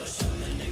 Summoning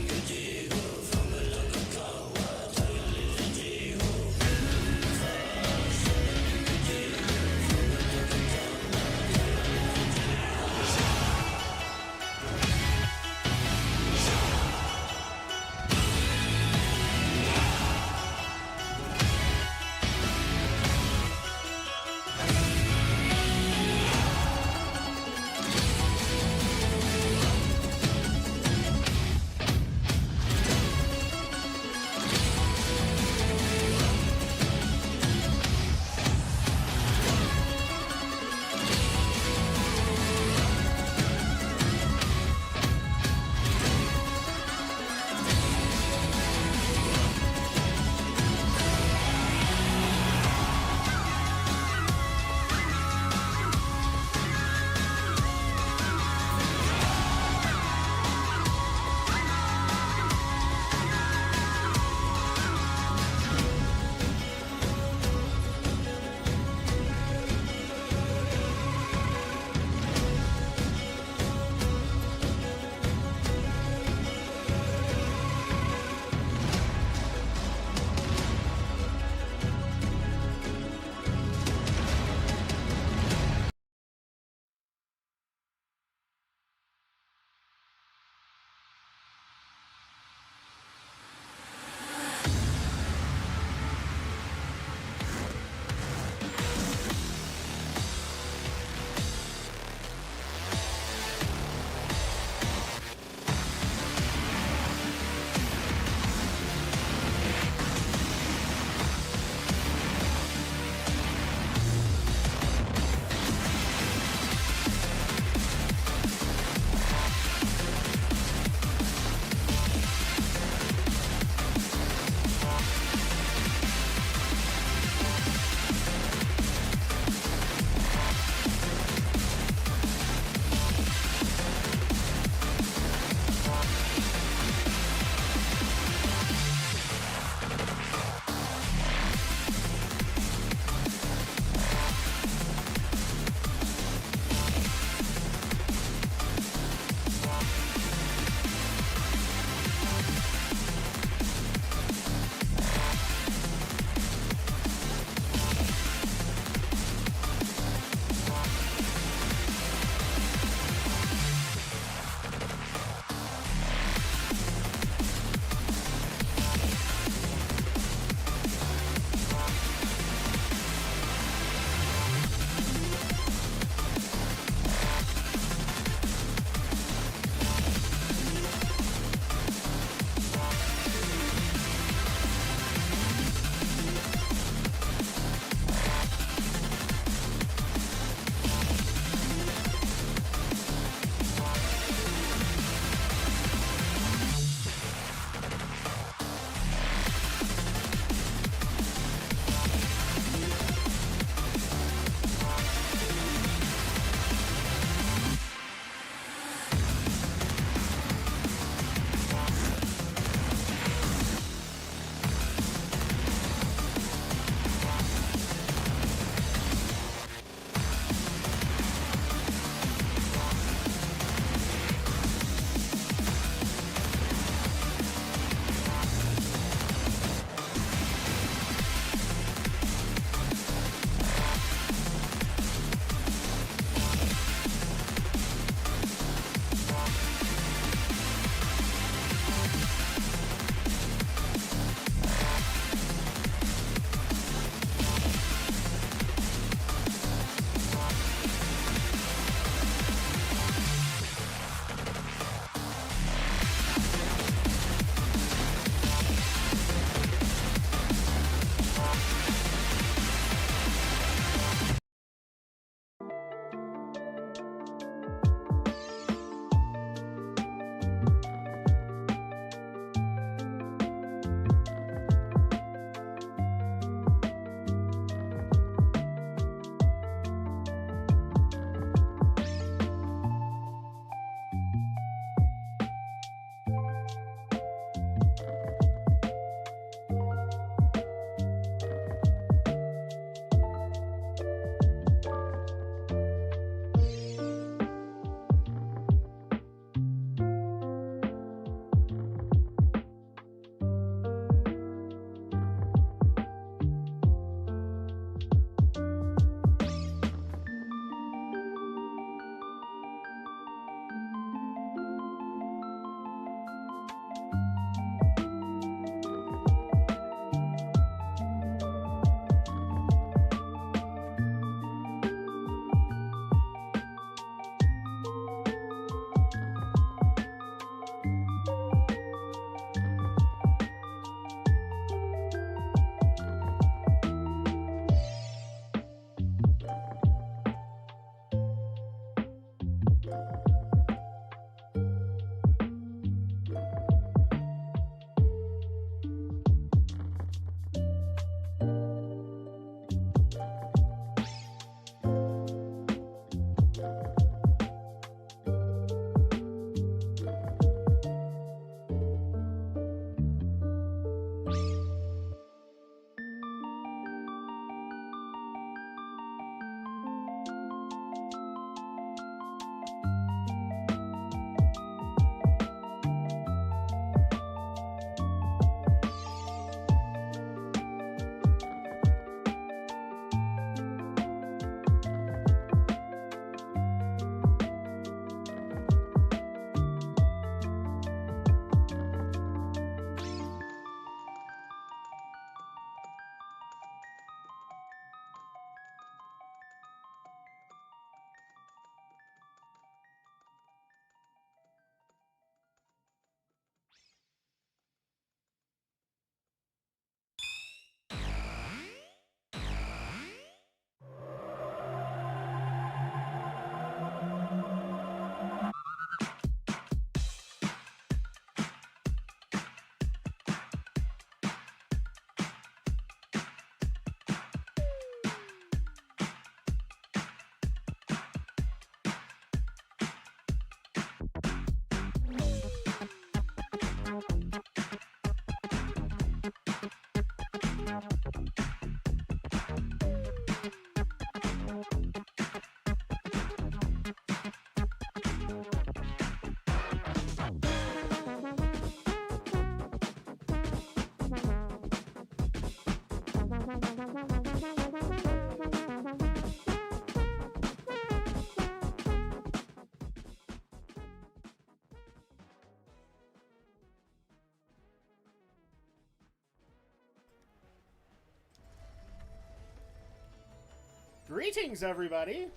Greetings, everybody.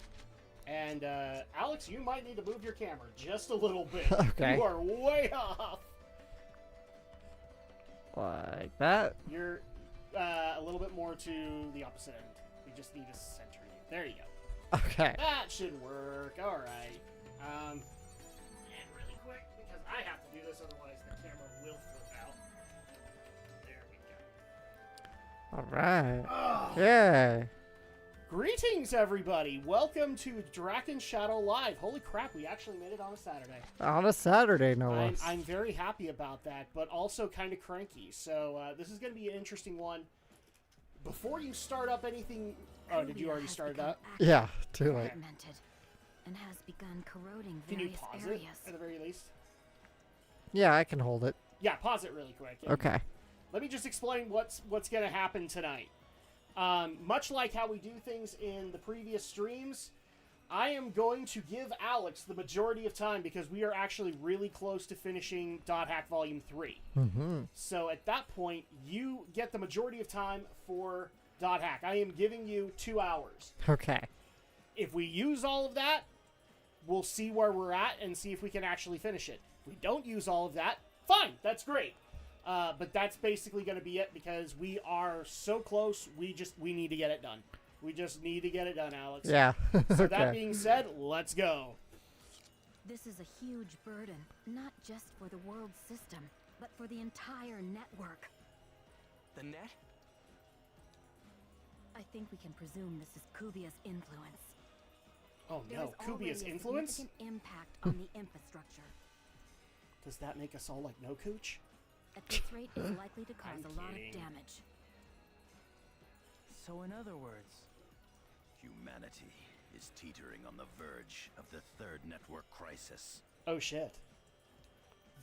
And, Alex, you might need to move your camera just a little bit. Okay. You are way off. Like that? You're a little bit more to the opposite end. We just need to center you. There you go. Okay. That should work. All right. And really quick, because I have to do this, otherwise the camera will flip out. There we go. All right. Oh. Yay. Greetings, everybody. Welcome to Drak and Shadow Live. Holy crap, we actually made it on a Saturday. On a Saturday, no less. I'm very happy about that, but also kind of cranky. So this is going to be an interesting one. Before you start up anything... Oh, did you already start it up? Yeah, too late. And has begun corroding Can you various pause areas. it, at the very least? Yeah, I can hold it. Yeah, pause it really quick. Okay. Let me just explain what's going to happen tonight. Much like how we do things in the previous streams, I am going to give Alex the majority of time because we are actually really close to finishing .hack Volume 3. Mm-hmm. So at that point, you get the majority of time for .hack. I am giving you 2 hours. Okay. If we use all of that, we'll see where we're at and see if we can actually finish it. If we don't use all of that, fine, that's great. But that's basically going to be it because we are so close. We need to get it done. We just need to get it done, Alex. Yeah. So Okay. that being said, let's go. This is a huge burden, not just for the world system, but for the entire network. The net? I think we can presume this is Kubia's influence. Oh There no, is already Kubia's a influence? significant impact on the infrastructure. Does that make us all like no cooch? At this rate, it's likely to cause I'm a lot kidding. of damage. So in other words, Humanity is teetering on the verge of the third network crisis. Oh shit.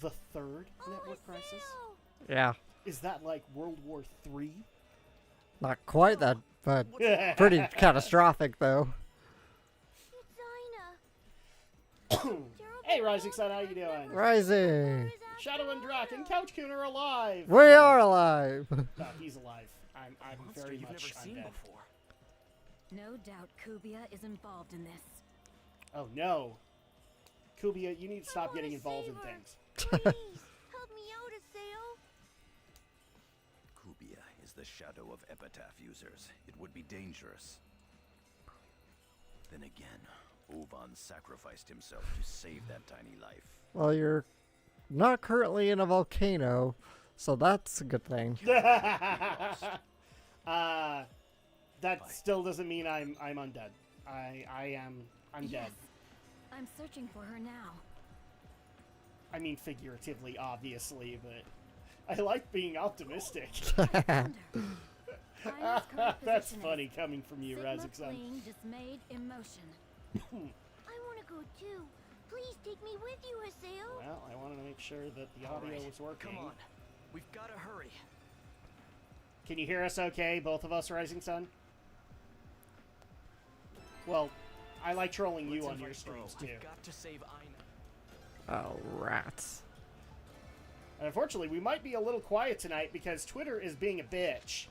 The third network crisis? Yeah. Is that like World War III? Not quite that, but pretty catastrophic, though. Hey, Rising Sun, how you doing? Rising. Shadow and Drak and Couchcoon are alive. We are alive. No, he's alive. I'm monster very you've much never seen undead. before. No doubt Kubia is involved in this. Oh no. Kubia, you need to stop getting involved in things. Please, help me out, Aseo. Kubia is the shadow of epitaph users. It would be dangerous. Then again, Oban sacrificed himself to save that tiny life. Well, you're not currently in a volcano, so that's a good thing. That still doesn't mean I'm undead. I'm dead. Yes, I'm searching for her now. I mean figuratively, obviously, but I like being optimistic. Thunder. Ina's current That's position funny is coming from you, Sigma Rising Sun. fleeing dismayed emotion. I want to go too. Please take me with you, Aseo. Well, I wanted to make sure that the audio Alright, was working. Come on. We've got to hurry. Can you hear us okay, both of us, Rising Sun? Well, I like trolling you Let's on your invite Bro. streams, too. We've got to save Ina. Oh, rats. And unfortunately, we might be a little quiet tonight because Twitter is being a bitch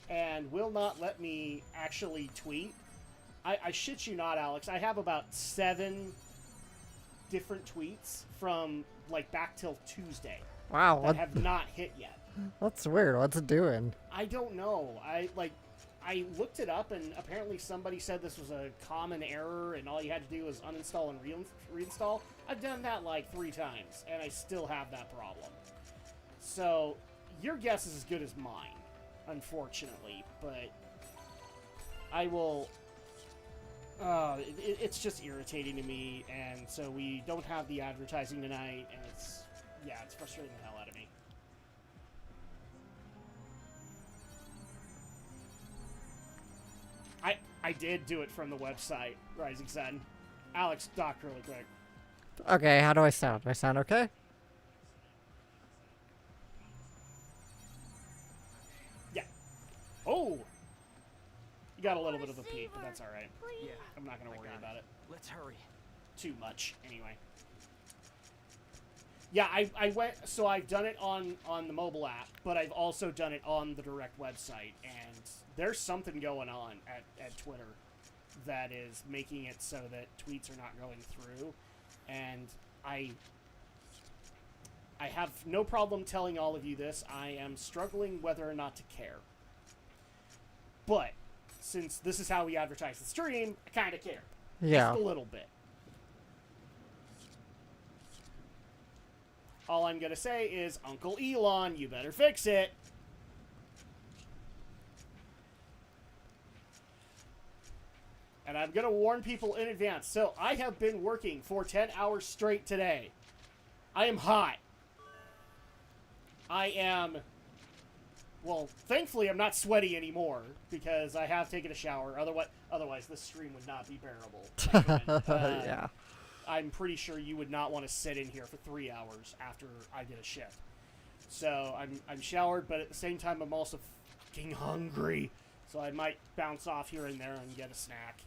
and will not let me actually tweet. I shit you not, Alex. I have about 7 different tweets from, like, back till Tuesday Wow, that have not hit yet. that's weird. What's it doing? I don't know. I looked it up, and apparently somebody said this was a common error, and all you had to do was uninstall and reinstall. I've done that like 3 times, and I still have that problem. So, your guess is as good as mine, unfortunately, but I will... it's just irritating to me, and so we don't have the advertising tonight, and it's frustrating the hell out of me. I did do it from the website, Rising Sun. Alex, doc really quick. Okay, how do I sound? Do I sound okay? Yeah. Oh! You got a little bit of a peak, but that's alright. Yeah, I'm not going to worry about it let's hurry. too much, anyway. Yeah, I went, so I've done it on the mobile app, but I've also done it on the direct website, and there's something going on at Twitter that is making it so that tweets are not going through, and I have no problem telling all of you this. I am struggling whether or not to care. But since this is how we advertise the stream, I kind of care. Yeah. Just a little bit. All I'm going to say is, Uncle Elon, you better fix it. And I'm going to warn people in advance. So, I have been working for 10 hours straight today. I am hot. I am... Well, thankfully, I'm not sweaty anymore, because I have taken a shower. Otherwise, this stream would not be bearable. Yeah. I'm pretty sure you would not want to sit in here for 3 hours after I did a shift. So, I'm showered, but at the same time, I'm also fucking hungry. So I might bounce off here and there and get a snack.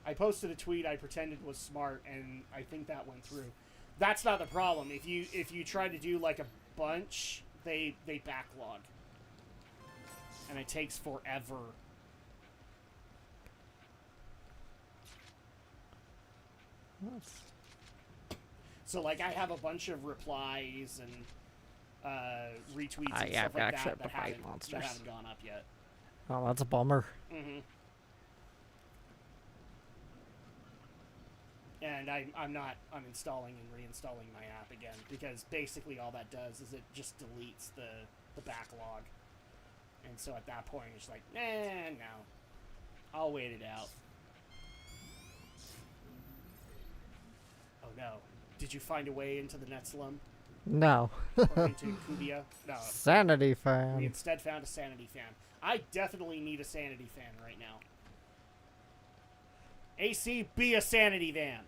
I posted a tweet I pretended was smart, and I think that went through. That's not the problem. If you try to do like a bunch, they backlog, and it takes forever. So like I have a bunch of replies and retweets and yeah, stuff like actually that that haven't gone up yet. Oh, that's a bummer. Mm-hmm. And I'm not uninstalling and reinstalling my app again, because basically all that does is it just deletes the backlog. And so at that point it's like, no. I'll wait it out. Oh no. Did you find a way into the net slum? No. Or into Kubia? No. Sanity We fan. instead found a sanity fan. I definitely need a sanity fan right now. AC, be a sanity fan.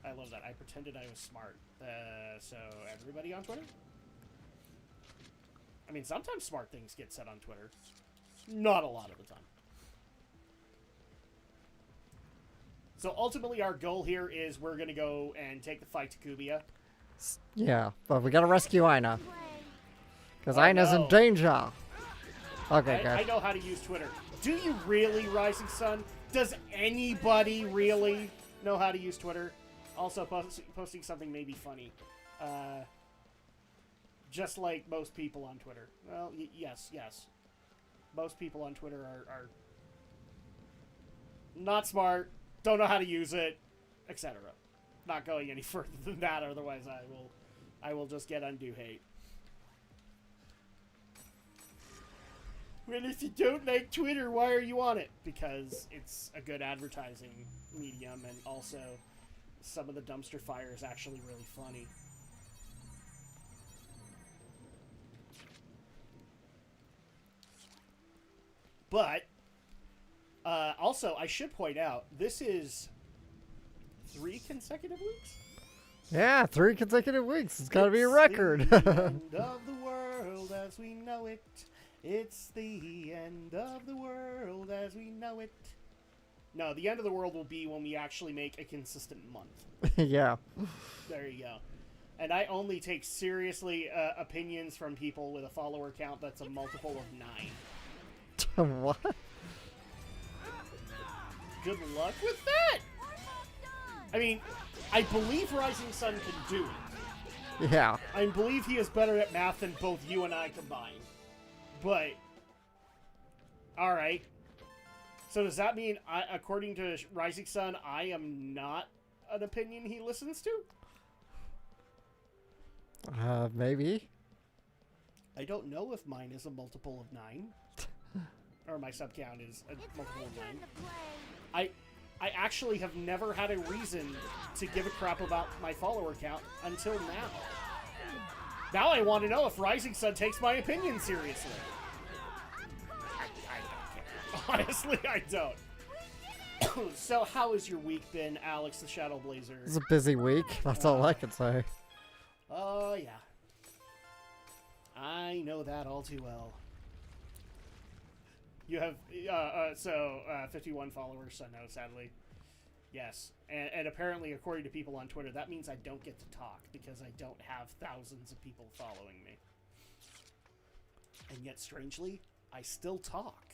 I love that. I pretended I was smart. So everybody on Twitter? I mean, sometimes smart things get said on Twitter. Not a lot of the time. So ultimately our goal here is we're going to go and take the fight to Kubia. Yeah, but we gotta rescue Ina. Because Oh, Ina's no. in danger. Okay, I good. know how to use Twitter. Do you really, Rising Sun? Does anybody really know how to use Twitter? Also, posting something maybe funny. Just like most people on Twitter. Well, yes. Most people on Twitter are not smart, don't know how to use it, etc. Not going any further than that, otherwise I will just get undue hate. Well, if you don't like Twitter, why are you on it? Because it's a good advertising medium, and also some of the dumpster fire is actually really funny. But, also, I should point out, this is 3 consecutive weeks? Yeah, 3 consecutive weeks. It's gotta be a record. It's the end of the world as we know it. It's the end of the world as we know it. No, the end of the world will be when we actually make a consistent month. Yeah. There you go. And I only take seriously opinions from people with a follower count that's a multiple of 9. What? Good luck with that! I mean, I believe Rising Sun can do it. Yeah. I believe he is better at math than both you and I combined. But, alright. So does that mean, according to Rising Sun, I am not an opinion he listens to? Maybe. I don't know if mine is a multiple of 9. Or my sub count is a multiple of 9. I actually have never had a reason to give a crap about my follower count until now. Now I want to know if Rising Sun takes my opinion seriously. I don't care. Honestly, I don't. So how has your week been, Alex the Shadow Blazer? It's a busy week. That's all I can say. Oh, yeah. I know that all too well. You have, 51 followers, I know, sadly. Yes. And apparently, according to people on Twitter, that means I don't get to talk, because I don't have thousands of people following me. And yet, strangely, I still talk.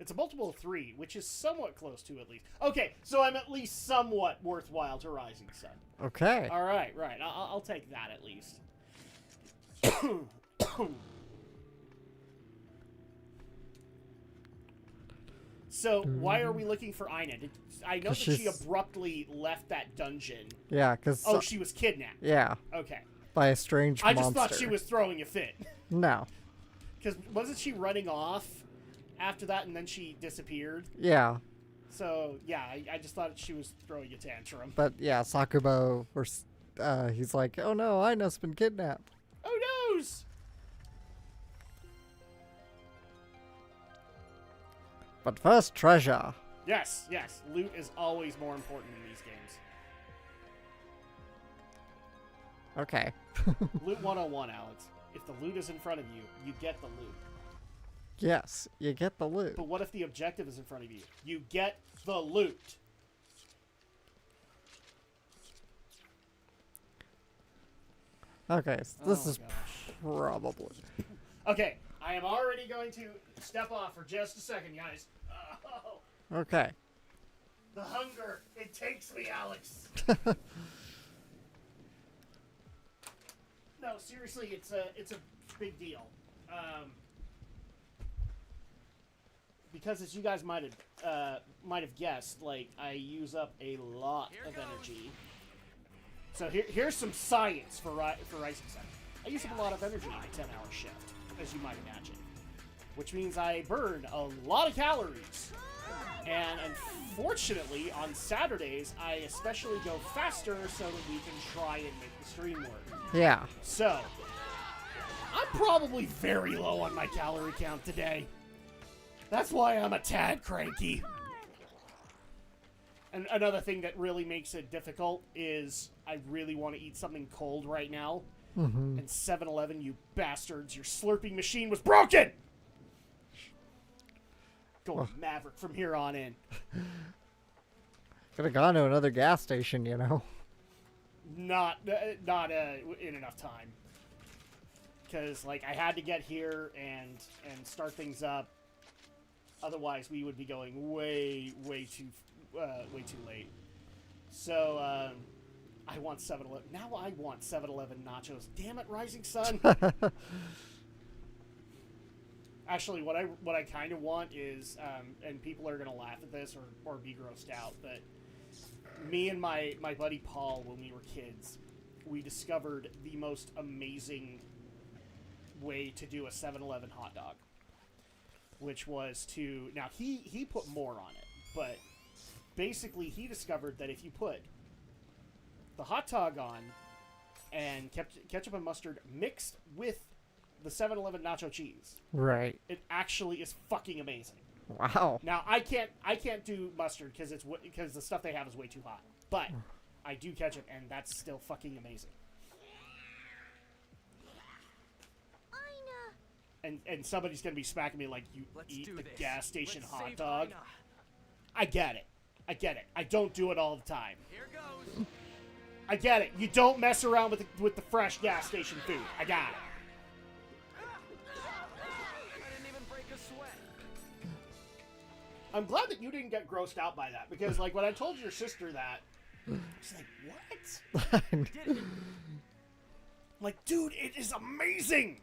It's a multiple of 3, which is somewhat close to at least. Okay, so I'm at least somewhat worthwhile to Rising Sun. Okay. All right, right. I'll take that at least. So, why are we looking for Aina? I know that she abruptly left that dungeon. Yeah, because... Oh, she was kidnapped. Yeah. Okay. By a strange monster. I just thought she was throwing a fit. No. Because wasn't she running off after that and then she disappeared? Yeah. So, yeah, I just thought she was throwing a tantrum. But, yeah, Sakubo, he's like, oh no, Aina's been kidnapped. Oh, noes! But first, treasure. Yes, yes. Loot is always more important in these games. Okay. Loot 101, Alex. If the loot is in front of you, you get the loot. Yes, you get the loot. But what if the objective is in front of you? You get the loot. Okay, so this Oh, is gosh. probably... Okay, I am already going to step off for just a second, guys. Oh, Okay. the hunger. It takes me, Alex. No, seriously, it's a big deal. Because as you guys might have guessed, like I use up a lot of energy. So here's some science for Rising Sun. I use up a lot of energy in a 10-hour shift, as you might imagine, which means I burn a lot of calories. And unfortunately, on Saturdays, I especially go faster so that we can try and make the stream work. Yeah. So, I'm probably very low on my calorie count today. That's why I'm a tad cranky. And another thing that really makes it difficult is I really want to eat something cold right now. Mm-hmm. And 7-Eleven, you bastards, your slurping machine was broken! Going Maverick from here on in. Could have gone to another gas station, you know. Not in enough time. Because, like, I had to get here and start things up. Otherwise, we would be going way too late. So, I want 7-Eleven. Now I want 7-Eleven nachos. Damn it, Rising Sun. Actually, what I kind of want is, and people are gonna laugh at this or be grossed out, but me and my buddy Paul, when we were kids, we discovered the most amazing way to do a 7-Eleven hot dog, which was to, now he put more on it, but basically he discovered that if you put the hot dog on and ketchup and mustard mixed with the 7-Eleven nacho cheese, Right. it actually is fucking amazing. Wow. Now I can't do mustard because the stuff they have is way too hot, but I do ketchup and that's still fucking amazing. And somebody's gonna be smacking me like, you eat the gas station hot dog. I get it. I don't do it all the time. Here goes. I get it. You don't mess around with the fresh gas station food. I got it. I didn't even break a sweat. I'm glad that you didn't get grossed out by that, because like when I told your sister that, she's like, what? Like, dude, it is amazing.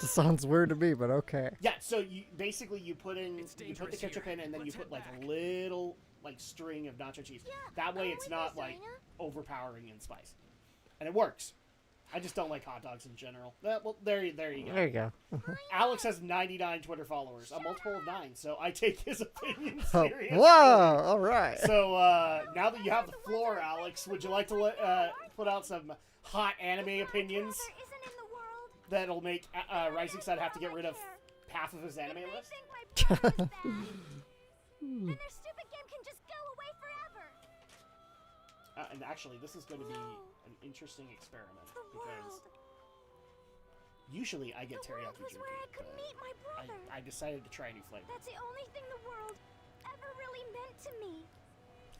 This sounds weird to me, but okay. Yeah, so you basically you put the dangerous ketchup here. in, and then Let's you put head like back. a little like string of nacho cheese. Yeah, That way I'm it's with not you, like Selena. overpowering in spice, and it works. I just don't like hot dogs in general. Well, there you go. There you go. Alex has 99 Twitter followers, a multiple of 9, so I take his opinion Oh, seriously. whoa! All right. So now that you have the floor, Alex, would you like to put out some hot anime opinions There isn't in the world. that'll make Rising Sun have to get rid of half of his anime They list? think my brother's bad. And their stupid game can just go away forever. And actually, this is going to be an interesting experiment The because world. usually I get The world teriyaki was where I jerky, could meet my but brother. I decided to try a new flavor. That's the only thing the world ever really meant to me.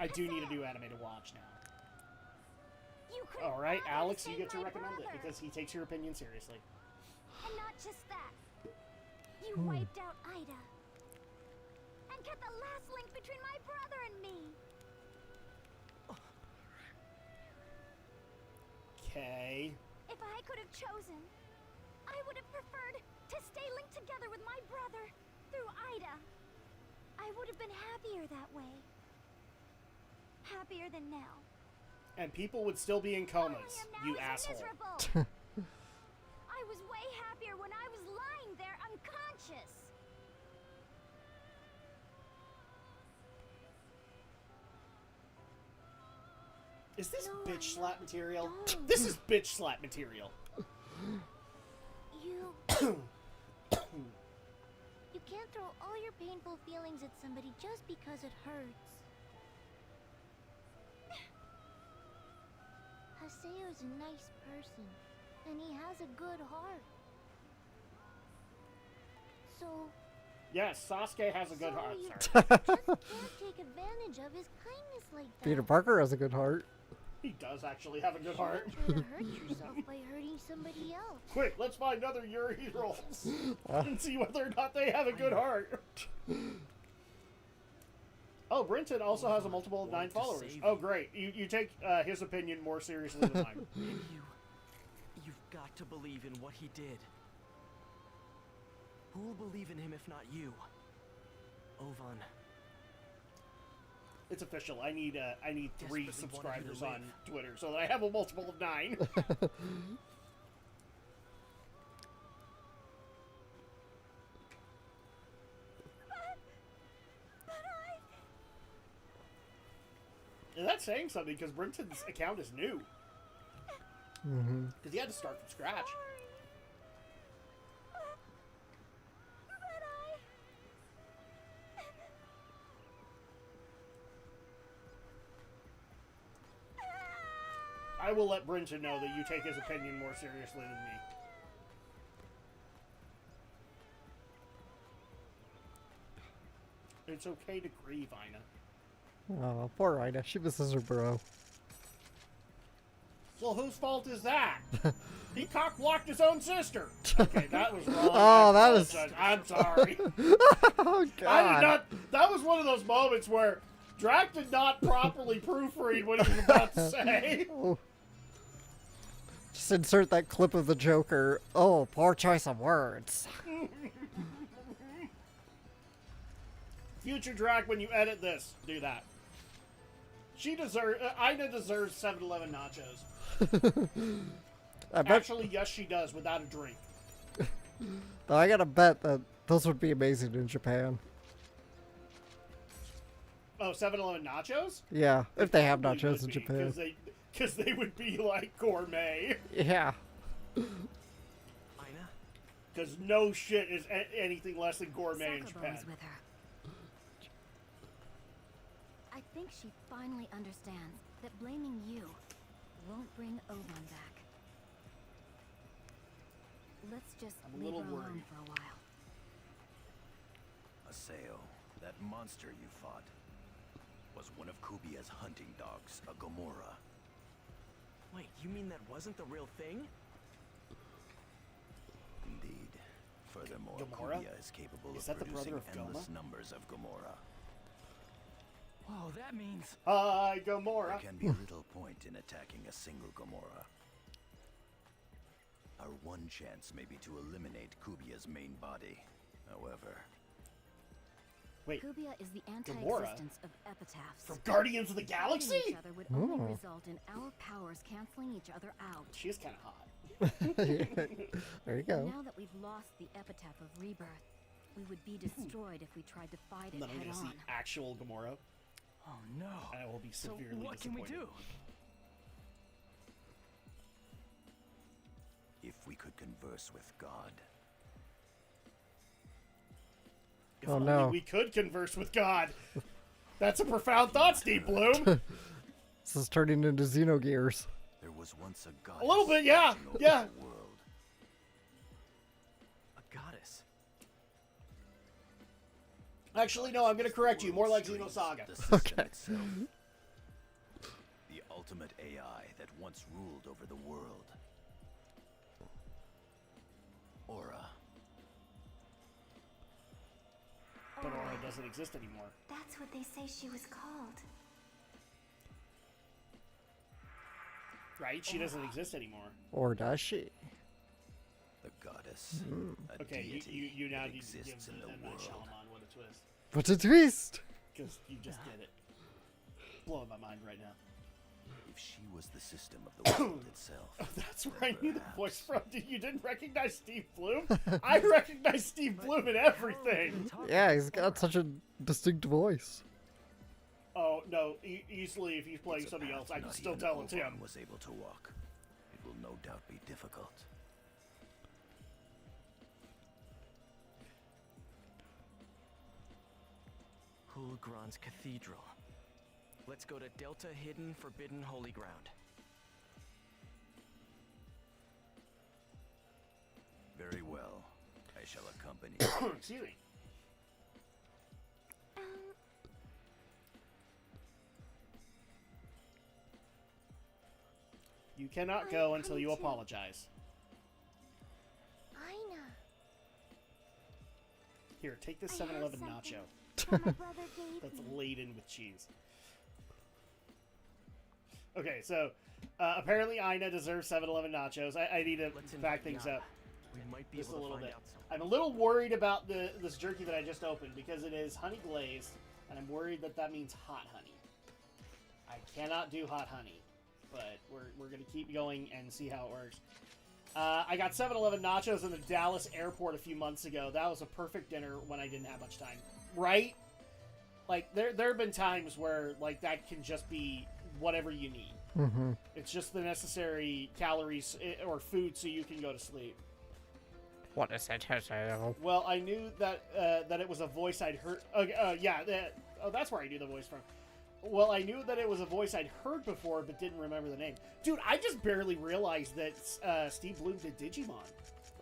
I do need a new anime to watch now. You could All right, never Alex, you save get to my recommend it brother. because he takes your opinion seriously. And not just that. You wiped out Ida. And cut the last link between my brother and me. Okay. If I could have chosen, I would have preferred to stay linked together with my brother through Ida. I would have been happier that way. Happier than now. And people would still be in All I comas, am now you is asshole. miserable. I was way happier when I was lying there unconscious. Is this No, bitch I slap material? don't. This is bitch slap material. You... you can't throw all your painful feelings at somebody just because it hurts. Haseo's a nice person, and he has a good heart. So... Yes, Sasuke has a good so heart. you Sorry. just can't take advantage of his kindness like that. Peter Parker has a good heart. He does actually have a good You heart. shouldn't try to hurt yourself by hurting somebody else. Quick, let's find other Yuri rolls and see whether or not they have a good heart. Oh, Brenton also has a multiple of 9 Want to followers. save Oh, you. great. You take his opinion more seriously than mine. You've got to believe in what he did. Who will believe in him if not you? Ovan. It's official. I need 3 Desperately wanted you subscribers to on live. Twitter so that I have a multiple of 9. And that's saying something because Brenton's account is new. Mm-hmm. Because he had to start from scratch. I will let Brenton know that you take his opinion more seriously than me. It's okay to grieve, Ina. Oh, poor Ida. She misses her bro. Well, whose fault is that? He cock-blocked his own sister. Okay, that was wrong. Oh, that was- I'm sorry. Oh, God. I did not. That was one of those moments where Drak did not properly proofread what he was about to say. Oh. Just insert that clip of the Joker. Oh, poor choice of words. Future Drak, when you edit this, do that. She deserves. Ida deserves 7-Eleven nachos. I bet. Actually, yes, she does, without a drink. Though I gotta bet that those would be amazing in Japan. Oh, 7-Eleven nachos? Yeah, if they have Probably nachos would in be, Japan. Because they would be like gourmet. Yeah. Ina? Because no shit is anything less than gourmet in Sakuba Japan. was with her. I think she finally understands that blaming you won't bring Oban back. Let's just I'm a leave little her alone worried. for a while. Aseo, that monster you fought, was one of Kubia's hunting dogs, a Gomorrah. Wait, you mean that wasn't the real thing? Indeed. Furthermore, Gomorrah? Kubia is capable Is of that the brother producing of endless Goma? numbers of Gomorrah. Whoa, that means... Hi, Gomorrah. There can be little point in attacking a single Gomorrah. Our one chance may be to eliminate Kubia's main body. However, Wait, Kubia is the Gamora? anti-existence of epitaphs. from Guardians of the Fighting Galaxy? each other would only Oh. result in our powers canceling each other out. She is kind of hot. There you go. Now that we've lost the epitaph of rebirth, we would be destroyed if we tried to fight And it then I'm head going to on. see actual Gamora. Oh no. I will be So severely what can we disappointed. do? if we could converse with God, If Oh, only no. we could converse with God. That's a profound thought, Steve Bloom. This is turning into Xenogears. there was once a goddess. A little bit, yeah, watching over yeah. the world. A goddess. Actually, no, I'm going to correct you. More like World Xenosaga. streams the system Okay. itself. The ultimate AI that once ruled over the world. Aura. But Aura doesn't exist anymore. That's what they say she was called. Right? She doesn't exist anymore. Or does she? The goddess. A Okay, deity you now that need to give exists in the the M. Night world. Shyamalan what a twist. What a twist! Because you just did it. Blowing my mind right now. If she was the system of the world itself. That's then where I knew the perhaps- voice from. You didn't recognize Steve Bloom? I recognize Steve Bloom in everything. Yeah, he's got such a distinct voice. Oh, no. Easily, if he's playing It's a somebody path else, I can not still even tell it's him. Oban was able to walk. It will no doubt be difficult. Hulgron's Cathedral. Let's go to Delta Hidden Forbidden Holy Ground. Very well. I shall accompany you. Excuse me. You cannot go until you apologize. Aina. Here, take this I have 7-Eleven something nacho that my brother gave that's me. laden with cheese. Okay, so apparently Ina deserves 7-Eleven nachos. I need to Let's back invite things Yana. up We might be just a able to little find bit. out something. I'm a little worried about this jerky that I just opened because it is honey glazed, and I'm worried that that means hot honey. I cannot do hot honey, but we're going to keep going and see how it works. I got 7-Eleven nachos in the Dallas airport a few months ago. That was a perfect dinner when I didn't have much time. Right? Like, there have been times where, like, that can just be whatever you need. Mm-hmm. It's just the necessary calories or food so you can go to sleep. What is it? Well, I knew that that it was a voice I'd heard. That's where I knew the voice from. Well, I knew that it was a voice I'd heard before, but didn't remember the name. Dude, I just barely realized that Steve Bloom did Digimon.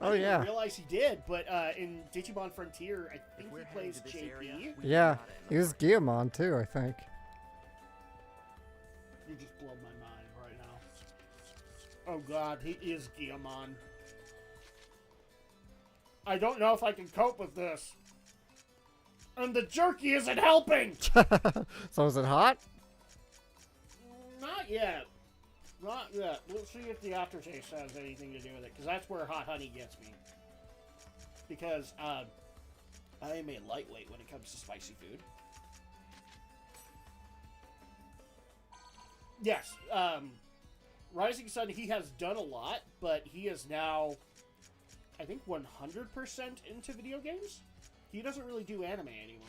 Oh, I didn't yeah. realize he did, but in Digimon Frontier, I think If we're he heading plays to this area, JP. we Yeah, gotta he was Guillemon too, I think. You just blow my mind right now. Oh god, he is Guillemon. I don't know if I can cope with this. And the jerky isn't helping! So is it hot? Not yet. Not yet. Let's see if the aftertaste has anything to do with it, because that's where hot honey gets me. Because I am a lightweight when it comes to spicy food. Yes, Rising Sun, he has done a lot, but he is now, I think, 100% into video games. He doesn't really do anime anymore.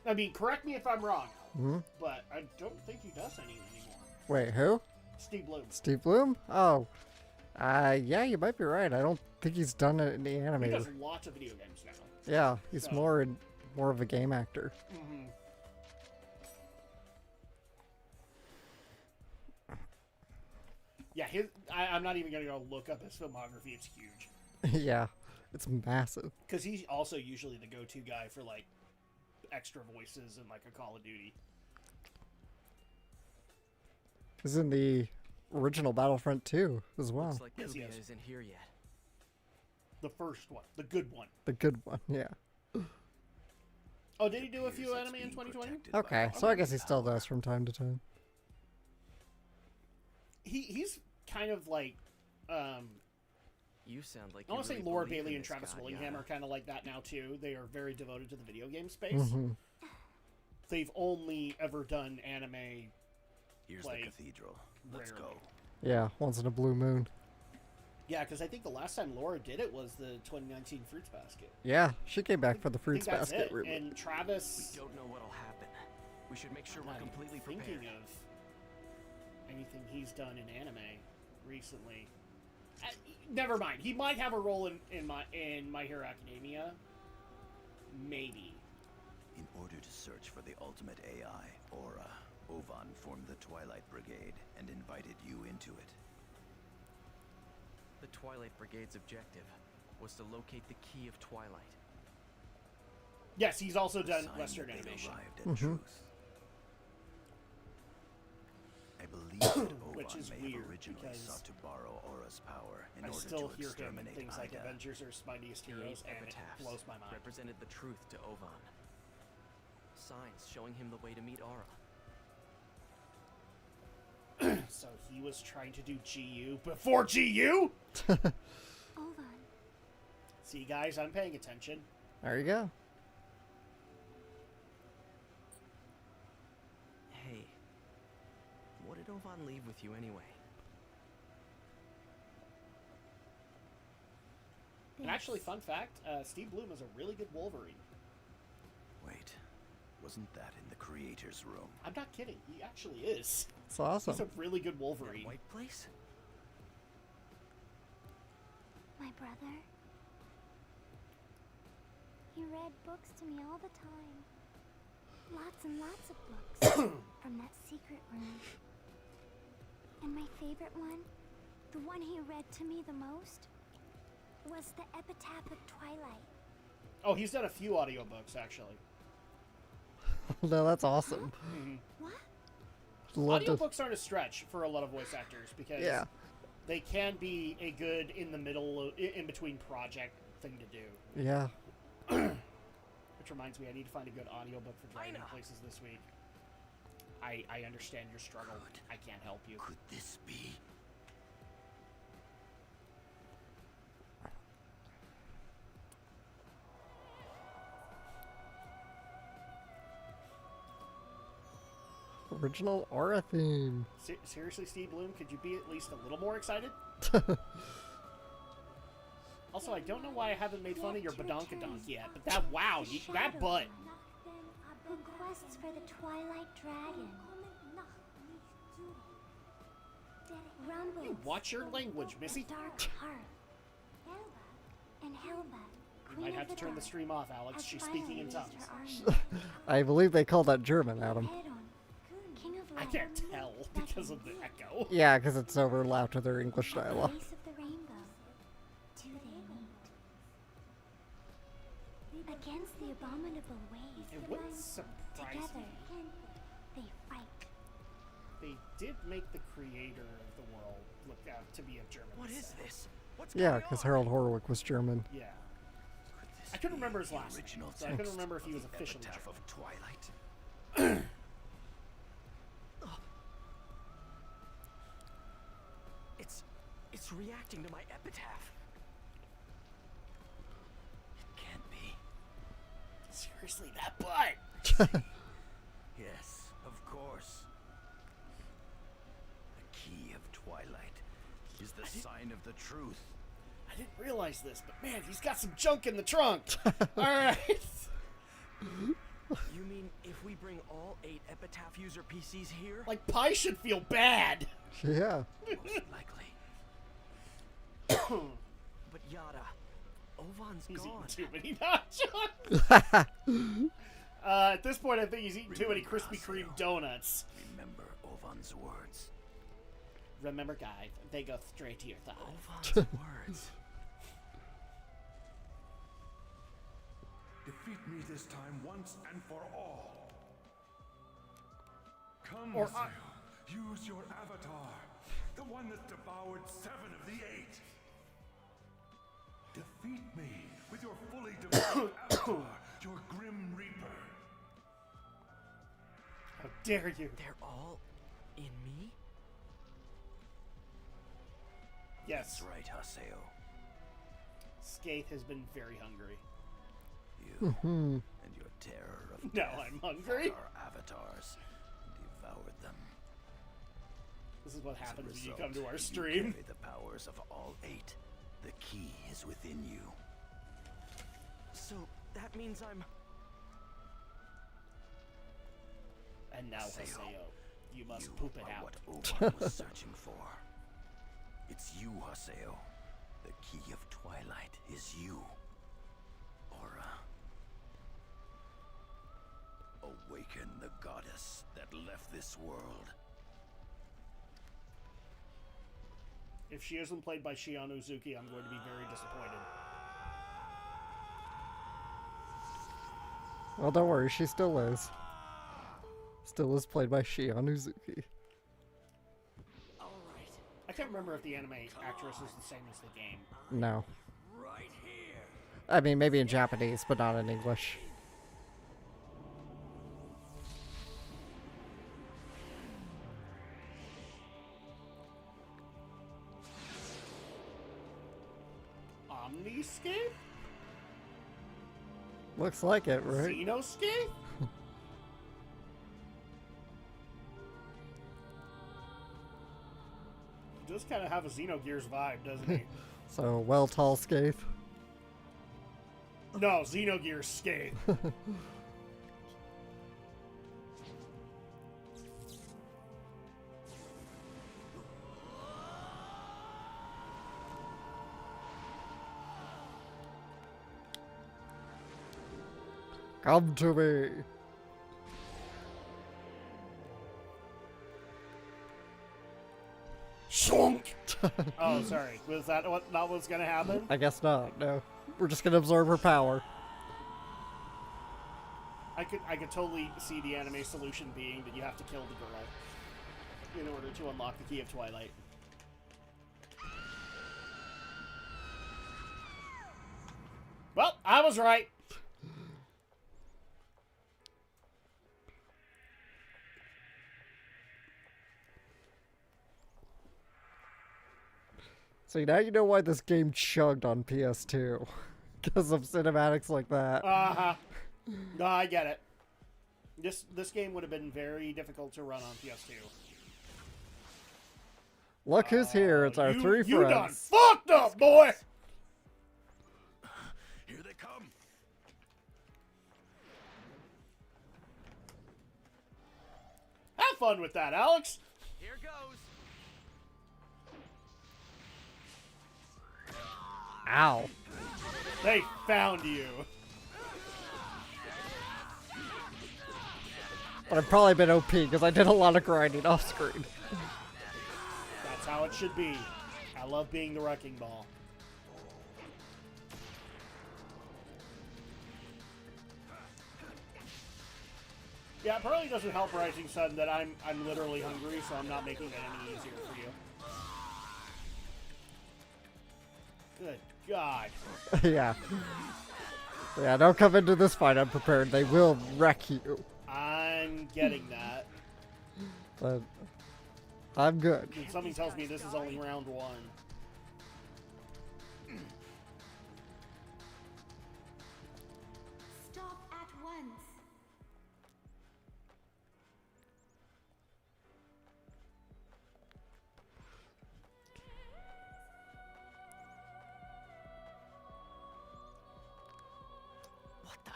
I mean, correct me if I'm wrong, Hmm? but I don't think he does any anymore. Wait, who? Steve Bloom. Steve Bloom? Oh. Yeah, you might be right. I don't think he's done it in the He anime. does lots of video games now. Yeah, he's So- more of a game actor. Mm-hmm. Yeah, I'm not even going to go look up his filmography. It's huge. Yeah, it's massive. Because he's also usually the go-to guy for, like, extra voices in, like, a Call of Duty. He's in the original Battlefront 2 as well. Looks like Yes, he Kubia is. isn't here yet. The first one. The good one. The good one, yeah. Oh, did he do a Appears few it's anime in being 2020? protected by Okay, a so I guess he holy still power. does from time to time. He's kind of like, You sound like I want you to say really Laura believe in Bailey and this Travis god, Willingham Yana. are kind of like that now, too. They are very devoted to the video game space. Mm-hmm. They've only ever done anime. Here's Like, the cathedral. Let's rarely. go. Yeah, once in a blue moon. Yeah, because I think the last time Laura did it was the 2019 Fruits Basket. Yeah, she came back for the I think Fruits that's Basket it. reboot. And Travis, We don't know what'll happen. We should make sure I'm we're not even completely thinking prepared. of anything he's done in anime recently. Never mind. He might have a role in My Hero Academia. Maybe. In order to search for the ultimate AI, Aura, Oban formed the Twilight Brigade and invited you into it. The Twilight Brigade's objective was to locate the key of Twilight. Yes, he's also A done sign Western that they animation. arrived at Mhm. truth. I believe that Which which is may have weird originally because sought to borrow Aura's power in I order still to hear him in exterminate things like Ida. Avengers are Mightiest The Heroes, 8 and it epitaphs blows my mind. represented the truth to Ovan. Signs showing him the way to meet Aura. So he was trying to do GU before GU? Ovan. See, guys, I'm paying attention. There you go. Hey, what did Ovan leave with you anyway? And actually, fun fact, Steve Bloom is a really good Wolverine. Wait, wasn't that in the creator's room? I'm not kidding. He actually is. It's awesome. He's a really good That Wolverine. white place? My brother. He read books to me all the time. Lots and lots of books from that secret room. And my favorite one, the one he read to me the most, was the Epitaph of Twilight. Oh, he's done a few audiobooks, actually. No, that's awesome. What? Love to- Audiobooks aren't a stretch for a lot of voice actors because Yeah. they can be a good in the middle, in between project thing to do. Yeah. Which reminds me, I need to find a good audiobook for Dragon Aina. Places this week. I understand your struggle. I can't help you. Could this be? Original Aura theme. Seriously, Steve Bloom, could you be at least a little more excited? Also, I don't know why I haven't made fun of your badonkadonk yet, but that, wow, that butt. Who quests for the Twilight Dragon. Rumbles. Watch your language, of Missy. Dark Heart. And Helba, You Queen might have of to turn the dark, stream off, Alex. has She's finally speaking in raised tongues. her army. I believe they call that German, Adam. Head on. King of I Light, can't tell because of the echo. Yeah, because it's overlapped with their English at the dialogue. base of the rainbow. Do they meet? Against the abominable ways. It wouldn't surprise Together, me. they fight. They did make the creator of the world look out to be of German What is descent. this? What's Yeah, going because on? Harold Horwick was German. Yeah. Could this I couldn't be remember his the last name, original so I couldn't text remember if he of was the officially Epitaph German. of Twilight. It's reacting to my epitaph. It can't be. Seriously, that butt. Yes, of course. The key of Twilight is the sign of the truth. I didn't realize this, but man, he's got some junk in the trunk. All right. You mean if we bring all 8 epitaph user PCs here? Like, Pi should feel bad. Yeah. Most likely. But Yada, Ovan's He's gone. eating too many nachos. At this point, I think he's eating too many Krispy Kreme donuts. Remember Ovan's words. Remember, guy, they go straight to your thigh. Ovan's words. Defeat me this time once and for all. Come, Or Haseo. Use your avatar. The one that devoured 7 of the 8. Defeat me with your fully developed avatar, your Grim Reaper. How dare you? They're all in me? Yes, That's right, Haseo. Skaith has been very hungry. You and your terror of No, death I'm hungry. fought our avatars and devoured them. This is what As a happens when you result, come to our you stream. carry the powers of all 8. The key is within you. So that means I'm... And now, Haseo, Haseo, you must You poop it are out. what Ovan was searching for. It's you, Haseo. The key of Twilight is you. Aura. Awaken the goddess that left this world. If she isn't played by Shion Uzuki, I'm going to be very disappointed. Well, don't worry, she still is. Still is played by Shion Uzuki. All can't remember if the anime actress is the same as the game. No. Right here. I mean, maybe in Japanese, but not in English. Omniscape? Looks like it, right? Xenoscape? He does kind of have a Xenogears vibe, doesn't he? So, well, tall Scathe. No, Xenogears Scathe. Come to me. Shonk! Oh, sorry. Was that not what's gonna happen? I guess not, no. We're just gonna absorb her power. I could totally see the anime solution being that you have to kill the girl in order to unlock the Key of Twilight. Well, I was right. See, now you know why this game chugged on PS2. Because of cinematics like that. Uh-huh. No, I get it. This game would have been very difficult to run on PS2. Look who's here, it's our three You done friends. fucked up, boy! Here they come. Have fun with that, Alex! Here goes. Ow. They found you. But I've probably been OP because I did a lot of grinding off screen. That's how it should be. I love being the wrecking ball. Yeah, it probably doesn't help, Rising Sun, that I'm literally hungry, so I'm not making it any easier for you. Good God. Yeah. Yeah, don't come into this fight unprepared. They will wreck you. I'm getting that. But I'm good. And something tells me this is only round one. Stop at once. What the?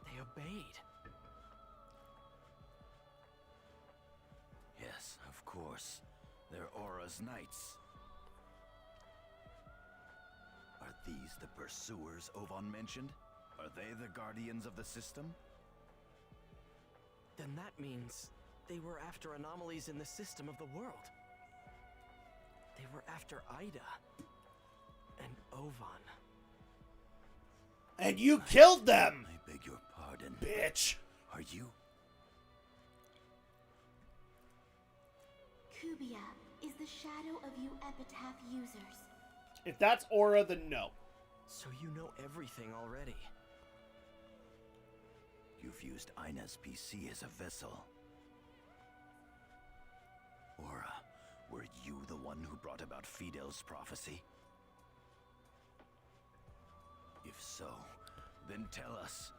They obeyed. Yes, of course. They're Aura's knights. Are these the pursuers Ovan mentioned? Are they the guardians of the system? Then that means they were after anomalies in the system of the world. They were after Ida and Ovan. And you killed them! I beg your pardon. Bitch! Are you? Kubia is the shadow of you epitaph users. If that's Aura, then no. So you know everything already. You've used Ina's PC as a vessel. Aura, were you the one who brought about Fidel's prophecy? If so, then tell us.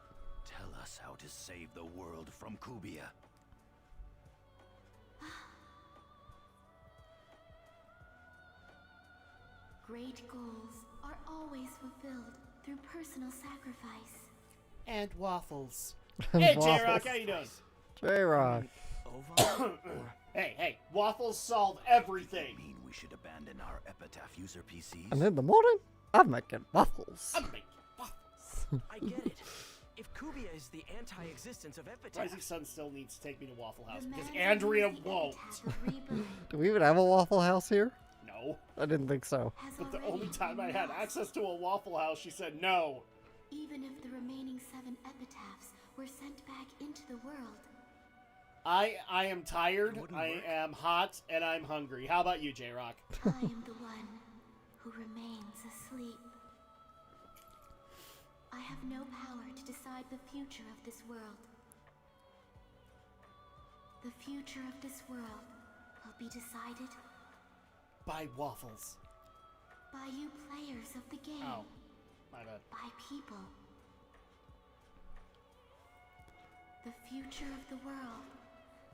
Tell us how to save the world from Kubia. Great goals are always fulfilled through personal sacrifice. And waffles. Hey, Waffles. J-Rock, how you doing? J-Rock. Ovan? Or Hey, waffles solve everything. Mean we should abandon our Epitaph user PCs? And in the morning, I'm making waffles. I'm making waffles. I get it. If Kubia is the anti-existence of Epitaph, Rising Sun still needs to take me to Waffle House The because man who Andrea is the won't. epitaph of rebirth Do we even have a Waffle House here? No. I didn't think so. has But the already only time I been had lost. access to a Waffle House, she said no. Even if the remaining 7 epitaphs were sent back into the world, I am tired, It wouldn't I work. am hot, and I'm hungry. How about you, J-Rock? I am the one who remains asleep. I have no power to decide the future of this world. The future of this world will be decided By waffles. by you players of the game. Oh, my bad. By people. The future of the world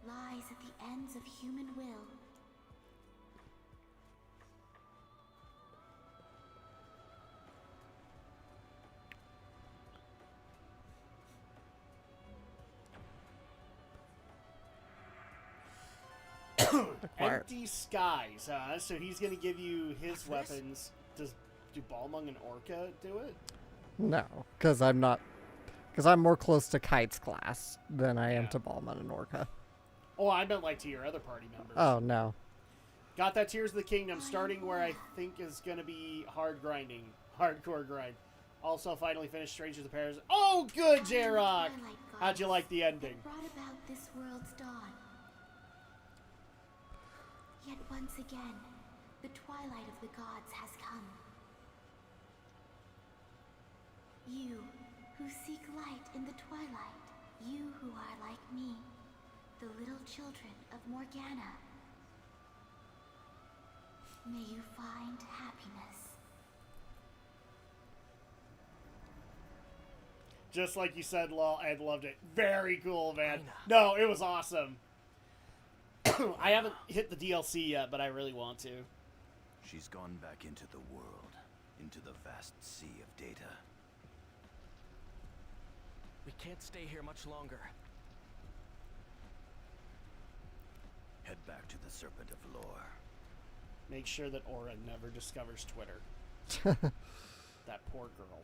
lies at the ends of human will. Acquired. Empty skies, huh? So he's gonna give you his What's this? weapons. Do Balmung and Orca do it? No, because I'm not. Because I'm more close to Kite's class than I am Yeah. to Ballman and Orca. Oh, I meant like to your other party members. Oh, no. Got that Tears of the Kingdom, starting where I think is gonna be hard grinding. Hardcore grind. Also, finally finished Strangers of Paris. Oh, good, J-Rock! How'd you like the ending? Brought about this world's dawn. Yet once again, the twilight of the gods has come. You who seek light in the twilight, you who are like me, the little children of Morgana. May you find happiness. Just like you said, lol, I loved it. Very cool, man. Aina. No, it was awesome. I haven't hit the DLC yet, but I really want to. She's gone back into the world, into the vast sea of data. We can't stay here much longer. Head back to the Serpent of Lore. Make sure that Aura never discovers Twitter. That poor girl.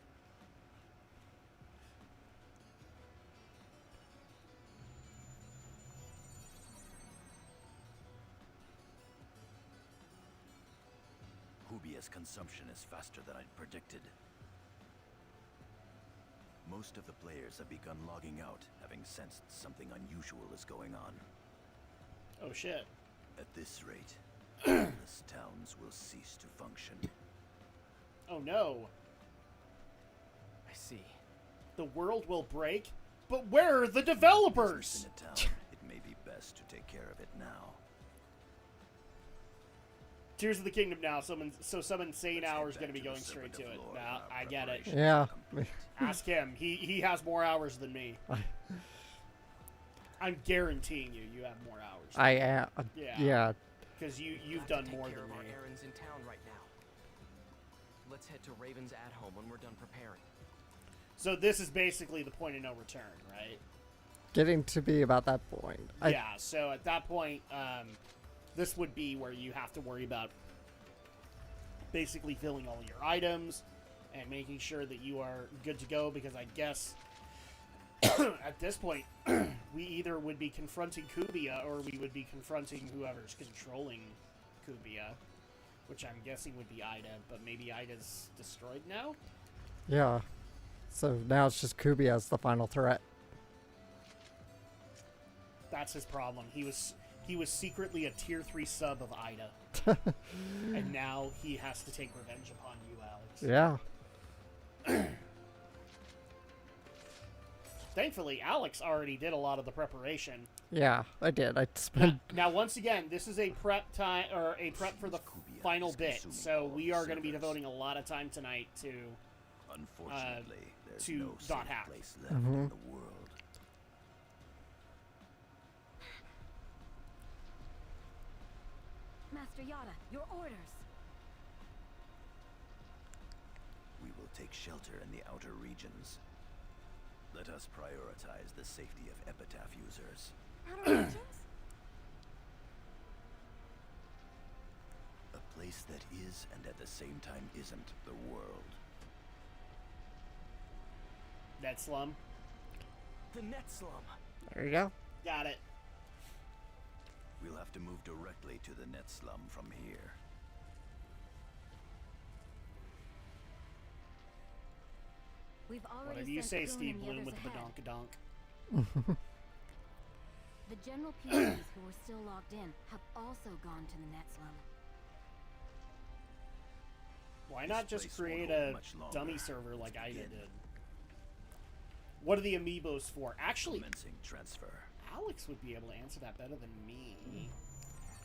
Kubia's consumption is faster than I'd predicted. Most of the players have begun logging out, having sensed something unusual is going on. Oh shit. At this rate, countless towns will cease to function. Oh no. I see. The world will break? But where are the developers? In a town, it may be best to take care of it now. Tears of the Kingdom now. Some insane Let's head hour is back going to be to the going straight Serpent to of it. Lore Now, and our I get it. preparations Yeah. are complete. Ask him. He has more hours than me. I'm guaranteeing you have more hours. I am. Yeah. Yeah. Because We you've have to done take more care than of our me. errands in town right now. Let's head to Raven's at home when we're done preparing. So this is basically the point of no return, right? Getting to be about that point. Yeah, so at that point, this would be where you have to worry about basically filling all your items and making sure that you are good to go, because I guess at this point, we either would be confronting Kubia or we would be confronting whoever's controlling Kubia, which I'm guessing would be Ida, but maybe Ida's destroyed now? Yeah. So now it's just Kubi as the final threat. That's his problem. He was secretly a tier 3 sub of Ida. And now he has to take revenge upon you, Alex. Yeah. Thankfully, Alex already did a lot of the preparation. Yeah, I did. I spent. Now, once again, this is a prep time or a prep for the Kubia final is bit, consuming so all we the are going to be servers. devoting a lot of time tonight to. Unfortunately, there's to no dot safe hack. place left in the world. Master Yada, your orders. We will take shelter in the outer regions. Let us prioritize the safety of Epitaph users. Outer regions? A place that is and at the same time isn't the world. Net slum. The net slum. There you go. Got it. We'll have to move directly to the net slum from here. We've already Whatever you sent say, Boone Steve and the Bloom others with the ahead. badonkadonk. The general PCs who were still logged in have also gone to the net slum. Why This not just place won't create hold a much longer. dummy server like Let's Ida begin. did? What are the amiibos for? Actually, Commencing transfer. Alex would be able to answer that better than me.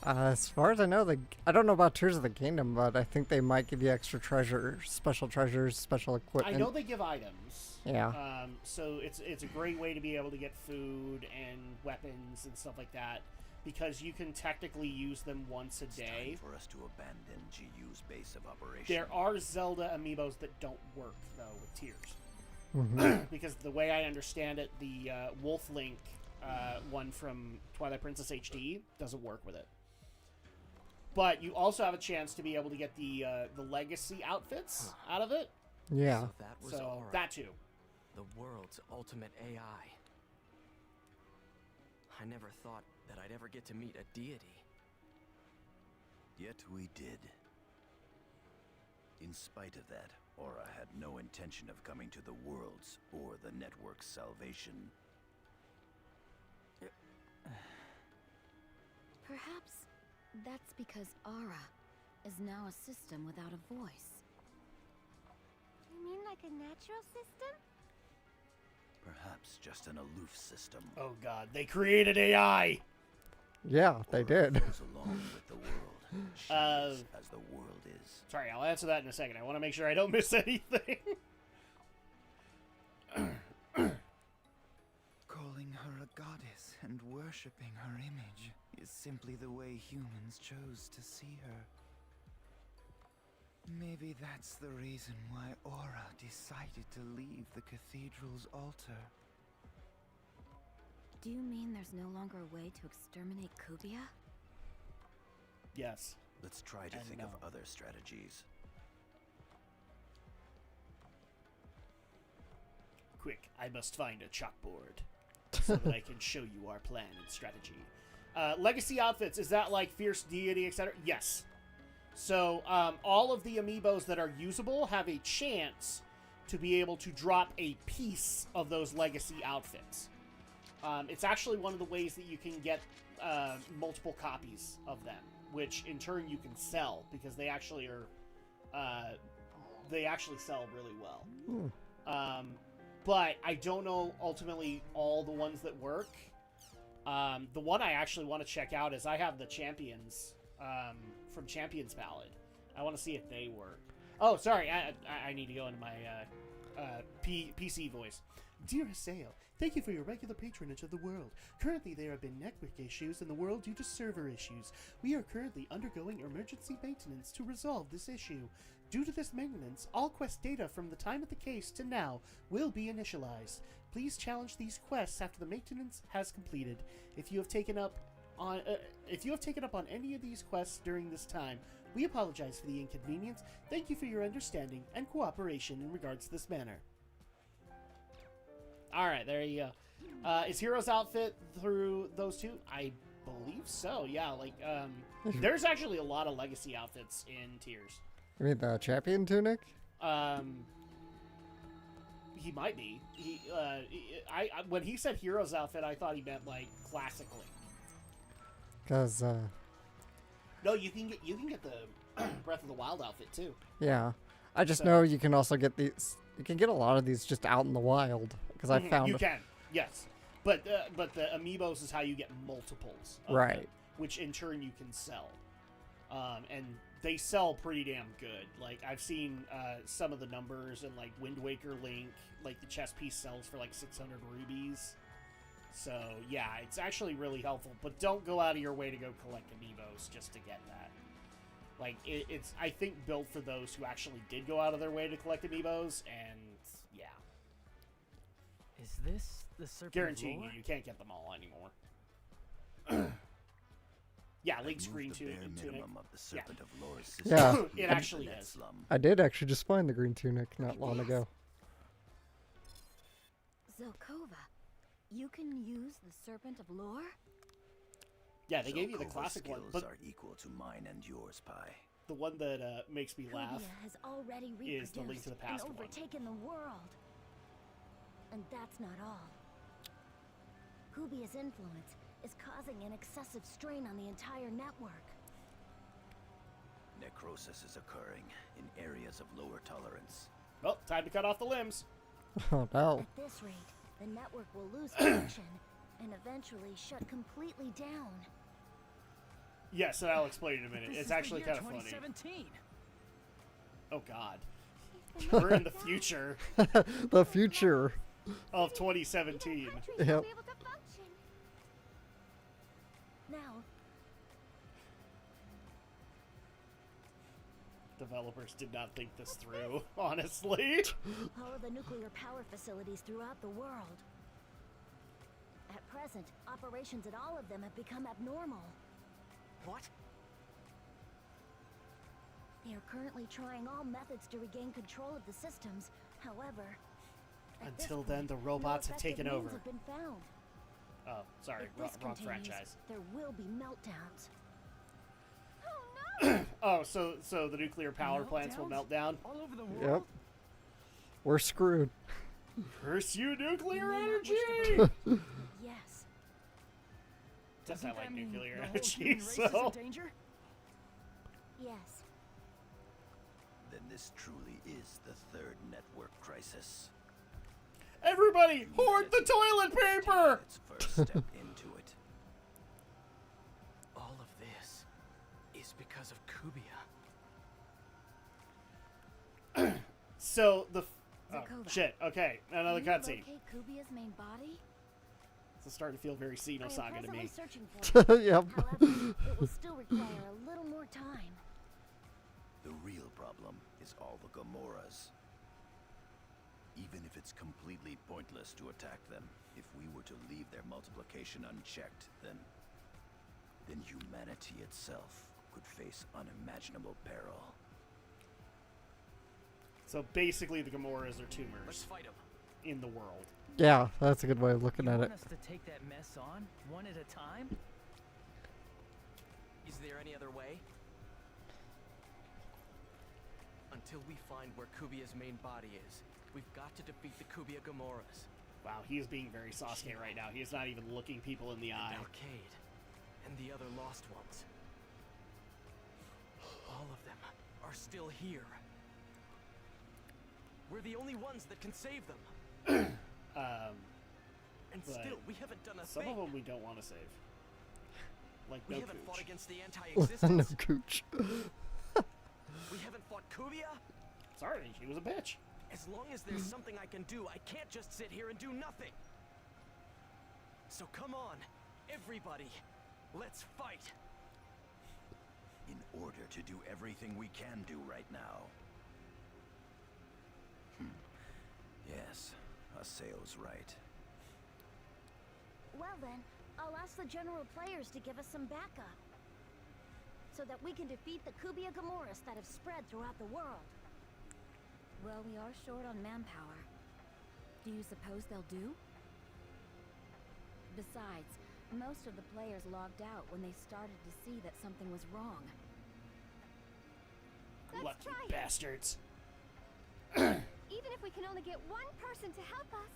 As far as I know, I don't know about Tears of the Kingdom, but I think they might give you extra treasures, special I equipment. know they give items. Yeah. So it's a great way to be able to get food and weapons and stuff like that, because you can technically use them once a It's day. time for us to abandon GU's base of operation. There are Zelda amiibos that don't work though with Tears, Mm-hmm. because the way I understand it, the Wolf Link one from Twilight Princess HD doesn't work with it. But you also have a chance to be able to get the legacy outfits out of it. Yeah. So that was So Aura, that too. the world's ultimate AI. I never thought that I'd ever get to meet a deity. Yet we did. In spite of that, Aura had no intention of coming to the world's or the network's salvation. Perhaps that's because Aura is now a system without a voice. You mean like a natural system? Perhaps just an aloof system. Oh god, they created AI! Yeah, they Aura did. flows along with the world. She Uh, is as the world is. Sorry, I'll answer that in a second. I want to make sure I don't miss anything. Calling her a goddess and worshipping her image is simply the way humans chose to see her. Maybe that's the reason why Aura decided to leave the cathedral's altar. Do you mean there's no longer a way to exterminate Kubia? Yes. Let's try to And think no. of other strategies. Quick, I must find a chalkboard so that I can show you our plan and strategy. Legacy outfits, is that like Fierce Deity, etc.? Yes. So, all of the amiibos that are usable have a chance to be able to drop a piece of those legacy outfits. It's actually one of the ways that you can get multiple copies of them, which in turn you can sell, because they actually are, they actually sell really well. But I don't know ultimately all the ones that work. The one I actually want to check out is I have the Champions from Champions Ballad. I want to see if they work. Oh, sorry, I need to go into my PC voice. Dear Haseo, thank you for your regular patronage of the world. Currently, there have been network issues in the world due to server issues. We are currently undergoing emergency maintenance to resolve this issue. Due to this maintenance, all quest data from the time of the case to now will be initialized. Please challenge these quests after the maintenance has completed. If you have taken up on any of these quests during this time, we apologize for the inconvenience. Thank you for your understanding and cooperation in regards to this matter. Alright, there you go. Is Hero's outfit through those two? I believe so, yeah. Like, there's actually a lot of legacy outfits in Tears. You mean the champion tunic? He might be. When he said Hero's outfit, I thought he meant, like, classic Link. Because, No, you can get the Breath of the Wild outfit, too. yeah. I just So- know you can also get these. You can get a lot of these just out in the wild. Because I found. You can, yes. But the amiibos is how you get multiples. Of Right. them, which in turn you can sell. And they sell pretty damn good. Like, I've seen some of the numbers, and like Wind Waker Link, like the chess piece sells for like 600 rubies. So yeah, it's actually really helpful. But don't go out of your way to go collect amiibos just to get that. Like, it's, I think, built for those who actually did go out of their way to collect amiibos, and yeah. Is this the serpent Guaranteeing lore? you can't get them all anymore. Yeah, Link's Remove green the bare tunic. minimum of the Serpent of Lore's system. Yeah. It actually Net is. slum. I did actually just find the green tunic not long ago. Zelkova, you can use the Serpent of Lore? Yeah, they gave you the Zelkova's classic one, skills but are equal to mine and yours, Pi. the one that makes me laugh. Kubia has already is reproduced the Link to the Past and one. overtaken the world. And that's not all. Kubia's influence is causing an excessive strain on the entire network. Necrosis is occurring in areas of lower tolerance. Well, time to cut off the limbs. Oh no. At this rate, the network will lose connection and eventually shut completely down. Yes, and I'll explain in a minute. This It's is the actually year kind of funny. 2017. Oh God, She's been we're in the down. future The future. of Even 2017. countries Yep. won't be able to function. Now, Developers did not think this through, honestly. power the nuclear power facilities throughout the world. At present, operations at all of them have become abnormal. What? They are currently trying all methods to regain control of the systems. However, at this Until then, point, the robots no have taken effective means over. Have been found. Oh, sorry, If this wrong continues, franchise. there will be meltdowns. Oh no! Oh, so the nuclear power plants will Meltdowns? melt down. All over the Yep. world? We're screwed. Curse you, nuclear may not energy! wish to Yes. Does Doesn't I like that mean nuclear the whole energy? human race is in So danger? Yes. Then this truly is the third network crisis. everybody, hoard the toilet paper. Its first step into it. All of this is because of Kubia. So the oh, Zakova. shit. Okay, another Can you cutscene. locate Kubia's main body? It's starting to feel very I am Xenosaga to presently me. searching for it. Yep. However, it will still require a little more time. The real problem is all the Gamoras. Even if it's completely pointless to attack them, if we were to leave their multiplication unchecked, then humanity itself could face unimaginable peril. So basically, the Gamoras are Let's tumors fight them. in the world. Yeah, that's a good way of looking You at want it. us to take that mess on, one at a time? Is there any other way? Until we find where Kubia's main body is, we've got to defeat the Kubia Gamoras. Wow, he is being very Sasuke right now. He is not even looking people in the eye. And Arcade, and the other lost ones. All of them are still here. We're the only ones that can save them. And But still, we haven't done a Some thing. of them we don't want to save. Like We no haven't fought Cooch. against the No anti-existence. cooch. We haven't fought Kubia. Sorry, she was a bitch. As long as there's something I can do, I can't just sit here and do nothing. So come on, everybody, let's fight. In order to do everything we can do right now. Yes, Aseo's right. Well then, I'll ask the general players to give us some backup. So that we can defeat the Kubia Gamoras that have spread throughout the world. Well, we are short on manpower. Do you suppose they'll do? Besides, most of the players logged out when they started to see that something was wrong. Let's Lucky try it. bastards. Even if we can only get one person to help us.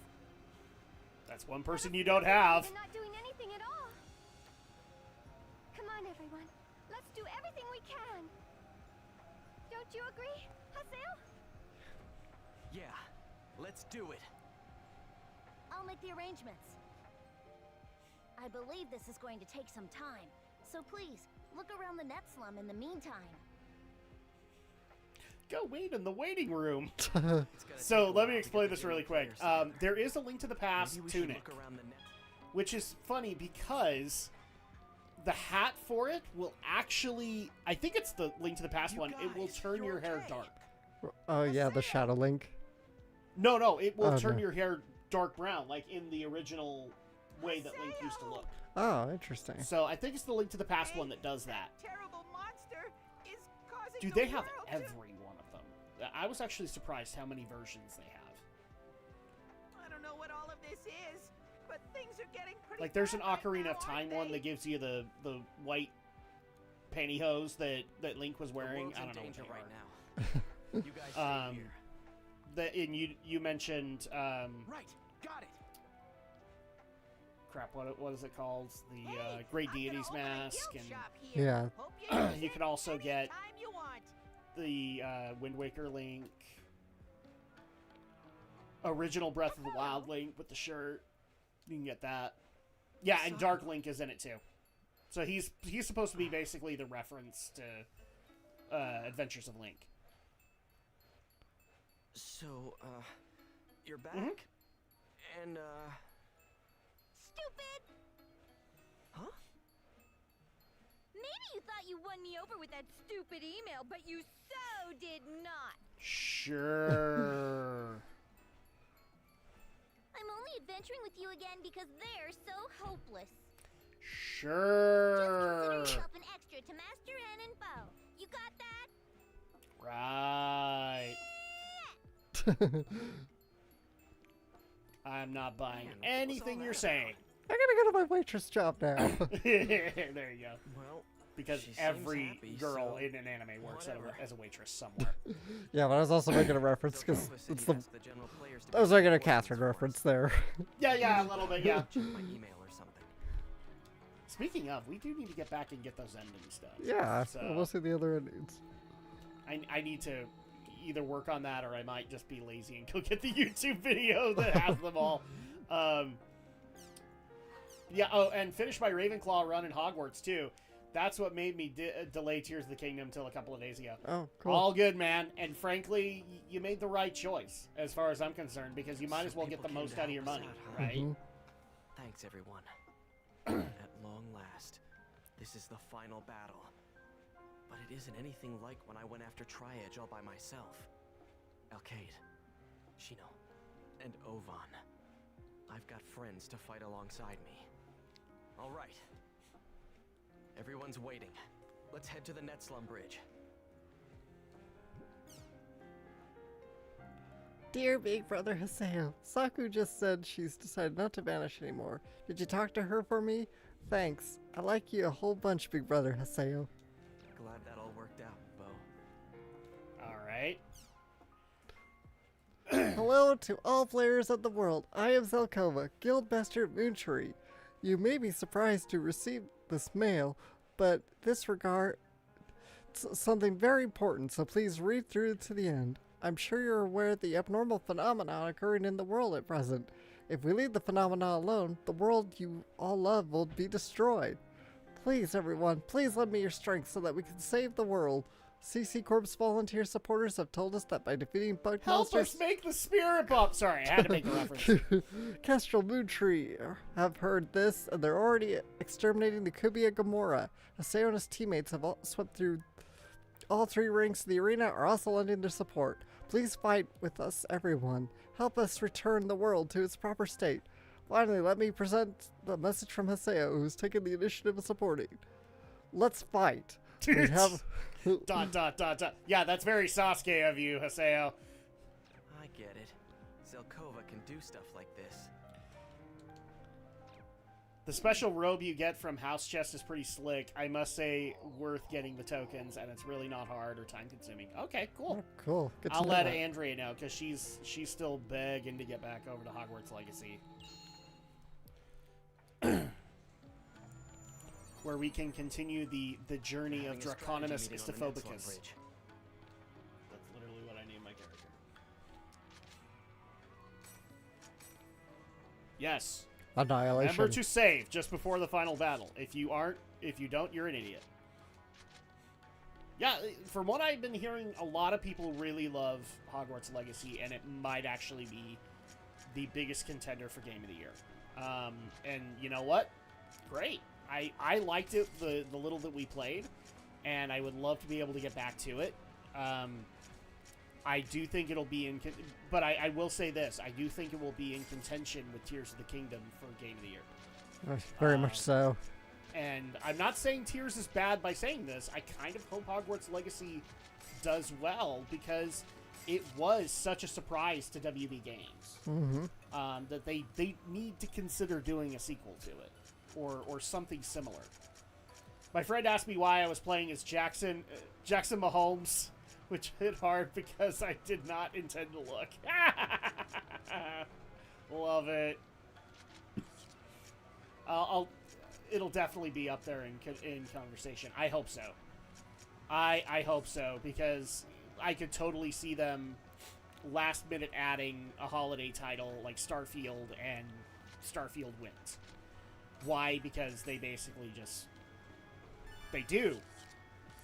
That's one person you don't have. They're not doing anything at all. Come on, everyone. Let's do everything we can. Don't you agree, Haseo? Yeah, let's do it. I'll make the arrangements. I believe this is going to take some time, so please, look around the net slum in the meantime. Go wait in the waiting room. It's gonna So take a let while me to explain get the this really general quick. players together. There is a Link to the Past Maybe we should tunic, look around the net. which is funny because the hat for it will actually, I think it's the Link to the Past You one, it will guys, turn you're your hair okay. dark. Oh yeah, the Shadow Link. No, it will Oh, turn no. your hair dark brown, like in the original way that Link used to look. Oh, interesting. So I think it's the Link to the Past one that does that. Terrible monster is causing Dude, the they have world every one of them. I was actually surprised how many versions they have. I don't know what all of this is, but things are getting pretty Like, there's an bad right Ocarina now, of Time aren't one they? that gives you the white pantyhose that Link was The wearing. world's I in don't know what danger they right are. now. You guys stay here. And you mentioned Right, got it. crap, what is it called? The Great Deity's Mask, and Yeah. you can also get the Wind Waker Link, original Breath of the Wild Link with the shirt. You can get that. Yeah, and Dark Link is in it too. So he's supposed to be basically the reference to Adventures of Link. So, you're back? And, Stupid! Huh? Maybe you thought you won me over with that stupid email, but you so did not. Sure. I'm only adventuring with you again because they're so hopeless. Sure. Just consider yourself an extra to Master N and Bo. You got that? Right. I'm not buying Man, anything you're saying. I gotta go to my waitress job now. There you go. Well, Because she seems every happy, girl so in an anime works whatever. as a waitress somewhere. Yeah, but I was also making a reference because Zelda said it's he the. asked the general players to I was be making a more Catherine for us. reference there. Yeah, a little bit, yeah. Check my email or something. Speaking of, we do need to get back and get those endings done. Yeah, So- we'll see the other endings. I need to either work on that or I might just be lazy and go get the YouTube video that has them all. Yeah, oh, and finish my Ravenclaw run in Hogwarts, too. That's what made me delay Tears of the Kingdom till a couple of days ago. Oh, cool. All good, man. And frankly, you made the right choice, as far as I'm concerned, because you might So as well get the people came most to out of your help us money, out, huh? right? Mhm. Thanks, everyone. At long last, this is the final battle. But it isn't anything like when I went after Tri-Edge all by myself. Alcade, Shino, and Ovan. I've got friends to fight alongside me. All right. Everyone's waiting. Let's head to the Netslum Bridge. Dear Big Brother Haseo, Saku just said she's decided not to banish anymore. Did you talk to her for me? Thanks. I like you a whole bunch, Big Brother Haseo. Glad that all worked out, Bo. All right. Hello to all players of the world. I am Zelkova, Guildmaster Moontree. You may be surprised to receive this mail, but this regard something very important, so please read through to the end. I'm sure you're aware of the abnormal phenomenon occurring in the world at present. If we leave the phenomena alone, the world you all love will be destroyed. Please, everyone, please lend me your strength so that we can save the world. CC Corp's volunteer supporters have told us that by defeating bug Help monsters... us make the spirit bomb. Sorry, I had to make a reference. Kestrel Moontree have heard this, and they're already exterminating the Kubia Gamora. Haseo and his teammates have all swept through all three ranks of the arena, are also lending their support. Please fight with us, everyone. Help us return the world to its proper state. Finally, let me present the message from Haseo, who's taken the initiative of supporting. Let's fight. We have... ... Yeah, that's very Sasuke of you, Haseo. I get it. Zelkova can do stuff like this. The special robe you get from House Chest is pretty slick. I must say, worth getting the tokens, and it's really not hard or time-consuming. Okay, cool. Oh, cool. Good to I'll know let that. Andrea know, because she's still begging to get back over to Hogwarts Legacy. Where we can continue the journey of Having a strategy Draconomus meeting on the Netslum Istophobicus. Bridge. That's literally what I named my character. Yes. Annihilation. Remember to save just before the final battle. If you don't, you're an idiot. Yeah, from what I've been hearing, a lot of people really love Hogwarts Legacy, and it might actually be the biggest contender for Game of the Year. And you know what? Great. I liked it, the little that we played, and I would love to be able to get back to it. I do think it'll be in... But I will say this. I do think it will be in contention with Tears of the Kingdom for Game of the Year. Very much so. And I'm not saying Tears is bad by saying this. I kind of hope Hogwarts Legacy does well, because it was such a surprise to WB Games. Mm-hmm. That they need to consider doing a sequel to it. Or something similar. My friend asked me why I was playing as Jackson Mahomes, which hit hard because I did not intend to look. Love it. It'll definitely be up there in conversation. I hope so. I hope so, because I could totally see them last minute adding a holiday title like Starfield, and Starfield wins. Why? Because they basically just... They do.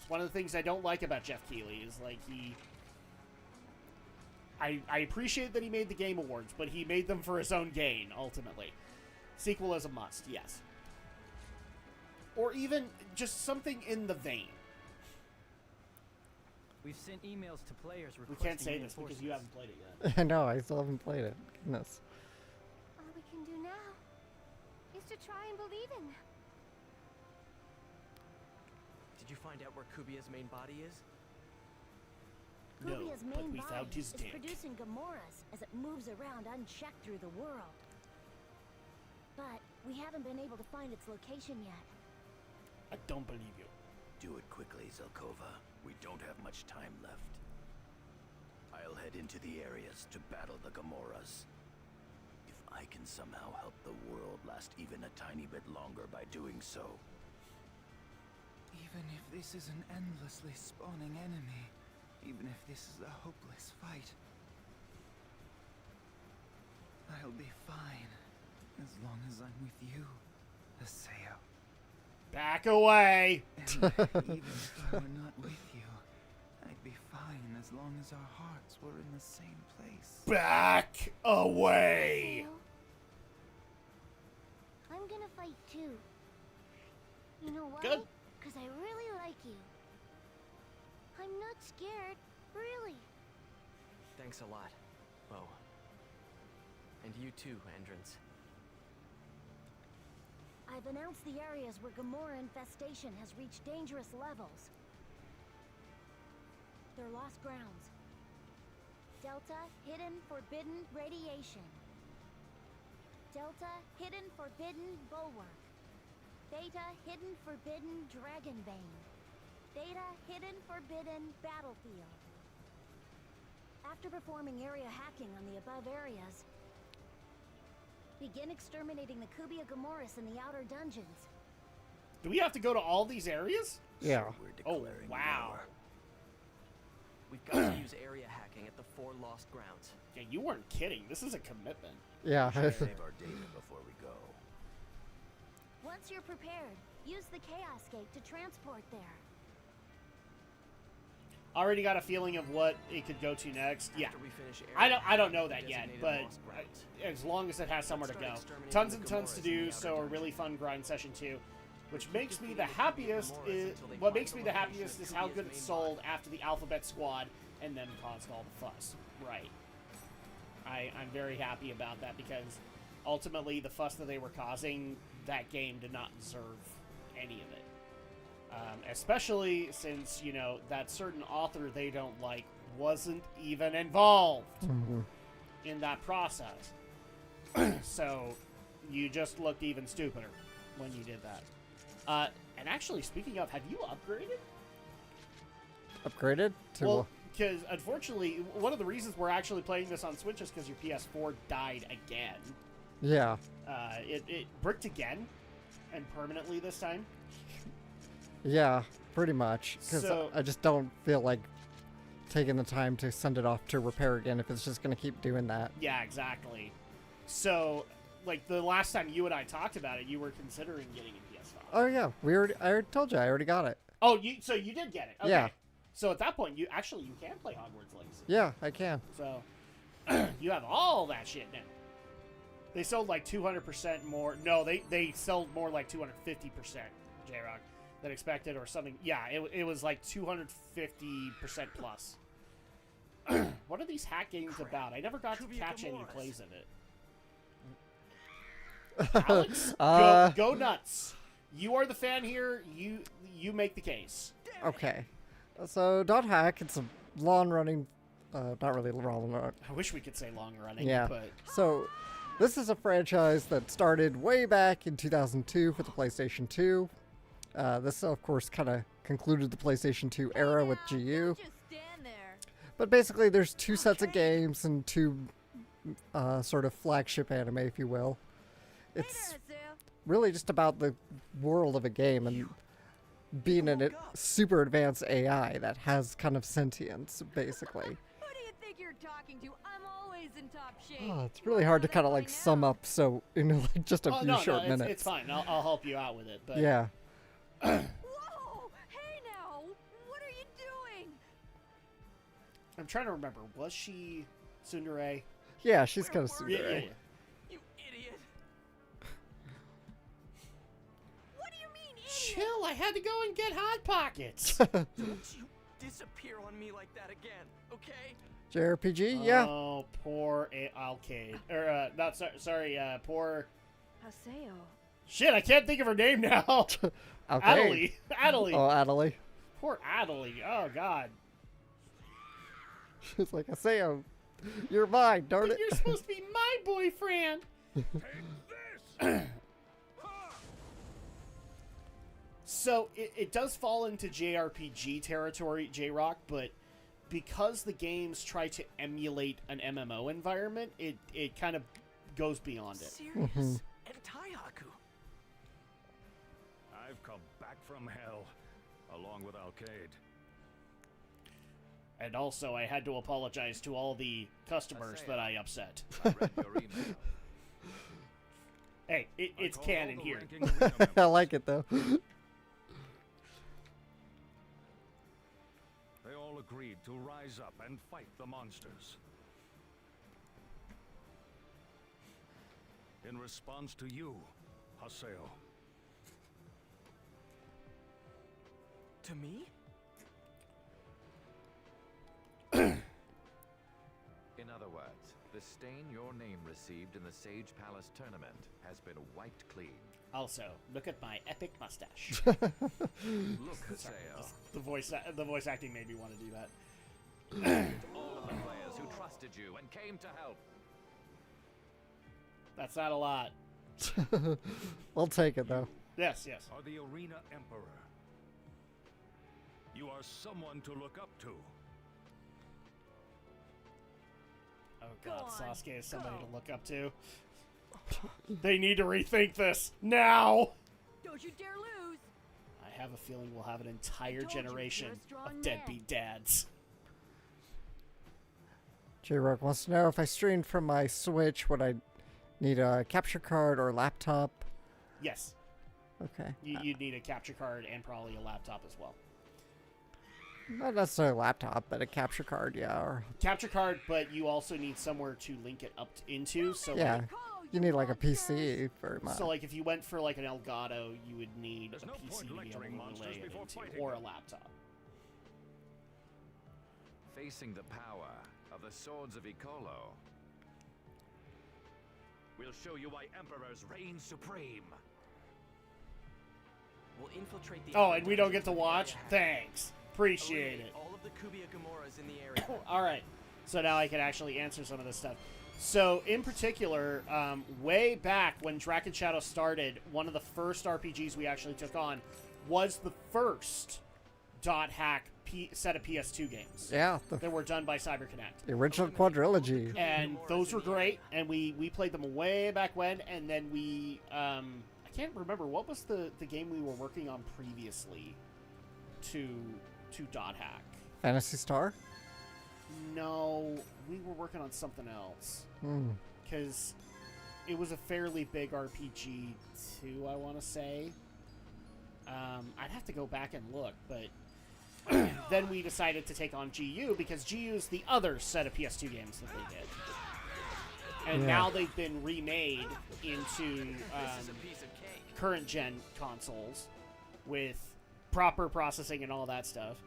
One of the things I don't like about Jeff Keighley is, like, I appreciate that he made the Game Awards, but he made them for his own gain, ultimately. Sequel is a must, yes. Or even just something in the vein. We've sent emails to players We requesting can't say this because you haven't played it yet. I know, I still haven't played it. Goodness. All we can do now is to try and believe in them. Did you find out where Kubia's main body is? No, Kubia's but main we body found his is dick. producing Gamoras as it moves around unchecked through the world. But we haven't been able to find its location yet. I don't believe you. Do it quickly, Zelkova. We don't have much time left. I'll head into the areas to battle the Gamoras. If I can somehow help the world last even a tiny bit longer by doing so. Even if this is an endlessly spawning enemy, even if this is a hopeless fight, I'll be fine as long as I'm with you, Aseo. Back away! And even if I were not with you, I'd be fine as long as our hearts were in the same place. Back away! Theo, I'm gonna fight too. You know why? Good. Because I really like you. I'm not scared, really. Thanks a lot, Bo. And you too, Androns. I've announced the areas where Gamora infestation has reached dangerous levels. They're lost grounds. Delta, hidden, forbidden radiation. Delta, hidden, forbidden bulwark. Theta, hidden, forbidden dragon vein. Theta, hidden, forbidden battlefield. After performing area hacking on the above areas, begin exterminating the Kubia Gamoras in the outer dungeons. Do we have to go to all these areas? Yeah. We're Oh, declaring wow. war. We've got to use area hacking at the 4 lost grounds. Yeah, you weren't kidding. This is a commitment. Yeah. We should save our data before we go. Once you're prepared, use the Chaos Gate to transport there. Already got a feeling of what it could go to next. Yeah. After we finish I don't know that yet, designated but lost grounds. as long as it has somewhere to Let's go. start exterminating Tons the and tons to Gamoras in do, the so outer a really dungeons. fun grind session too. Which Keep makes me the defeating the Kubia happiest Gamoras is until they what find makes the me the location happiest of is how Kubia's good it's main sold body. after the Alphabet Squad and then caused all the fuss. Right. I'm very happy about that because ultimately the fuss that they were causing, that game did not deserve any of it. Especially since, you know, that certain author they don't like wasn't even involved in that process. So you just looked even stupider when you did that. And actually, speaking of, have you upgraded? Upgraded to Well, because unfortunately, one of the reasons we're actually playing this on Switch is because your PS4 died again. yeah. It bricked again, and permanently this time. Yeah, pretty much. Because So- I just don't feel like taking the time to send it off to repair again if it's just going to keep doing that. Yeah, exactly. So, like the last time you and I talked about it, you were considering getting a PS5. Oh yeah, I already told you I already got it. Oh, so you did get it. Okay. Yeah. So at that point, you can play Hogwarts Legacy. Yeah, I can. So you have all that shit now. They sold like 200% more. No, they sold more like 250%, J-Rock, than expected or something. Yeah, it was like 250% plus. What are these hack games about? I never got to Kubia catch any Gamoras. plays of it. Alex, go nuts. You are the fan here. You make the case. Okay. So, .hack, it's a long-running, not really long. I wish we could say long running, Yeah. but So, this is a franchise that started way back in 2002 for the PlayStation 2. This, of course, kind of concluded the PlayStation 2 era with GU. Just stand there. But basically, there's two sets of games and two sort of flagship anime, if you will. It's really just about the world of a game and being a super advanced AI that has kind of sentience, basically. Who do you think you're talking to? I'm always in top shape. Oh, it's really hard to kind of like sum up so in like just a Oh, few no, short no, minutes. it's fine. I'll help you out with it. But Yeah. Whoa! Hey now! What are you doing? I'm trying to remember. Was she tsundere? Yeah, she's kind of Yeah, tsundere. yeah. You idiot! What do you mean, idiot? Chill, I had to go and get Hot Pockets. Don't you disappear on me like that again, okay? JRPG, yeah. Oh, poor Alcade. Or, poor... Haseo. Shit, I can't think of her name now. Okay. Adelie. Adelie. Oh, Adelie. Poor Adelie. Oh, God. She's like, I say, you're mine, darn But it. you're supposed to be my boyfriend. So, it does fall into JRPG territory, J-Rock, but because the games try to emulate an MMO environment, it kind of goes beyond it. Serious? And Taihaku? I've come back from hell, along with Alcade. And also, I had to apologize to all the customers that I upset. I read your email. Hey, it's I called canon all the here. ranking arena I members. like it, though. They all agreed to rise up and fight the monsters. In response to you, Haseo. To me? In other words, the stain your name received in the Sage Palace tournament has been wiped clean. Also, look at my epic mustache. Look, Sorry, Haseo. just the voice acting made me want to do that. All of the players who trusted you and came to help. That's not a lot. We'll take it, though. Yes, yes. Are the Arena Emperor. You are someone to look up to. Oh Go God, on, Sasuke is somebody go. to look up to. They need to rethink this now. Don't you dare lose. I have a feeling we'll have an entire told you, generation you're a strong of man. deadbeat dads. J-Rock wants to know if I streamed from my Switch, would I need a capture card or laptop? Yes, Okay. you'd need a capture card and probably a laptop as well. Not necessarily a laptop, but a capture card, yeah. Or Capture card, but you also need somewhere to link it up into. So yeah, like, you need like a PC for my. so like if you went for like an Elgato, you would need There's a no PC point to be able lecturing to monsters relay it before into, fighting or a them. laptop. Facing the power of the swords of Icolo. We'll show you why emperors reign supreme. We'll infiltrate the... Oh, and we don't get to watch? Thanks. Appreciate Eliminate it. all of the Kubiya Gamoras in the area. All right. So now I can actually answer some of this stuff. So, in particular, way back when Drak and Shadow started, one of the first RPGs we actually took on was the first dot hack set of PS2 games Yeah, that were done by CyberConnect. the original quadrilogy. And those were great, and we played them way back when, and then we, I can't remember, what was the game we were working on previously to dot hack? Phantasy Star? No, we were working on something else. Hmm. Because it was a fairly big RPG, too, I want to say. I'd have to go back and look, but then we decided to take on GU, because GU is the other set of PS2 games that they did. And Yeah. now they've been remade into This is a piece of cake. current-gen consoles with proper processing and all that stuff.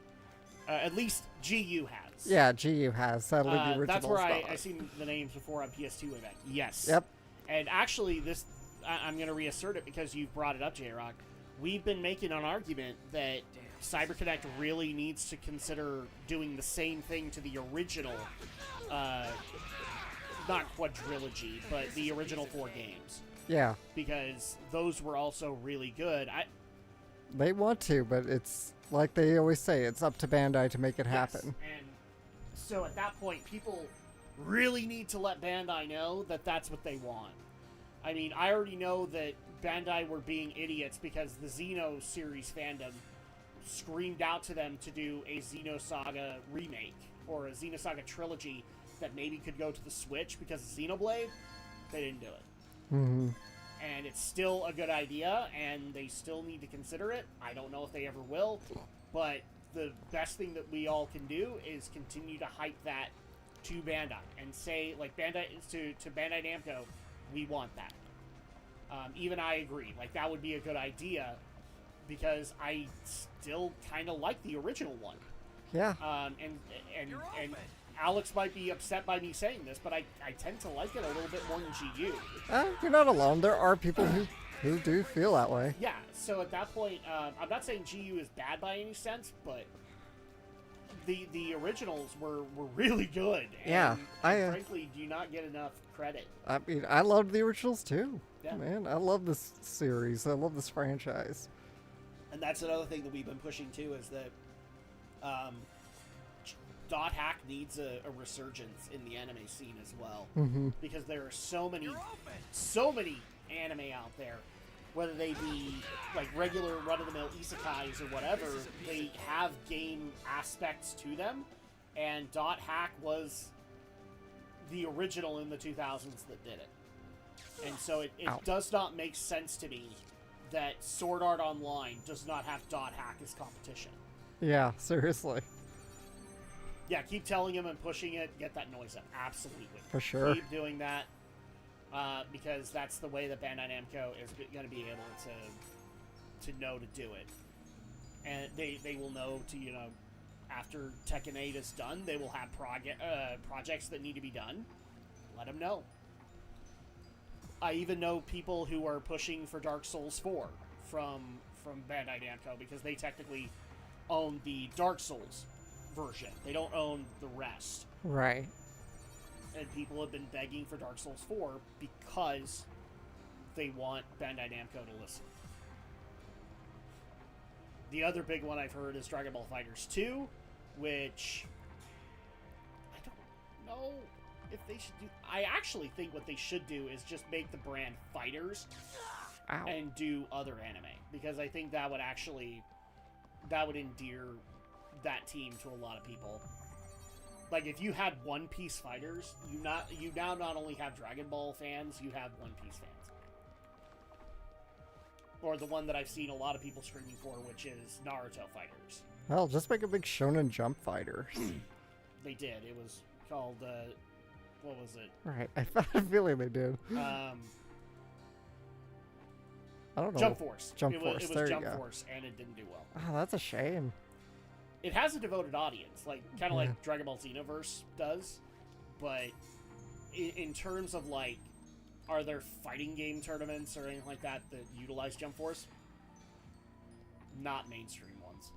At least GU has. Yeah, GU has. Sadly, the original. That's where I seen the names before on PS2 way back. Yes. Yep. And actually, this I'm going to reassert it because you've brought it up, J-Rock. We've been making an argument that CyberConnect really needs to consider doing the same thing to the original, not quadrilogy, but the original 4 games. Yeah, Because those were also really good. they want to, but it's like they always say, it's up to Bandai to make it happen. Yes, and so at that point, people really need to let Bandai know that that's what they want. I mean, I already know that Bandai were being idiots because the Xeno series fandom screamed out to them to do a Xenosaga remake or a Xenosaga trilogy that maybe could go to the Switch because of Xenoblade. They didn't do it. Mm-hmm. And it's still a good idea, and they still need to consider it. I don't know if they ever will, but the best thing that we all can do is continue to hype that to Bandai and say, like, Bandai to Bandai Namco, we want that. Even I agree. Like, that would be a good idea because I still kind of like the original one. Yeah. And Alex might be upset by me saying this, but I tend to like it a little bit more than GU. You're not alone. There are people who do feel that way. Yeah, so at that point, I'm not saying GU is bad by any sense, but the originals were really good. And, Yeah, and frankly do not get enough credit. I mean, I loved the originals too. Yeah. Man, I love this series. I love this franchise. And that's another thing that we've been pushing too, is that Dot Hack needs a resurgence in the anime scene as well. Mm-hmm. Because there are so many anime out there, whether they be like regular run-of-the-mill isekais or whatever, they have game aspects to them, and Dot Hack was the original in the 2000s that did it. And so it does not make sense to me that Sword Art Online does not have Dot Hack as competition. Yeah, seriously. Yeah, keep telling him and pushing it. Get that noise up. Absolutely. For sure. Keep doing that. Because that's the way that Bandai Namco is going to be able to know to do it. And they will know to, you know, after Tekken 8 is done, they will have projects that need to be done. Let them know. I even know people who are pushing for Dark Souls 4 from Bandai Namco because they technically own the Dark Souls version. They don't own the rest. Right. And people have been begging for Dark Souls 4 because they want Bandai Namco to listen. The other big one I've heard is Dragon Ball FighterZ 2, which I don't know if they should do. I actually think what they should do is just make the brand Fighters and do other anime, because I think that would endear that team to a lot of people. Like, if you had One Piece fighters, you now not only have Dragon Ball fans, you have One Piece fans. Or the one that I've seen a lot of people screaming for, which is Naruto fighters. Well, just make a big Shonen Jump Fighters. They did. It was called, what was it? Right. I had a feeling they did. I don't know. Jump Force. Jump Force. It was there Jump you go. Force, and it didn't do well. Oh, that's a shame. It has a devoted audience, like kind of like Dragon Ball Xenoverse does, but in terms of like, are there fighting game tournaments or anything like that that utilize Jump Force? Not mainstream ones.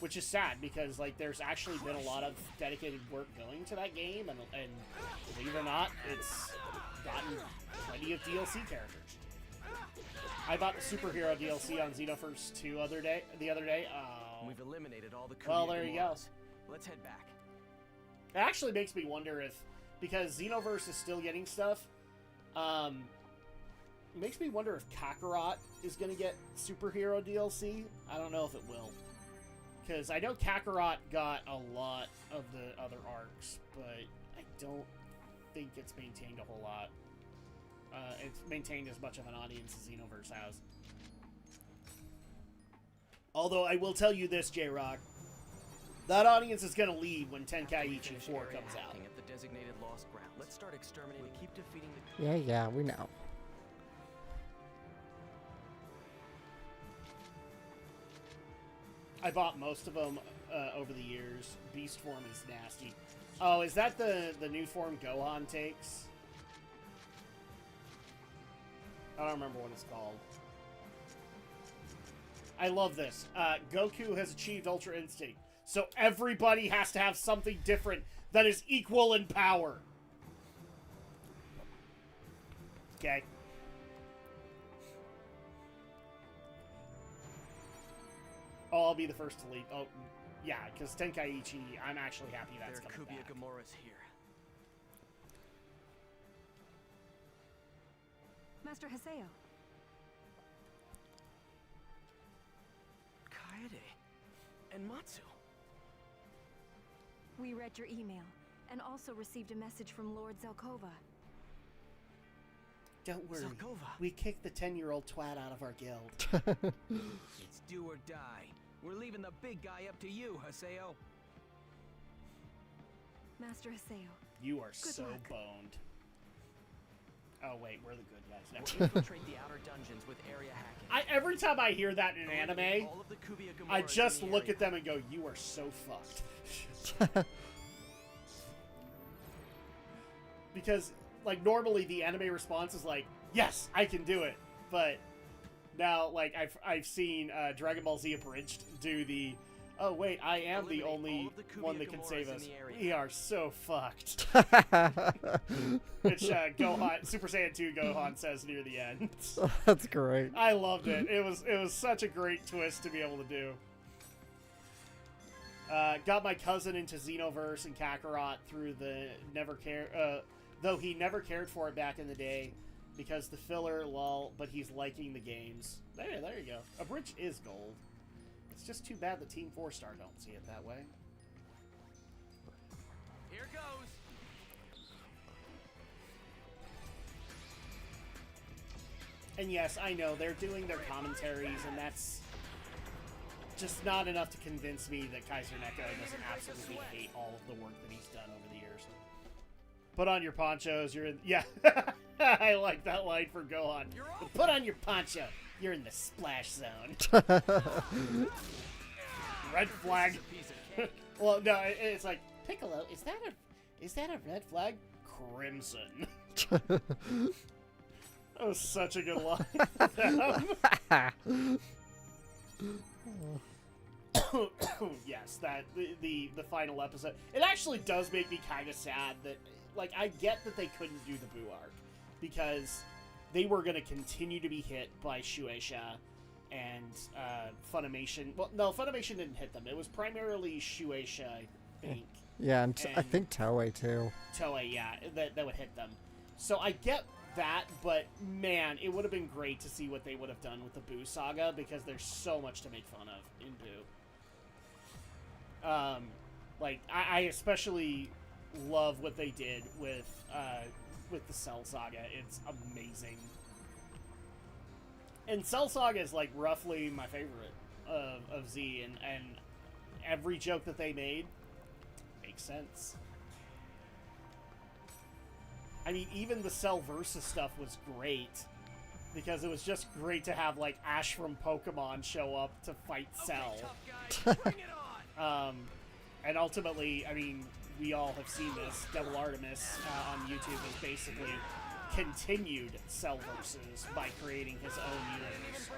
Which is sad, because like there's actually been a lot of dedicated work going to that game, and believe it or not, it's gotten plenty of DLC characters. I bought the superhero DLC on Xenoverse 2 the other day. Oh. We've eliminated all the Well, there you go. Let's head back. It actually makes me wonder if, because Xenoverse is still getting stuff, it makes me wonder if Kakarot is going to get superhero DLC. I don't know if it will. Because I know Kakarot got a lot of the other arcs, but I don't think it's maintained a whole lot. It's maintained as much of an audience as Xenoverse has. Although I will tell you this, J-Rock, that audience is going to leave when Tenkaichi 4 comes out. At the designated lost ground. Let's start exterminating. Keep defeating the... Yeah, we know. I bought most of them over the years. Beast form is nasty. Oh, is that the new form Gohan takes? I don't remember what it's called. I love this. Goku has achieved Ultra Instinct, so everybody has to have something different that is equal in power. Okay. Oh, I'll be the first to leave. Oh, yeah, because Tenkaichi, I'm actually happy that's coming back. Gamora's here. Master Haseo. Kaede and Matsu. We read your email, and also received a message from Lord Zelkova. Don't worry. Zelkova. We kicked the 10-year-old twat out of our guild. It's do or die. We're leaving the big guy up to you, Haseo. Master Haseo. You are Good so luck. boned. Oh wait, we're the good guys now. Infiltrate the outer dungeons with area hacking. Every time I hear that in an anime, All of the Kubia I Gamoras just in the look area. at them and go, "You are so fucked." Because, like, normally the anime response is like, "Yes, I can do it," but now, like, I've seen Dragon Ball Z Abridged do the, "Oh wait, I am the Eliminate all only of the Kubia one that can Gamoras save in us. the area." We are so fucked." Which Gohan, Super Saiyan 2 Gohan says near the end. That's great. I loved it. It was such a great twist to be able to do. Got my cousin into Xenoverse and Kakarot through the though he never cared for it back in the day because the filler, lol, but he's liking the games. There you go. A bridge is gold. It's just too bad the Team 4-star don't see it that way. Here goes. And yes, I know, they're doing their commentaries, and that's just not enough to convince me that Kaiser Neko doesn't absolutely hate all of the work that he's done over the years. Put on your ponchos, you're in... Yeah, I like that line for Gohan. Put on your poncho, you're in the splash zone. Red flag. Well, no, it's like, Piccolo, is that a red flag? Crimson. That was such a good line. Yes, that the final episode. It actually does make me kind of sad that, like, I get that they couldn't do the Boo arc because they were going to continue to be hit by Shueisha and Funimation. Well, no, Funimation didn't hit them. It was primarily Shueisha, I think. Yeah, and I think Toei too. Toei, yeah, that would hit them. So I get that, but man, it would have been great to see what they would have done with the Boo saga because there's so much to make fun of in Boo. Like I especially love what they did with the Cell saga. It's amazing. And Cell saga is like roughly my favorite of Z, and every joke that they made makes sense. I mean, even the Cell versus stuff was great because it was just great to have like Ash from Pokemon show up to fight Cell. Bring it on. And ultimately, I mean, we all have seen this. Devil Artemis on YouTube has basically continued Cell versus by creating his own universe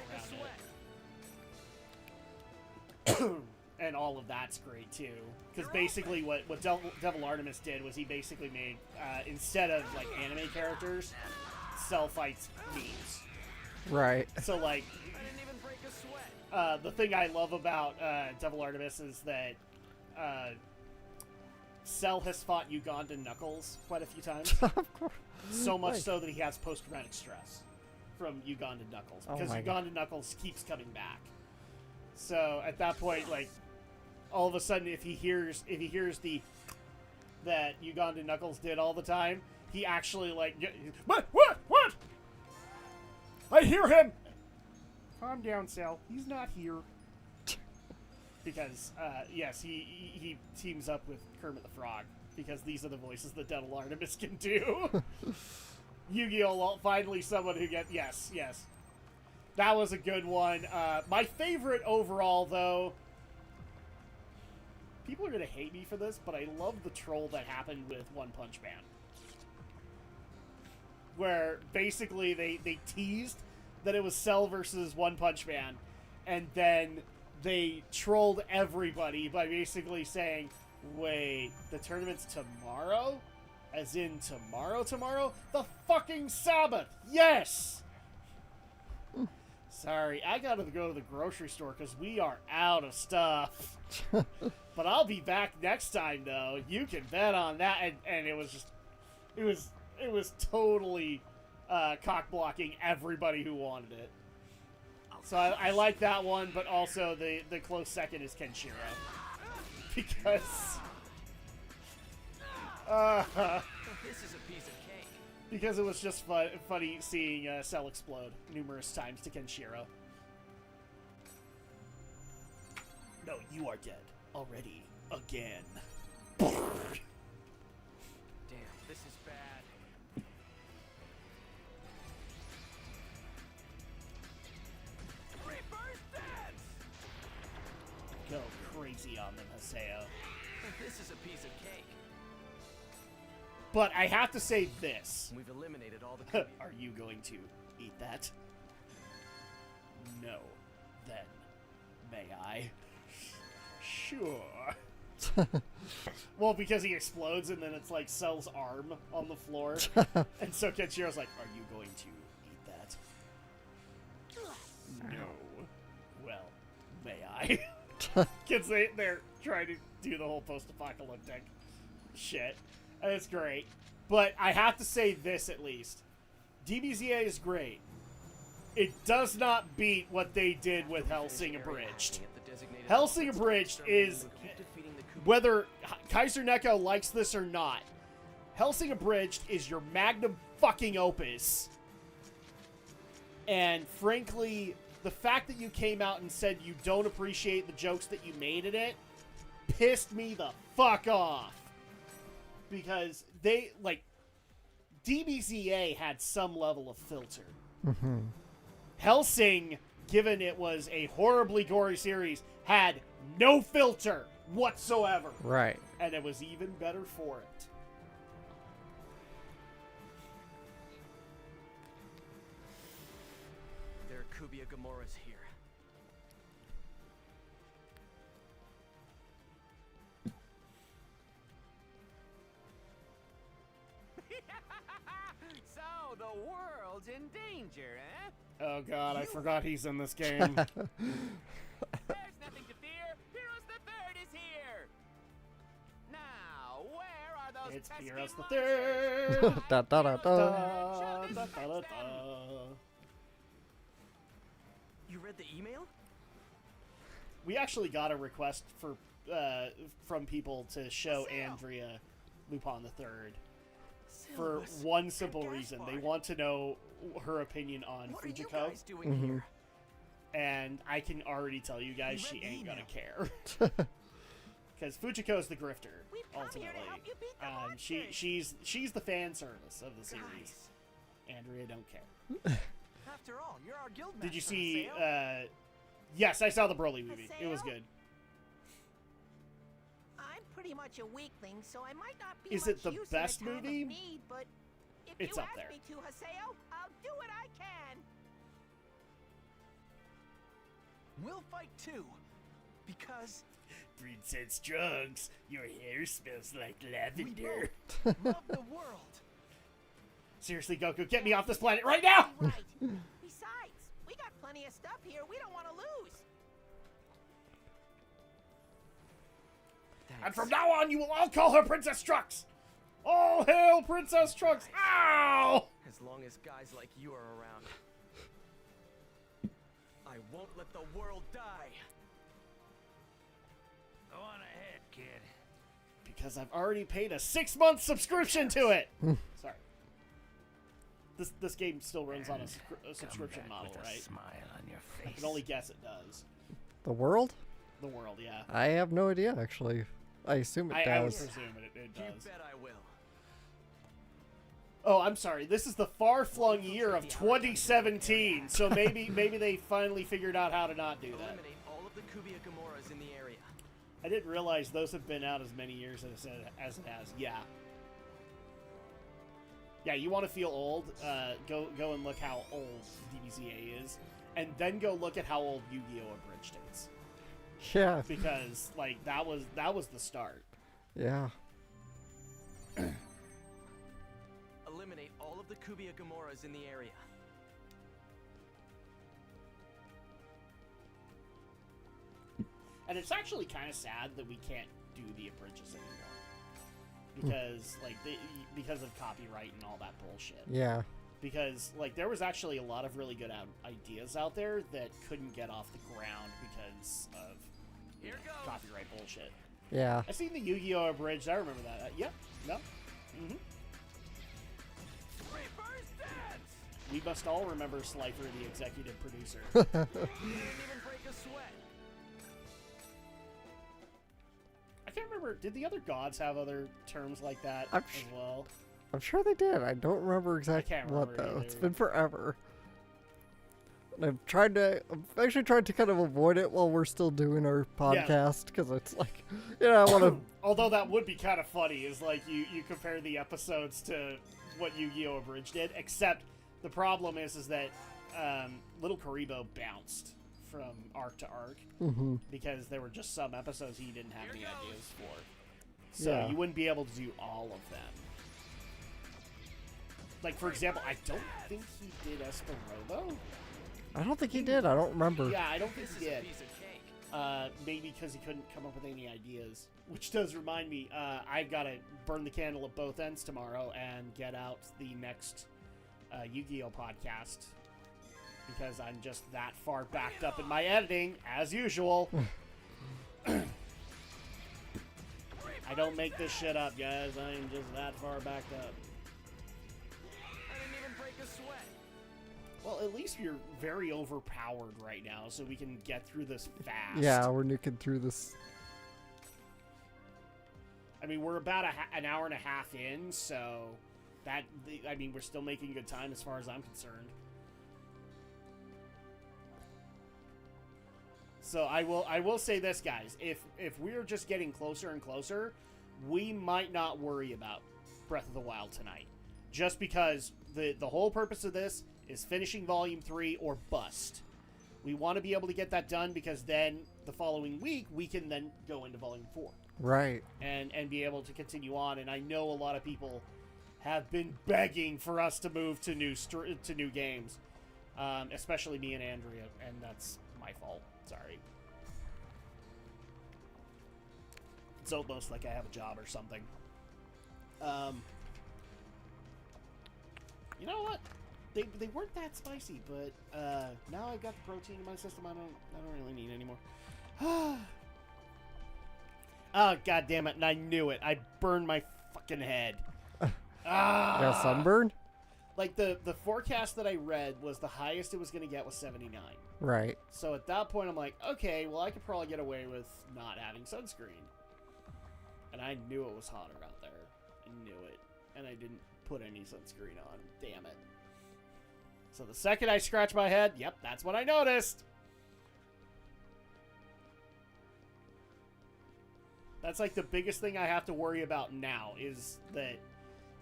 around it. And all of that's great too, because basically what Devil Artemis did was he basically made instead of like anime characters, Cell fights memes. Right. So like, I didn't even break a sweat. the thing I love about Devil Artemis is that Cell has fought Ugandan Knuckles quite a few times. Of course. So much Like- so that he has post-traumatic stress from Ugandan Knuckles Oh because my Ugandan Knuckles keeps coming back. So at that point, like, all of a sudden, if he hears that Ugandan Knuckles did all the time, he actually like, what? I hear him. Calm down, Cell. He's not here. Because yes, he teams up with Kermit the Frog because these are the voices that Devil Artemis can do. Yu-Gi-Oh! Finally, someone who gets yes. That was a good one. My favorite overall, though. People are going to hate me for this, but I love the troll that happened with One Punch Man. Where basically they teased that it was Cell versus One Punch Man, and then they trolled everybody by basically saying, wait, the tournament's tomorrow? As in tomorrow? The fucking Sabbath! Yes! Sorry, I gotta go to the grocery store because we are out of stuff. But I'll be back next time, though. You can bet on that. And it was just, it was totally cock blocking everybody who wanted it. So I like that one, but also the close second is Kenshiro. Because... This is a piece of cake. Because it was just funny seeing Cell explode numerous times to Kenshiro. No, you are dead. Already. Again. Damn, this is bad. Reverse dance! Go crazy on them, Haseo. This is a piece of cake. But I have to say this. We've eliminated all the... Are you going to eat that? No. Then, may I? Sure. Well, because he explodes and then it's like Cell's arm on the floor. And so Kenshiro's like, are you going to eat that? No. Well, may I? Because they're trying to do the whole post-apocalyptic shit. And it's great. But I have to say this at least. DBZA is great. It does not beat what they did with Hellsing Abridged. Hellsing Abridged is, whether Kaiser Neko likes this or not, Hellsing Abridged is your magnum fucking opus. And frankly, the fact that you came out and said you don't appreciate the jokes that you made in it pissed me the fuck off. Because they, like, DBZA had some level of filter. Mm-hmm. Hellsing, given it was a horribly gory series, had no filter whatsoever. Right. And it was even better for it. There are Kubia Gamoras here. So, the world's in danger, eh? Oh god, I forgot he's in this game. There's nothing to fear. Heroes the Third is here. Now, where are those It's pesky Heroes the monsters? Third. Da da da da. Da, da, da, da. You read the email? We actually got a request for from people to show Andrea Lupin the Third for one simple reason. They want to know her opinion on What are you Fujiko. guys doing here? And I can already tell you guys she ain't gonna care. Because Fujiko is the grifter, ultimately. She's the fan service of the series. Andrea don't care. After all, you're our guild Did you master, see? Haseo. Yes, I saw the Broly movie. It was Haseo? good. I'm pretty much a weakling, so I might not be Is much it the use best in a time movie? Of need, but if It's you up ask there. me to, Haseo, I'll do what I can. We'll fight too. Because Princess Trunks, your hair smells like lavender. love the world. Seriously, Goku, get me off this planet right now! Right. Besides, we got plenty of stuff here we don't want to lose. And from now on, you will all call her Princess Trunks! All hail Princess Trunks! Ow! As long as guys like you are around, I won't let the world die. Go on ahead, kid. Because I've already paid a 6-month subscription to it! Sorry. This game still runs on a subscription model, right? Smile on your I face. can only guess it does. The world? The world, yeah. I have no idea, actually. I assume it I would does. presume it You does. bet I will. Oh, I'm sorry. This is the far-flung year of 2017, so maybe they finally figured out how to not do that. Eliminate all of the Kubia Gamoras in the area. I didn't realize those have been out as many years as it has. Yeah. Yeah, you want to feel old? Go and look how old DBZA is, and then go look at how old Yu-Gi-Oh! Abridged is. Yeah. Because like that was the start. Yeah. Eliminate all of the Kubia Gamoras in the area. And it's actually kind of sad that we can't do the abridges anymore. Because, like, because of copyright and all that bullshit. Yeah. because like there was actually a lot of really good ideas out there that couldn't get off the ground because of copyright bullshit. Yeah. I seen the Yu-Gi-Oh! Abridged. I remember that. Yep. No. Mm-hmm. We must all remember Slifer, the executive producer. Didn't even break a sweat. I can't remember. Did the other gods have other terms like that I'm as well? I'm sure they did. I don't remember exactly can't what remember though. either. It's been forever. And I've actually tried to kind of avoid it while we're still doing our podcast because it's like, I want to. Although that would be kind of funny, is like you compare the episodes to what Yu-Gi-Oh! Abridged did, except the problem is that Little Karibo bounced from arc to arc because there were just some episodes he didn't have any ideas for. So you wouldn't be able to do all of them. Like, for example, I don't think he did Esperobo. I don't think he did. I don't remember. Yeah, I don't think he did. Maybe because he couldn't come up with any ideas. Which does remind me, I've got to burn the candle at both ends tomorrow and get out the next Yu-Gi-Oh! Podcast. Because I'm just that far backed up in my editing, as usual. I don't make this shit up, guys. I'm just that far backed up. I didn't even break a sweat. Well, at least you're very overpowered right now, so we can get through this fast. Yeah, we're nuking through this. I mean, we're about an hour and a half in, so we're still making good time as far as I'm concerned. So I will say this, guys. If we're just getting closer and closer, we might not worry about Breath of the Wild tonight. Just because the whole purpose of this is finishing Volume 3 or bust. We want to be able to get that done because then the following week we can then go into Volume 4. Right. And be able to continue on. And I know a lot of people have been begging for us to move to new games. Especially me and Andrea, and that's my fault. Sorry. It's almost like I have a job or something. You know what? They weren't that spicy, but now I've got the protein in my system. I don't really need anymore. Oh, god damn it! And I knew it. I burned my fucking head. You got sunburn? Like the forecast that I read was the highest it was going to get was 79. Right. So at that point, I'm like, okay, well, I could probably get away with not having sunscreen. And I knew it was hotter out there. I knew it. And I didn't put any sunscreen on. Damn it. So the second I scratched my head, yep, that's what I noticed. That's like the biggest thing I have to worry about now is that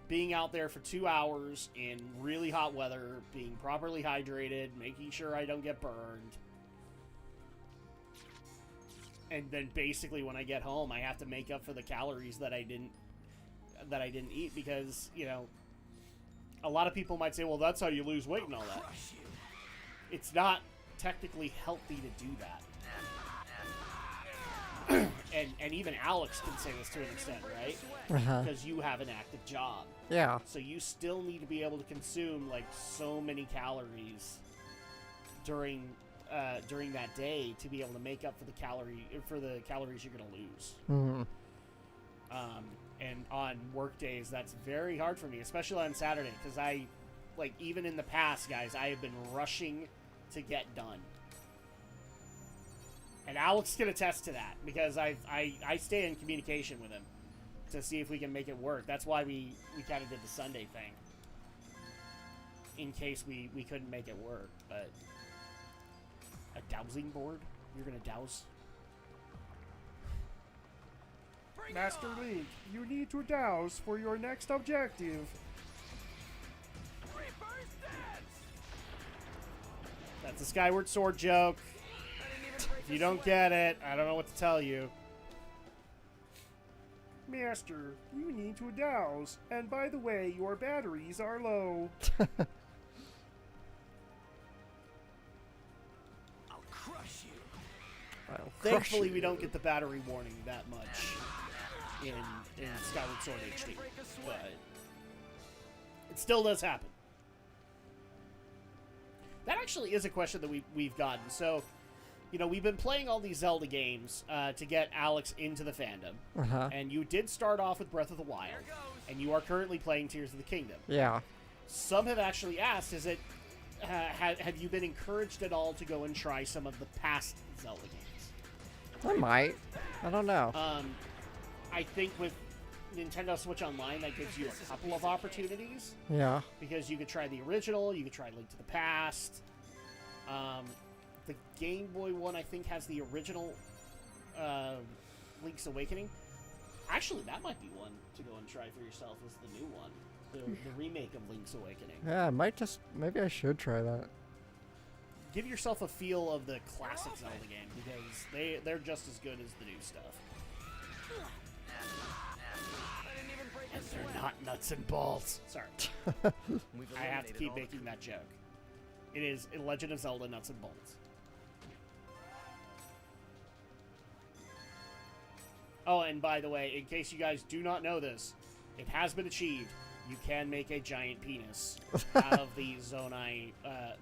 being out there for 2 hours in really hot weather, being properly hydrated, making sure I don't get burned. And then basically when I get home, I have to make up for the calories that I didn't eat because, a lot of people might say, well, that's how you lose weight and all that. It's not technically healthy to do that. and even Alex can say this to an extent, right? Because you have an active job. Yeah. So you still need to be able to consume like so many calories during that day to be able to make up for the calories you're gonna lose. Mm-hmm. And on work days, that's very hard for me, especially on Saturday, because even in the past, guys, I have been rushing to get done. And Alex can attest to that, because I stay in communication with him to see if we can make it work. That's why we kind of did the Sunday thing, in case we couldn't make it work. But a dowsing board? You're going to douse? Master Link, you need to douse for your next objective. That's a Skyward Sword joke. If you don't get it, I don't know what to tell you. Master, you need to douse. And by the way, your batteries are low. I'll crush you. Thankfully, we don't get the battery warning that much in Skyward Sword HD, but it still does happen. That actually is a question that we've gotten. So, you know, we've been playing all these Zelda games to get Alex into the fandom. Uh-huh. And you did start off with Breath of the Wild. And you are currently playing Tears of the Kingdom. Yeah. Some have actually asked, is it have you been encouraged at all to go and try some of the past Zelda games? I might. I don't know. I think with Nintendo Switch Online, that gives you a couple of opportunities. Yeah. Because you could try the original, you could try Link to the Past. The Game Boy one, I think, has the original Link's Awakening. Actually, that might be one to go and try for yourself, is the new one. The remake of Link's Awakening. Yeah, I might just... Maybe I should try that. Give yourself a feel of the classic Zelda game, because they're just as good as the new stuff. And they're not nuts and bolts. Sorry. I have to keep making that joke. It is a Legend of Zelda Nuts and Bolts. Oh, and by the way, in case you guys do not know this, it has been achieved. You can make a giant penis out of the Zonai,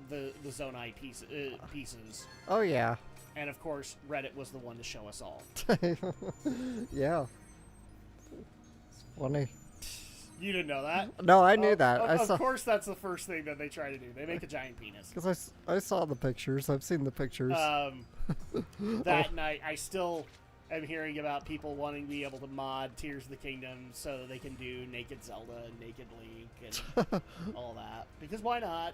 the Zonai pieces. Oh, yeah. And of course, Reddit was the one to show us all. Yeah. It's funny. You didn't know that? No, I knew that. Of course, that's the first thing that they try to do. They make a giant penis. Because I saw the pictures. I've seen the pictures. That night, I still am hearing about people wanting to be able to mod Tears of the Kingdom so that they can do Naked Zelda and Naked Link and all that. Because why not?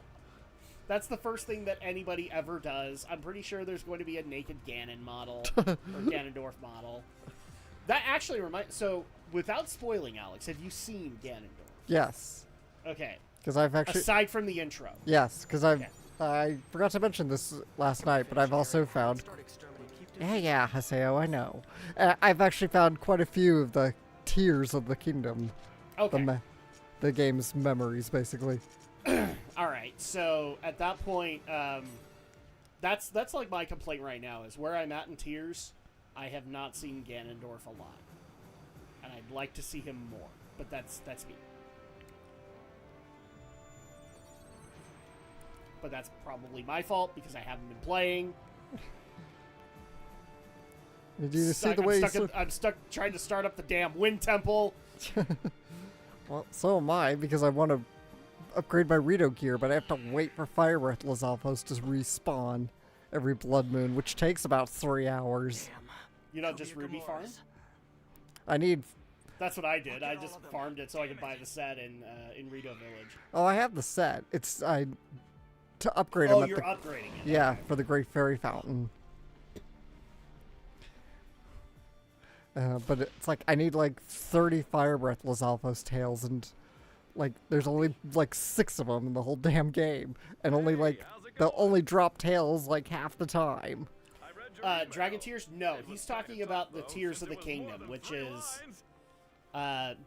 That's the first thing that anybody ever does. I'm pretty sure there's going to be a Naked Ganon model or Ganondorf model. That actually reminds... So, without spoiling, Alex, have you seen Ganondorf? Yes. Okay. Because I've actually... Aside from the intro. Yes, because I forgot to mention this last night, but I've also found... Yeah, Haseo, I know. I've actually found quite a few of the Tears of the Kingdom. Okay. The game's memories, basically. Alright, so at that point, that's like my complaint right now, is where I'm at in Tears, I have not seen Ganondorf a lot. And I'd like to see him more, but that's me. But that's probably my fault, because I haven't been playing. Did you see the way I'm stuck trying to start up the damn wind temple. Well, so am I, because I want to upgrade my Rito gear, but I have to wait for Fire Breath Lizalfos to respawn every Blood Moon, which takes about 3 hours. Damn. You know, just Ruby farm? I need... That's what I did. I just farmed it so I could buy the set in Rito Village. Oh, I have the set. It's... to upgrade them. Oh, you're upgrading it. Yeah, for the Great Fairy Fountain. But it's like, I need like 30 Fire Breath Lizalfos tails, and like, there's only like 6 of them in the whole damn game. And only like, they'll only drop tails like half the time. Dragon Tears? No, he's talking about the Tears of the Kingdom, which is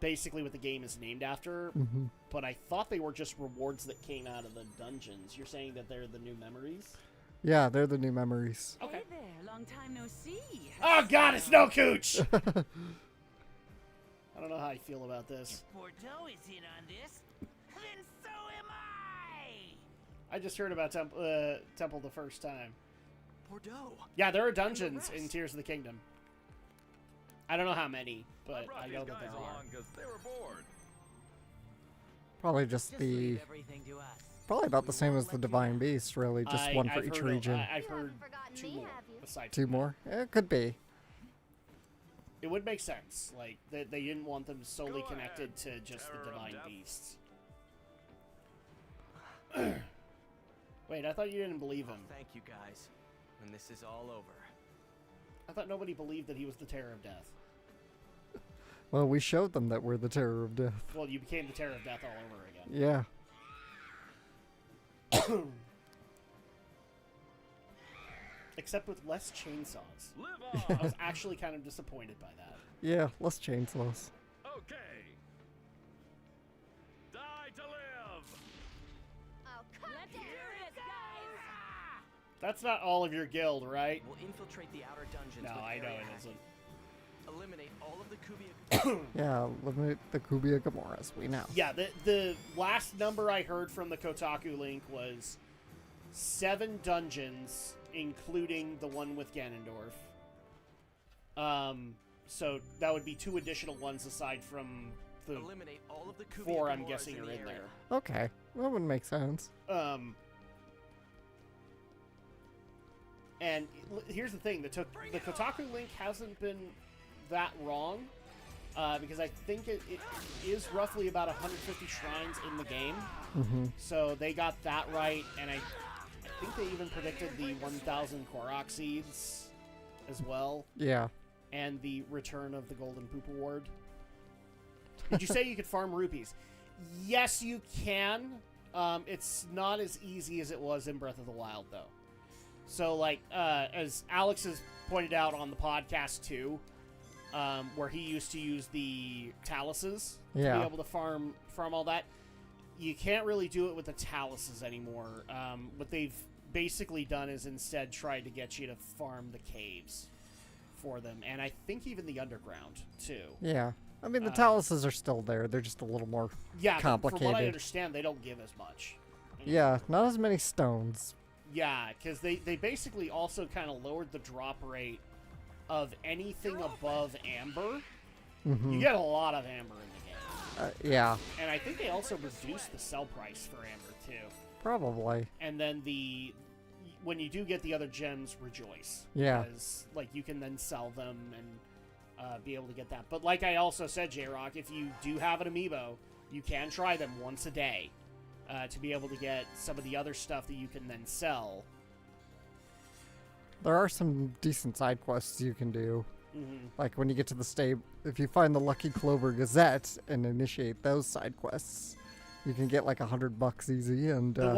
basically what the game is named after. Mm-hmm. But I thought they were just rewards that came out of the dungeons. You're saying that they're the new memories? Yeah, they're the new memories. Okay. Hey there, long time no see. Oh god, it's no Cooch! I don't know how I feel about this. If Bordeaux is in on this, then so am I! I just heard about Temple the first time. Bordeaux. Yeah, there are dungeons in Tears of the Kingdom. I don't know how many, but I know that there are. They were bored. Probably just the... Everything to us. Probably about the same as the Divine Beast, really. Just one for each region. I've heard 2 more. Aside 2 more? Yeah, it could be. It would make sense. Like, they didn't want them solely connected to just the Divine Beasts. Wait, I thought you didn't believe him. Thank you, guys. When this is all over. I thought nobody believed that he was the Terror of Death. Well, we showed them that we're the Terror of Death. Well, you became the Terror of Death all over again. Yeah. Except with less chainsaws. I was actually kind of disappointed by that. Yeah, less chainsaws. Okay. Die to live. Oh, let's do this, guys! That's not all of your guild, right? We'll infiltrate the outer dungeons. No, with I know area it hacking. isn't. Eliminate all of the Kubia. Yeah, eliminate the Kubia Gamoras, we know. Yeah, the last number I heard from the Kotaku link was 7 dungeons, including the one with Ganondorf. So that would be 2 additional ones aside from the Eliminate all of the 4 I'm guessing are in there. Okay, that would make sense. And here's the thing: the Kotaku link hasn't been that wrong, because I think it is roughly about 150 shrines in the game. Mm-hmm. So they got that right, and I think they even predicted the 1,000 Korok seeds as well. Yeah. And the return of the Golden Poop Award. Did you say you could farm rupees? Yes, you can. It's not as easy as it was in Breath of the Wild, though. So, like, as Alex has pointed out on the podcast, too, where he used to use the taluses to be able to farm all that, you can't really do it with the taluses anymore. What they've basically done is instead tried to get you to farm the caves for them, and I think even the underground, too. Yeah. I mean, the taluses are still there. They're just a little more complicated. From what I understand, they don't give as much. Yeah, not as many stones. Yeah, because they basically also kind of lowered the drop rate of anything above amber. Mm-hmm. You get a lot of amber in the game. Yeah. And I think they also reduced the sell price for amber, too. Probably. And then when you do get the other gems, rejoice. Yeah. Because, like, you can then sell them and be able to get that. But like I also said, J-Rock, if you do have an amiibo, you can try them once a day to be able to get some of the other stuff that you can then sell. There are some decent side quests you can do. Mm-hmm. Like when you get to the stable, if you find the Lucky Clover Gazette and initiate those side quests, you can get like $100 easy. And the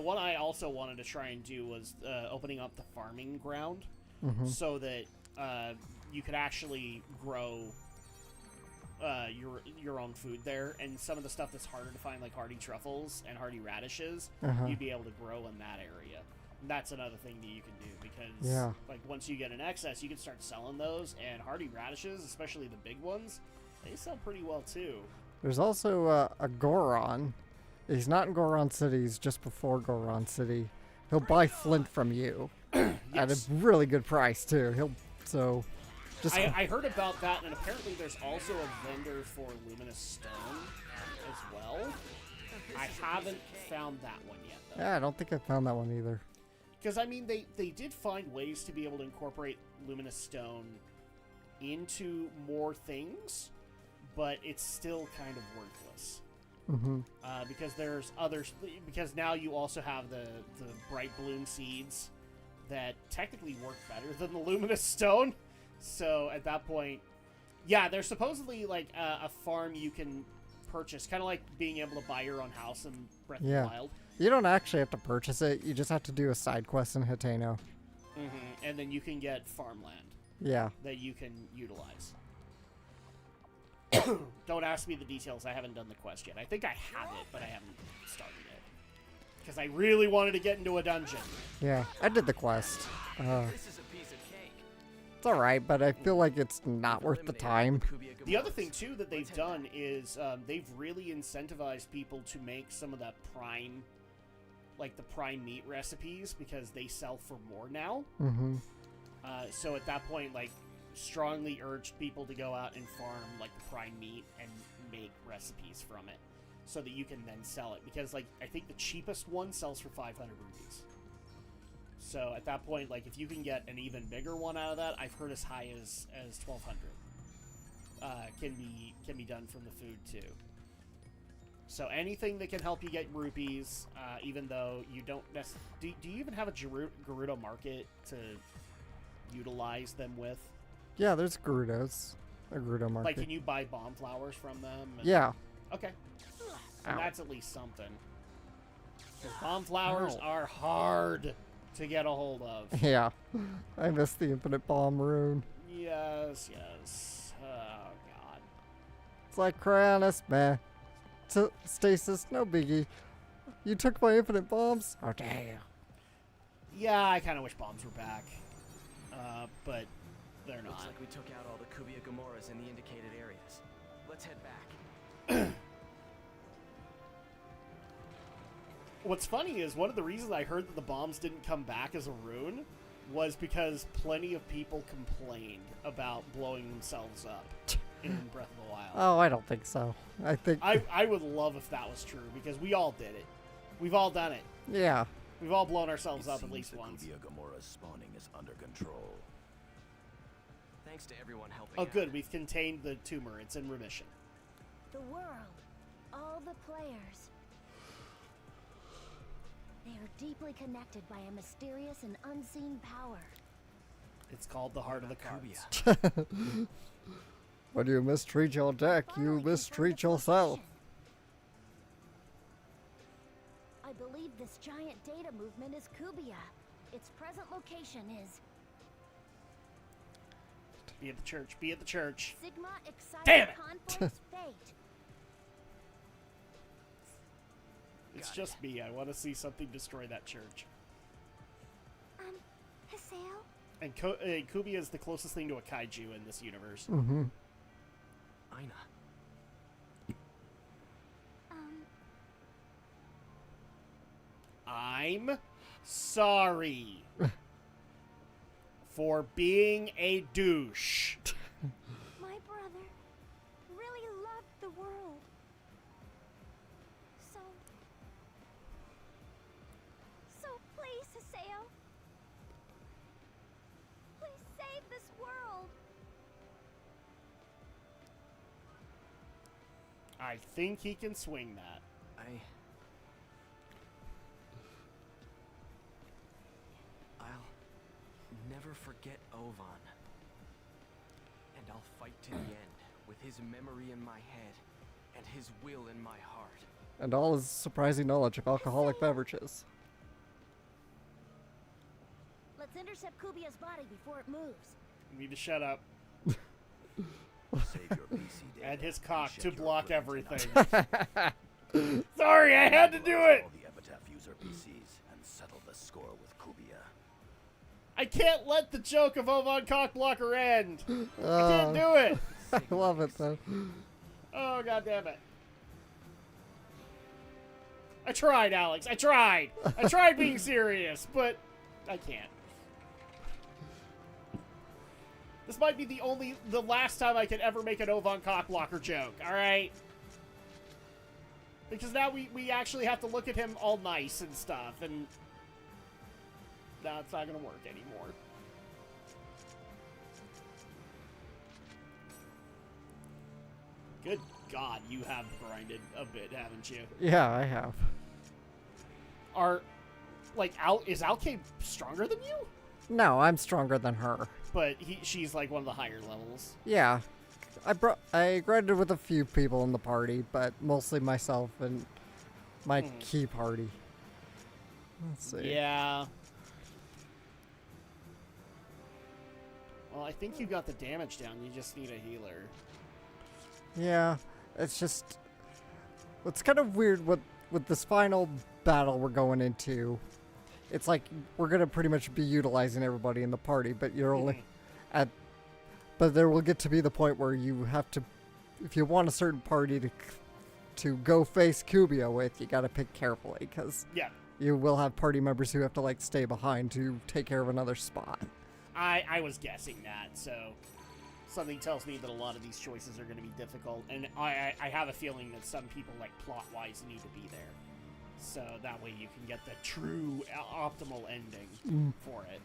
one I also wanted to try and do was opening up the farming ground, so that you could actually grow your own food there, and some of the stuff that's harder to find, like hardy truffles and hardy radishes, you'd be able to grow in that area. And that's another thing that you can do, because like once you get an excess, you can start selling those, and hardy radishes, especially the big ones, they sell pretty well too. There's also a Goron. He's not in Goron City, he's just before Goron City. He'll buy flint from you at a really good price too. I heard about that, and apparently there's also a vendor for luminous stone as well. I haven't found that one yet, though. Yeah, I don't think I found that one either. Because, I mean, they did find ways to be able to incorporate luminous stone into more things, but it's still kind of worthless. Because there's others. Because now you also have the bright bloom seeds that technically work better than the luminous stone. So at that point, yeah, there's supposedly like a farm you can purchase, kind of like being able to buy your own house in Breath of the Wild. You don't actually have to purchase it. You just have to do a side quest in Hateno. And then you can get farmland. Yeah. That you can utilize. Don't ask me the details. I haven't done the quest yet. I think I have it, but I haven't started it. Because I really wanted to get into a dungeon. Yeah, I did the quest. This is a piece of cake. It's alright, but I feel like it's not worth the time. The other thing, too, that they've done is they've really incentivized people to make some of that prime, like the prime meat recipes, because they sell for more now. So at that point, like, strongly urged people to go out and farm, like, the prime meat and make recipes from it, so that you can then sell it. Because, like, I think the cheapest one sells for 500 rupees. So at that point, like, if you can get an even bigger one out of that, I've heard as high as 1,200 can be done from the food too. So anything that can help you get rupees, even though you don't necessarily... Do you even have a Gerudo market to utilize them with? Yeah, there's Gerudos. A Gerudo market. Like, can you buy bomb flowers from them? Yeah. Okay. And that's at least something. Because bomb flowers are hard to get a hold of. Yeah. I missed the infinite bomb rune. Yes. Oh, God. It's like Cryonis, meh. Stasis, no biggie. You took my infinite bombs? Oh, damn. Yeah, I kind of wish bombs were back. But they're not. Looks like we took out all the Kubia Gamoras in the indicated areas. Let's head back. What's funny is one of the reasons I heard that the bombs didn't come back as a rune was because plenty of people complained about blowing themselves up in Breath of the Wild. Oh, I don't think so. I think... I would love if that was true, because we all did it. We've all done it. Yeah. We've all blown ourselves up at least once. Kubia Gamora's spawning is under control. Thanks to everyone helping Oh, out. good. We've contained the tumor. It's in remission. The world, all the players. They are deeply connected by a mysterious and unseen power. It's called the Heart of the Cards. When you mistreat your deck, you mistreat yourself. I believe this giant data movement is Kubia. Its present location is... Be at the church. Be at the church. Sigma Excited Damn it! Conflict's fate. It's just me. I want to see something destroy that church. Haseo? And Kubia is the closest thing to a kaiju in this universe. Mm-hmm. Aina. I'm sorry for being a douche. My brother really loved the world. So please, Haseo. Please save this world. I think he can swing that. I'll never forget Ovan. And I'll fight to the end with his memory in my head and his will in my heart. And all his surprising knowledge of alcoholic beverages. Let's intercept Kubia's body before it moves. You need to shut up. Save your PC data And his and cock shed to your block brain everything. tonight. Sorry, I had to do it! All the Epitaph user PCs and settle the score with Kubia. I can't let the joke of Ovan cock blocker end. I can't do it. I love it, though. Oh, god damn it. I tried, Alex. I tried. I tried being serious, but I can't. This might be the last time I can ever make an Ovan cockblocker joke, alright? Because now we actually have to look at him all nice and stuff, and that's not gonna work anymore. Good God, you have grinded a bit, haven't you? Yeah, I have. Is Alkaid stronger than you? No, I'm stronger than her. But she's like one of the higher levels. Yeah. I grinded with a few people in the party, but mostly myself and my key party. Let's see. Yeah. Well, I think you got the damage down. You just need a healer. Yeah, it's just... What's kind of weird with this final battle we're going into, it's like we're going to pretty much be utilizing everybody in the party, but you're only at... But there will get to be the point where you have to... If you want a certain party to go face Kubia with, you got to pick carefully, because you will have party members who have to like stay behind to take care of another spot. I was guessing that, so something tells me that a lot of these choices are going to be difficult, and I have a feeling that some people, like, plot-wise need to be there. So that way you can get the true optimal ending for it.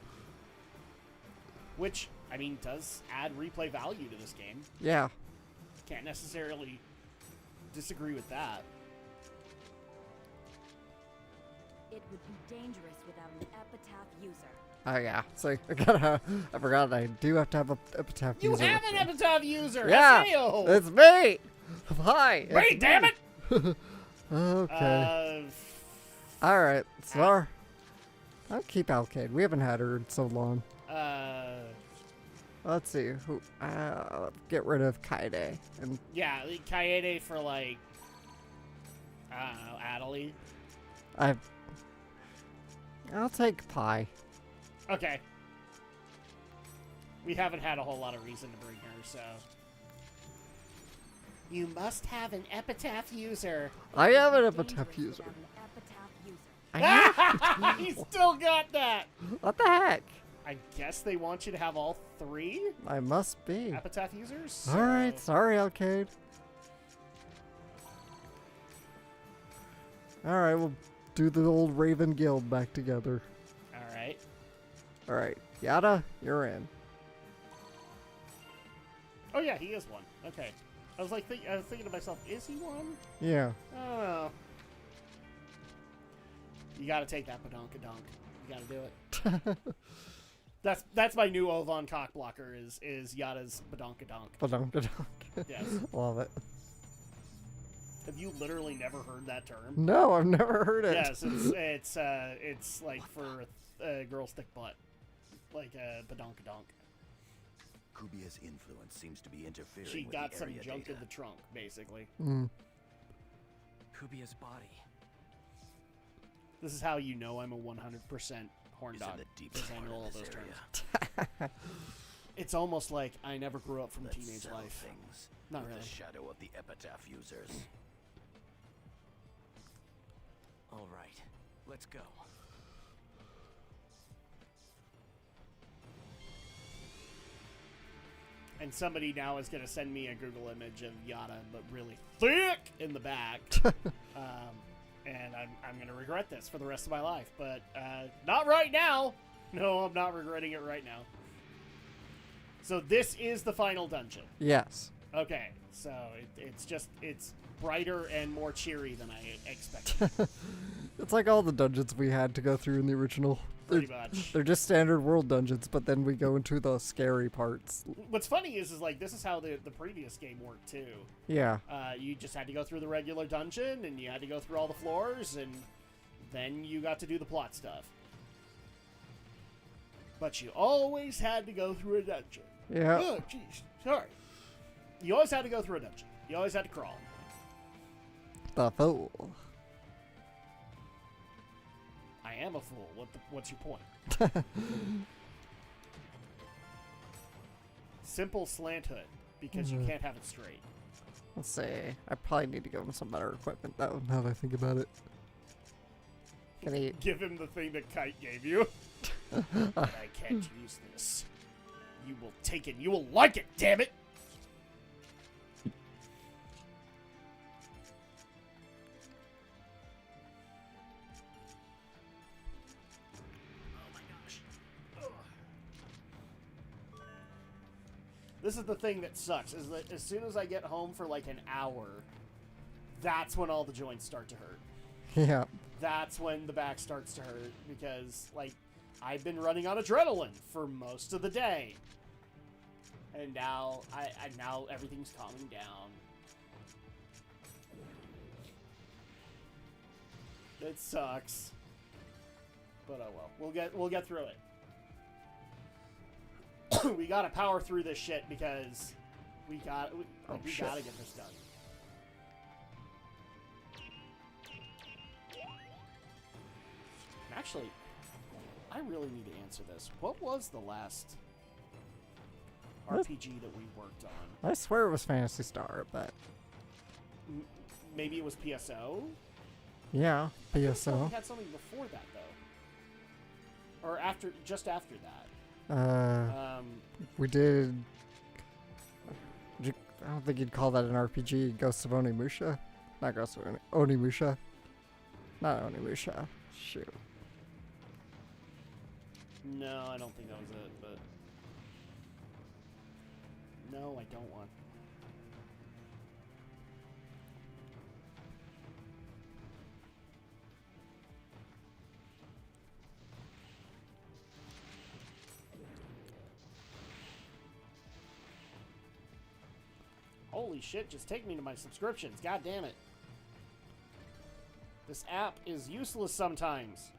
Which, I mean, does add replay value to this game. Yeah. Can't necessarily disagree with that. It would be dangerous without an epitaph user. Oh yeah, so I forgot I do have to have an epitaph You user. You have an epitaph user! Yeah, Haseo! it's me! Hi! Wait, damn it! Okay. Alright, so I'll keep Alkaid. We haven't had her in so long. Let's see, who get rid of Kaede. And yeah, Kaede for like, I don't know, Adelie. I'll take Pi. Okay. We haven't had a whole lot of reason to bring her, so. You must have an epitaph user. I have an epitaph user. Epitaph user. He still got that! What the heck? I guess they want you to have all 3 I must be. epitaph users. Alright, sorry, Arcade. Alright, we'll do the old Raven Guild back together. Alright. Alright, Yada, you're in. Oh yeah, he is one. Okay. I was thinking to myself, is he one? Yeah. I don't know. You gotta take that badonkadonk. You gotta do it. That's my new Ovon cock blocker is Yada's badonkadonk. Badonkadonk. Yes. Love it. Have you literally never heard that term? No, I've never heard it. Yes, it's like for a girl's thick butt, like a badonkadonk. Kubia's influence seems to be interfering She with got the some area junk data. in the trunk, basically. Mm. Kubia's body. This is how you know I'm a 100% horn It's in dog, the deepest because I part know of all this those area. terms. It's almost like I never grew up from Let's teenage sell life. things Not with really. the shadow of the epitaph users. All right, let's go. And somebody now is going to send me a Google image of Yada, but really thick in the back. And I'm going to regret this for the rest of my life. But not right now. No, I'm not regretting it right now. So this is the final dungeon. Yes. Okay, so it's brighter and more cheery than I expected. It's like all the dungeons we had to go through in the original. Pretty much. They're just standard world dungeons, but then we go into the scary parts. What's funny is like this is how the previous game worked too. Yeah. You just had to go through the regular dungeon, and you had to go through all the floors, and then you got to do the plot stuff. But you always had to go through a dungeon. Yeah. Oh, jeez. Sorry. You always had to go through a dungeon. You always had to crawl. The fool. I am a fool. What's your point? Simple slant hood, because you can't have it straight. Let's see. I probably need to give him some better equipment, though, now that I think about it. Can he... Give him the thing that Kite gave you. But I can't use this. You will take it. You will like it, damn it! This is the thing that sucks, is that as soon as I get home for like an hour, that's when all the joints start to hurt. Yeah. That's when the back starts to hurt, because, like, I've been running on adrenaline for most of the day. And now, now everything's calming down. It sucks. But oh well. We'll get through it. We gotta power through this shit because we gotta get this done. Actually, I really need to answer this. What was the last RPG that we worked on? I swear it was Phantasy Star, but... Maybe it was PSO? Yeah, We PSO. had something before that, though. Or just after that. We did... I don't think you'd call that an RPG. Ghost of Onimusha? Not Ghost of Onimusha. Not Onimusha. Shoot. No, I don't think that was it, but... No, I don't want... Holy shit, just take me to my subscriptions. God damn it. This app is useless sometimes.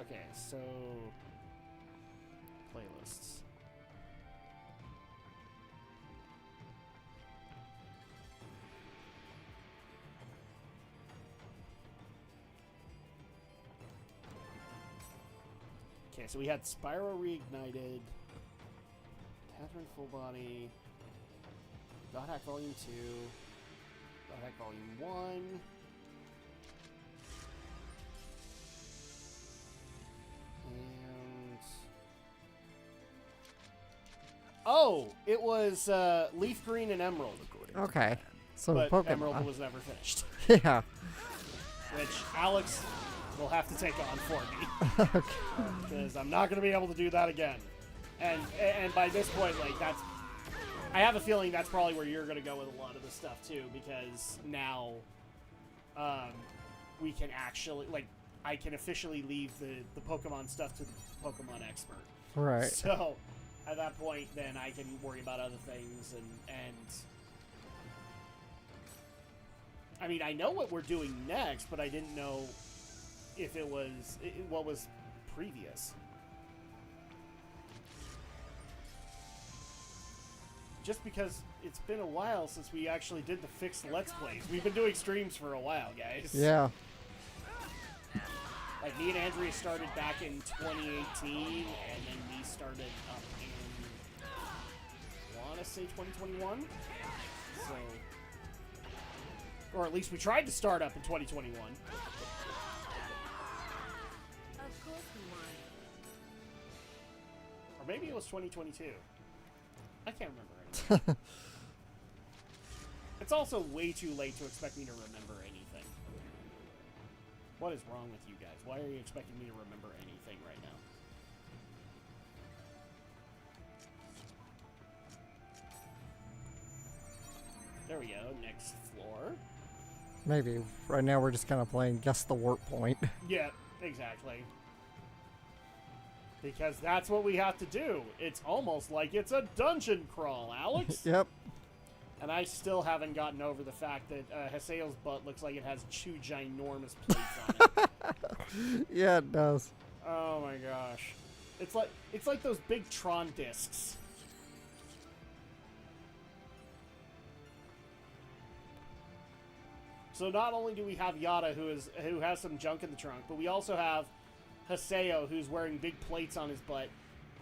Okay, so... Playlists. Okay, so we had Spyro Reignited, Catherine Full Body, God Hack Volume 2, God Hack Volume 1, Oh, it was Leaf Green and Emerald. Okay. So But Pokemon. Emerald was never finished. Yeah. Which Alex will have to take on for me. Because I'm not going to be able to do that again. And by this point, like, that's... I have a feeling that's probably where you're going to go with a lot of this stuff, too. Because now we can actually... Like, I can officially leave the Pokemon stuff to the Pokemon expert. Right. So, at that point, then I can worry about other things, and I mean, I know what we're doing next, but I didn't know if it was what was previous. Just because it's been a while since we actually did the fixed Let's Plays. We've been doing streams for a while, guys. Yeah. Like, me and Andrea started back in 2018, and then we started up in, I want to say 2021? So, or at least we tried to start up in 2021. Of course we won. Or maybe it was 2022. I can't remember anymore. It's also way too late to expect me to remember anything. What is wrong with you guys? Why are you expecting me to remember anything right now? There we go. Next floor. Maybe. Right now we're just kind of playing guess the warp point. Yeah, exactly. Because that's what we have to do. It's almost like it's a dungeon crawl, Alex. Yep. And I still haven't gotten over the fact that Haseo's butt looks like it has two ginormous plates on it. Yeah, it does. Oh my gosh. It's like those big Tron discs. So not only do we have Yada who has some junk in the trunk, but we also have Haseo who's wearing big plates on his butt.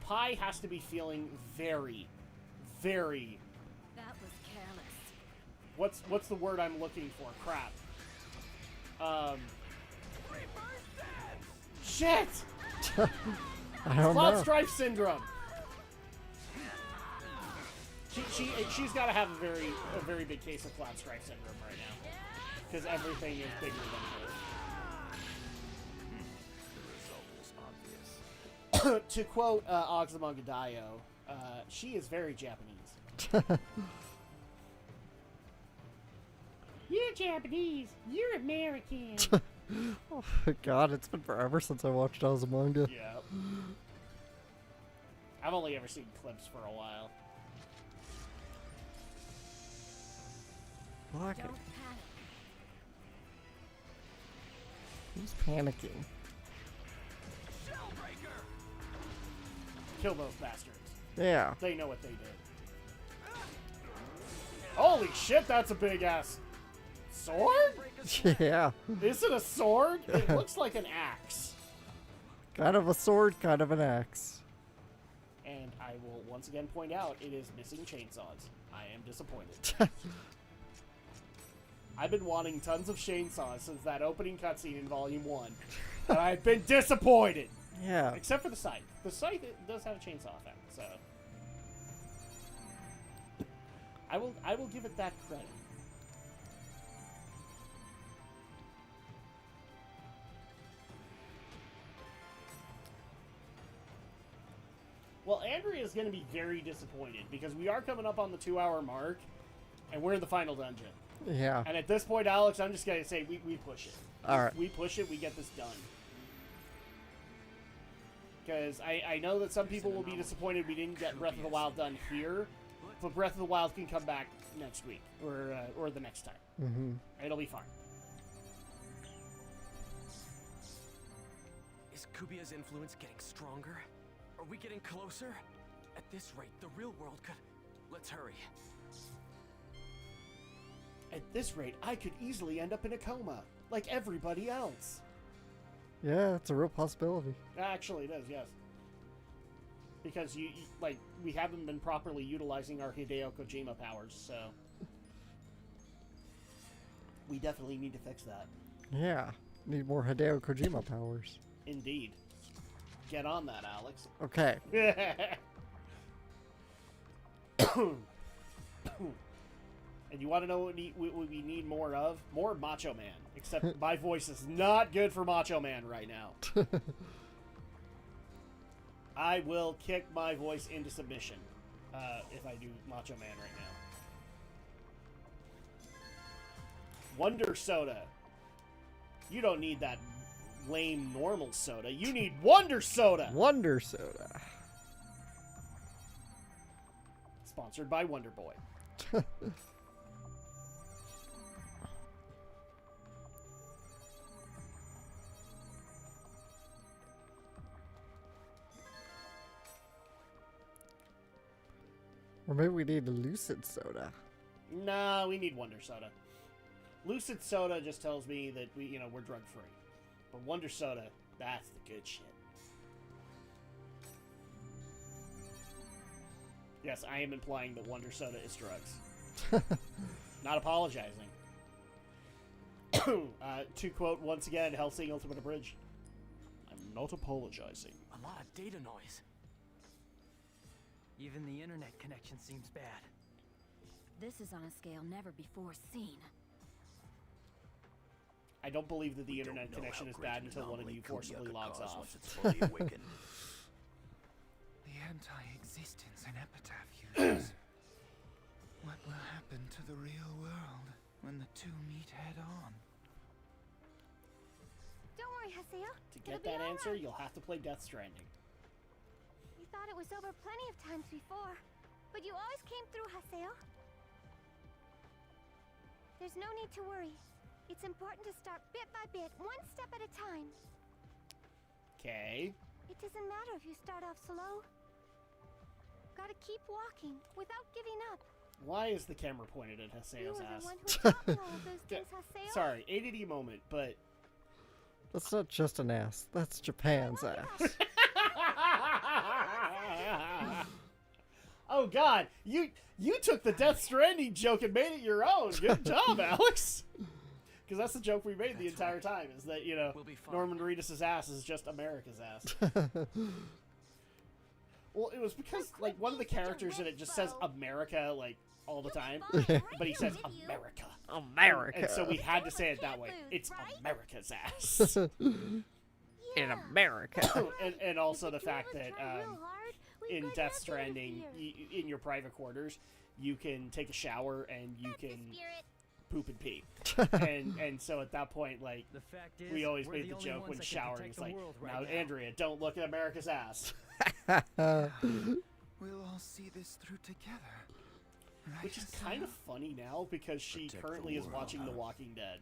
Pai has to be feeling very, very... That was careless. What's the word I'm looking for? Crap. Shit! I don't Cloud know. Strife syndrome. She's got to have a very big case of Cloud Strife syndrome right now, because everything is bigger than her. The result was obvious. To quote Oxamangadayo, she is very Japanese. You're Japanese. You're American. Oh, God, it's been forever since I watched Azumanga. Yeah. I've only ever seen clips for a while. Look, Don't panic. who's panicking? Kill those bastards. Yeah. They know what they did. Holy shit, that's a big ass sword? Yeah. Is it a sword? It looks like an axe. Kind of a sword, kind of an axe. And I will once again point out, it is missing chainsaws. I am disappointed. I've been wanting tons of chainsaws since that opening cutscene in Volume 1. And I've been disappointed! Yeah. Except for the scythe. The scythe does have a chainsaw effect, so... I will give it that credit. Well, Andrea is going to be very disappointed because we are coming up on the 2-hour mark, and we're in the final dungeon. Yeah. And at this point, Alex, I'm just going to say we push it. Alright. We push it, we get this done. Because I know that some people will be disappointed we didn't get Breath of the Wild done here, but Breath of the Wild can come back next week, or the next time. Mm-hmm. It'll be fine. Is Kubia's influence getting stronger? Are we getting closer? At this rate, the real world could... Let's hurry. At this rate, I could easily end up in a coma, like everybody else. Yeah, it's a real possibility. Actually, it is, yes. Because, like, we haven't been properly utilizing our Hideo Kojima powers, so... We definitely need to fix that. Yeah. Need more Hideo Kojima powers. Indeed. Get on that, Alex. Okay. And you want to know what we need more of? More Macho Man. Except my voice is not good for Macho Man right now. I will kick my voice into submission if I do Macho Man right now. Wonder Soda. You don't need that lame normal soda. You need Wonder Soda. Wonder Soda. Sponsored by Wonder Boy. Or maybe we need a Lucid Soda. Nah, we need Wonder Soda. Lucid Soda just tells me that we're drug free. But Wonder Soda, that's the good shit. Yes, I am implying that Wonder Soda is drugs. Not apologizing. To quote once again Hellsing Ultimate Abridged, I'm not apologizing. A lot of data noise. Even the internet connection seems bad. This is on a scale never before seen. I don't believe that the internet connection is bad until one of you forcibly logs off. Once it's fully awakened. The anti-existence and epitaph users. What will happen to the real world when the two meet head-on? Don't worry, Haseo. To get that answer, you'll have to play Death Stranding. We thought it was over plenty of times before, but you always came through, Haseo. There's no need to worry. It's important to start bit by bit, one step at a time. Okay. It doesn't matter if you start off slow. Gotta keep walking without giving up. Why is the camera pointed at You Haseo's were ass? the one who taught me all of those things, Haseo. Sorry, ADD moment, but... That's not just an ass. That's Japan's ass. Oh god, you took the Death Stranding joke and made it your own. Good job, Alex. Because that's the joke we made the entire time, is that, We'll be fine. Norman Reedus' ass is just America's ass. Well, it was because, like, one of the characters in it just says America, like, all the time. But he says America. America. And so we had to say it that way. It's America's ass. In America. and also the fact that in Death Stranding, in your private quarters, you can take a shower and you can poop and pee. and so at that point, like, The fact is, we always we're made the the only joke ones when that can showering. protect It's the like, world right now, now." Andrea, don't look at America's ass. We'll all see this through together. Right, Which is Haseo? kind of funny now, because she Protect currently the is world, watching huh? The Walking Dead.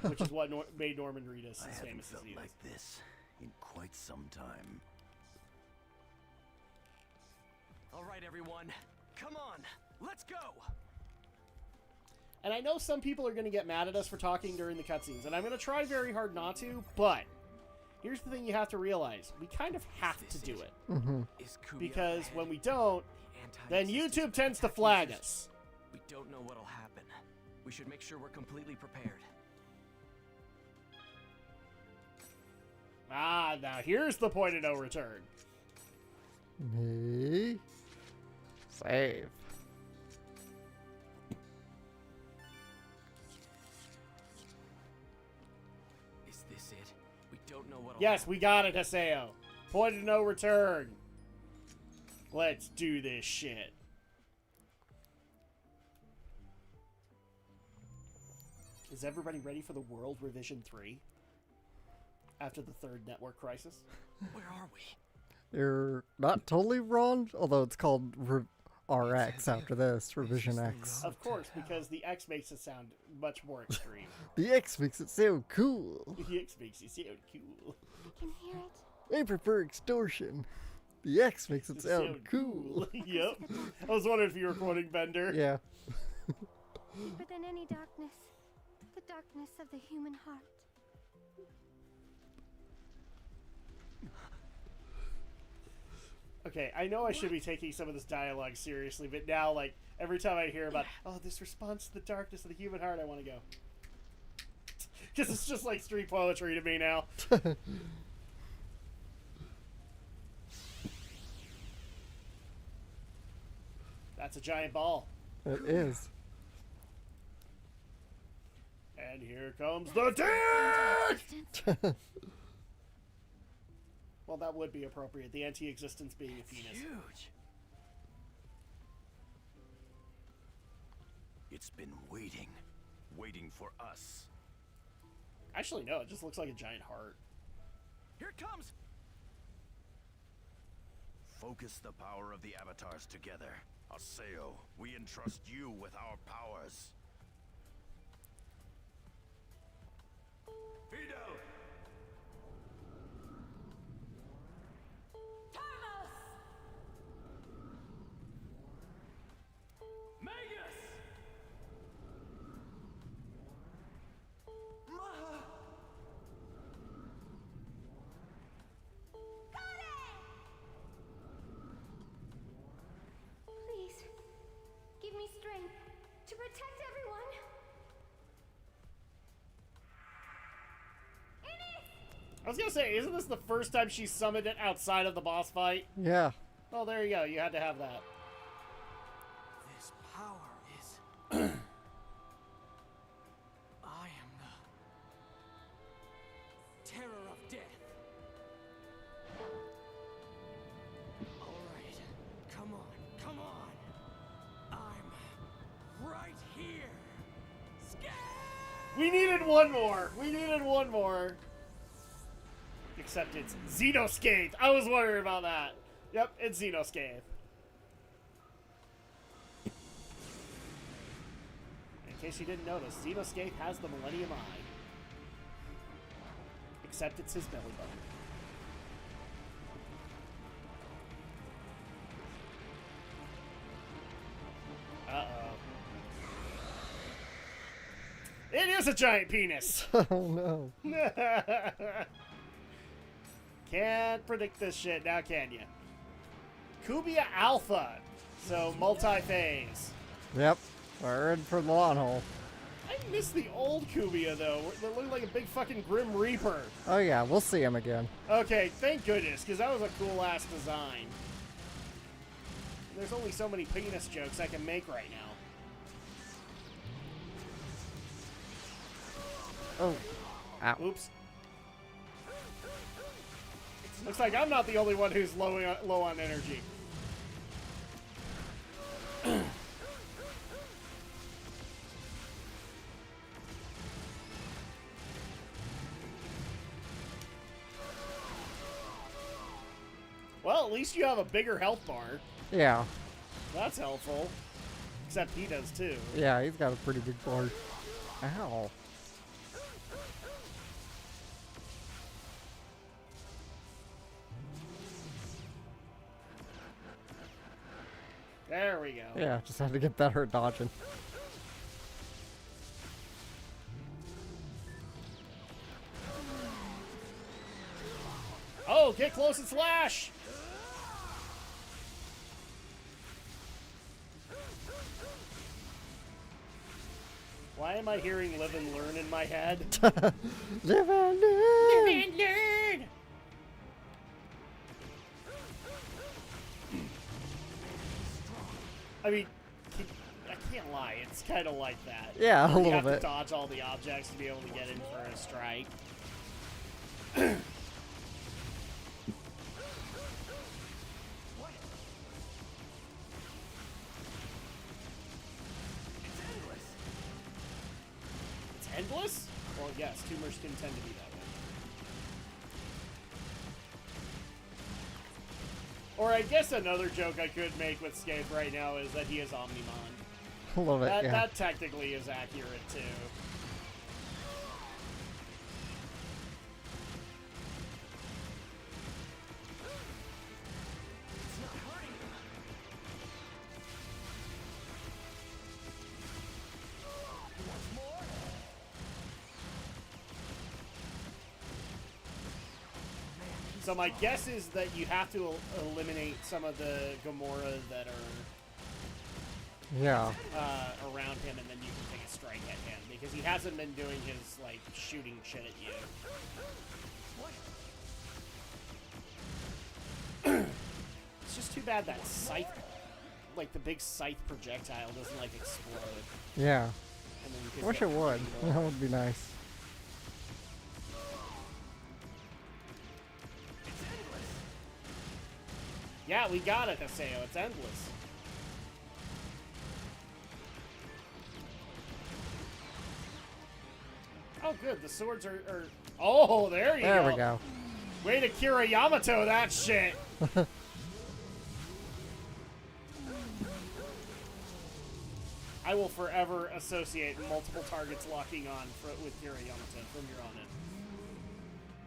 Which is what made Norman Reedus I as haven't famous as felt he is. like this in quite some time. All right, everyone. Come on. Let's go. And I know some people are going to get mad at us for talking during the cutscenes, and I'm going to try very hard not to, but here's the thing you have to realize. We kind of have to do it. Is Kubiak Because ahead? when we don't, The then anti-existence YouTube tends to epitaph flag users? us. We don't know what'll happen. We should make sure we're completely prepared. Ah, now here's the point of no return. Me. Save. Is this it? We don't know what'll Yes, happen. we got it, Haseo. Point of no return. Let's do this shit. Is everybody ready for the World Revision 3? After the third network crisis? Where are we? You're not totally wrong, although it's called RX after this, Revision X. Of course, because the X makes it sound much more extreme. The X makes it sound cool. The X makes it sound cool. I can hear it. I prefer extortion. The X makes it sound cool. Yep. I was wondering if you were quoting Bender. Yeah. Deeper than any darkness, the darkness of the human heart. Okay, I know I should be taking some of this dialogue seriously, but now, like, every time I hear about, oh, this response to the darkness of the human heart, I want to go. Because it's just like street poetry to me now. That's a giant ball. It is. And here comes the dick! Well, that would be appropriate. The anti-existence being a penis. Huge. It's been waiting for us. Actually, no. It just looks like a giant heart. Here it comes. Focus the power of the avatars together. Aseo, we entrust you with our powers. Fido! Magus! Please, give me strength to protect everyone. I was gonna say, isn't this the first time she summoned it outside of the boss fight? Yeah. Well, there you go. You had to have that. This power is. I am the terror of death. All right, come on. I'm right here. We needed one more. Except it's Xenoscathe. I was wondering about that. Yep, it's Xenoscathe. In case you didn't notice, Xenoscathe has the Millennium Eye. Except it's his belly button. Uh-oh. It is a giant penis! Oh no. Can't predict this shit, now can you? Kubia Alpha. So, multi-phase. Yep. We're in for the long haul. I miss the old Kubia, though. They look like a big fucking Grim Reaper. Oh yeah, we'll see him again. Okay, thank goodness, because that was a cool-ass design. There's only so many penis jokes I can make right now. Oh. Ow. Oops. Looks like I'm not the only one who's low on energy. Well, at least you have a bigger health bar. Yeah. That's helpful. Except he does too. Yeah, he's got a pretty big bar. Ow. There we go. Yeah, just had to get better at dodging. Oh, get close and slash! Why am I hearing live and learn in my head? Live and learn! Live and learn! I mean, I can't lie, it's kind of like that. Yeah, a you little have bit. to dodge all the objects to be able to get in for a strike. It's endless? Well, yes, tumors can tend to be that way. Or I guess another joke I could make with Scape right now is that he is Omnimon. A little bit, yeah. That technically is accurate too. So my guess is that you have to eliminate some of the Gamora that are Yeah. around him, and then you can take a strike at him because he hasn't been doing his like shooting shit at you. It's just too bad that scythe. like the big scythe projectile doesn't like explode. Yeah. And then you I could wish get it would. more. That would be nice. Yeah, we got it, Haseo. It's endless. Oh, good. The swords are... Oh, there you go. There we go. Way to Kira Yamato that shit. I will forever associate multiple targets locking on with Kira Yamato from here on in.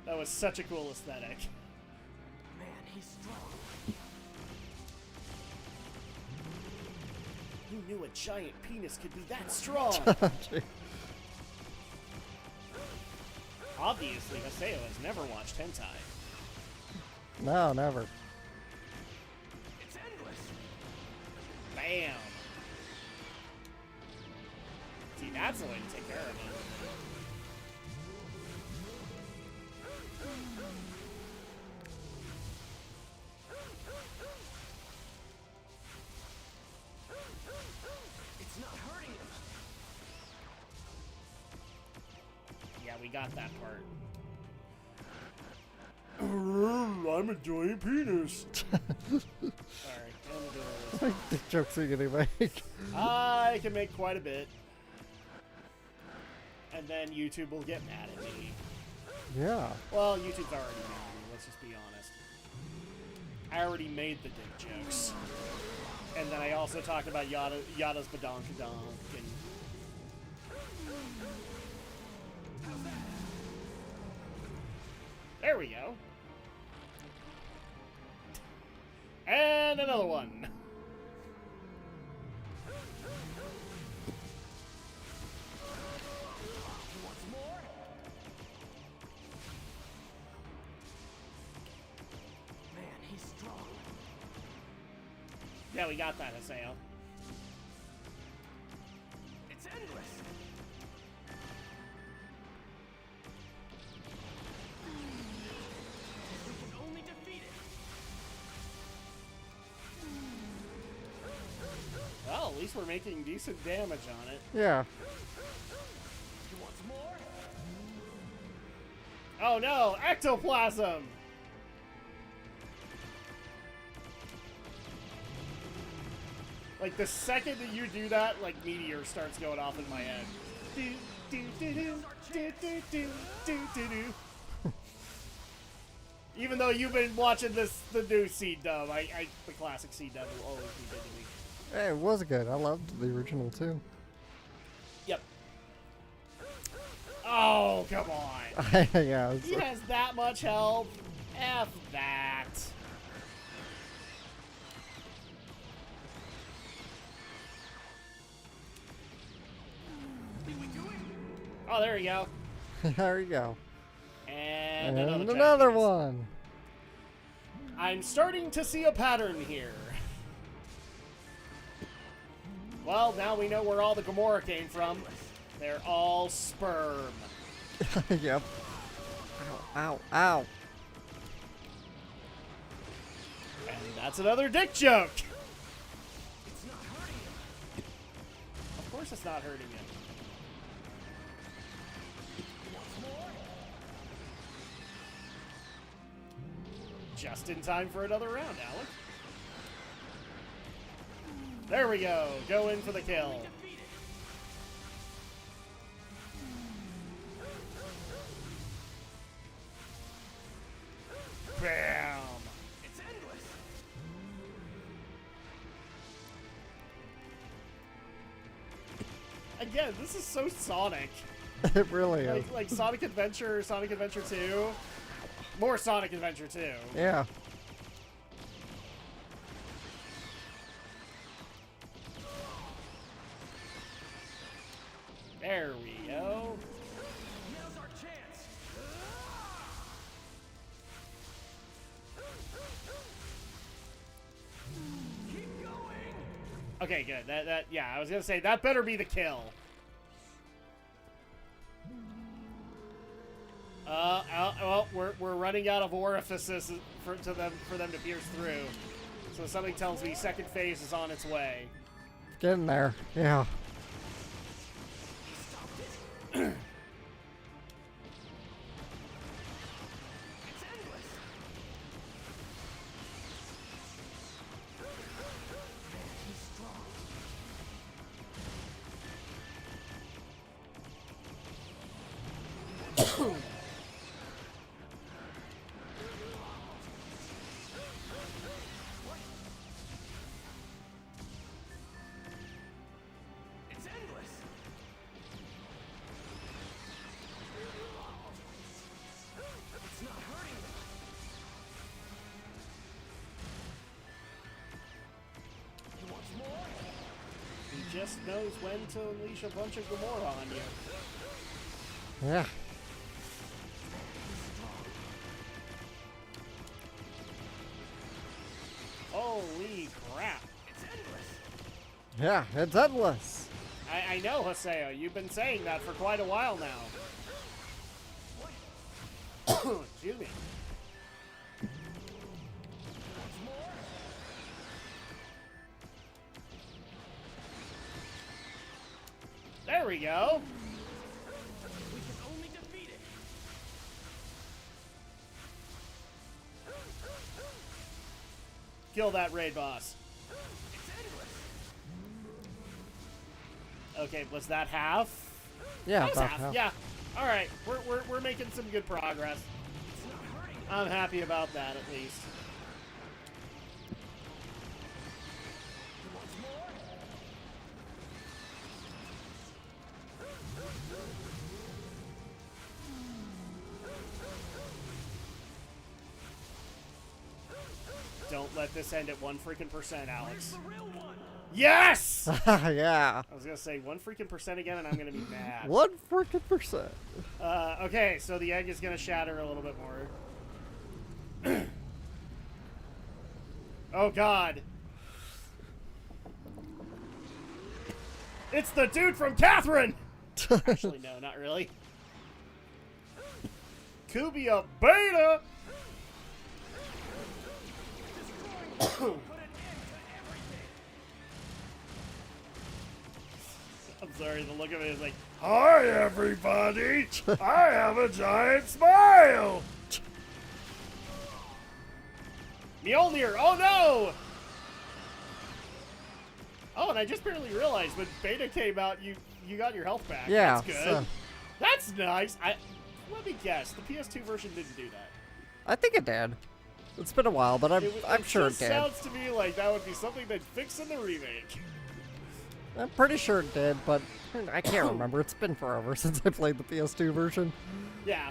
That was such a cool aesthetic. Man, he's strong. Who knew a giant penis could be that strong? Obviously, Haseo has never watched hentai. No, never. It's endless. Bam! See, that's the way to take care of it. It's not hurting him. Yeah, we got that part. I'm a giant penis. Sorry, I'm doing this. The jokes are gonna make. I can make quite a bit. And then YouTube will get mad at me. Yeah. Well, YouTube's already mad at me, let's just be honest. I already made the dick jokes. And then I also talked about Yada's badonkadonk and... There we go. And another one. Yeah, we got that, Haseo. It's endless. We can only defeat it. Well, at least we're making decent damage on it. Yeah. He wants more? Oh no, ectoplasm! Like, the second that you do that, like, meteor starts going off in my head. Do, do, do, do, do, do, do, do, do, do. Even though you've been watching the new seed dub, the classic seed dub will always be good to me. Hey, it was good. I loved the original too. Yep. Oh, come on. Yeah. He has that much health. F that. Oh, there you go. There you go. And another one. I'm starting to see a pattern here. Well, now we know where all the Gamora came from. They're all sperm. Yep. Ow, ow, ow. And that's another dick joke. It's not hurting him. Of course it's not hurting him. Just in time for another round, Alec. There we go. Go in for the kill. Bam! It's endless. Again, this is so Sonic. It really is. Like Sonic Adventure, Sonic Adventure 2. More Sonic Adventure 2. Yeah. There we go. Now's our chance. Keep going. Okay, good. Yeah, I was gonna say that better be the kill. Well, we're running out of orifices for them to pierce through. So something tells me second phase is on its way. Getting there. Yeah. It's endless. It's not hurting them. He wants more? He just knows when to unleash a bunch of Gamora on you. Yeah. Holy crap. It's endless. Yeah, it's endless. I know, Haseo. You've been saying that for quite a while now. Excuse me. There we go. We can only defeat it. Kill that raid boss. It's endless. Okay, was that half? Yeah, That was about half. half. Yeah. All right, we're making some good progress. It's not hurting them. I'm happy about that at least. He wants more? Don't let this end at 1 freaking percent, Alex. The real one. Yes! Yeah. I was gonna say 1 freaking percent again, and I'm gonna be mad. 1% Okay, so the egg is gonna shatter a little bit more. Oh God! It's the dude from Catherine. Actually, no, not really. Kubia Beta. I'm sorry, the look of it is like, hi everybody, I have a giant smile. Mjolnir, oh no! Oh, and I just barely realized when Beta came out, you got your health back. Yeah, That's good. so- That's nice. Let me guess, the PS2 version didn't do that. I think it did. It's been a while, but I'm sure it just did. sounds to me like that would be something they'd fix in the remake. I'm pretty sure it did, but I can't remember. It's been forever since I played the PS2 version. Yeah.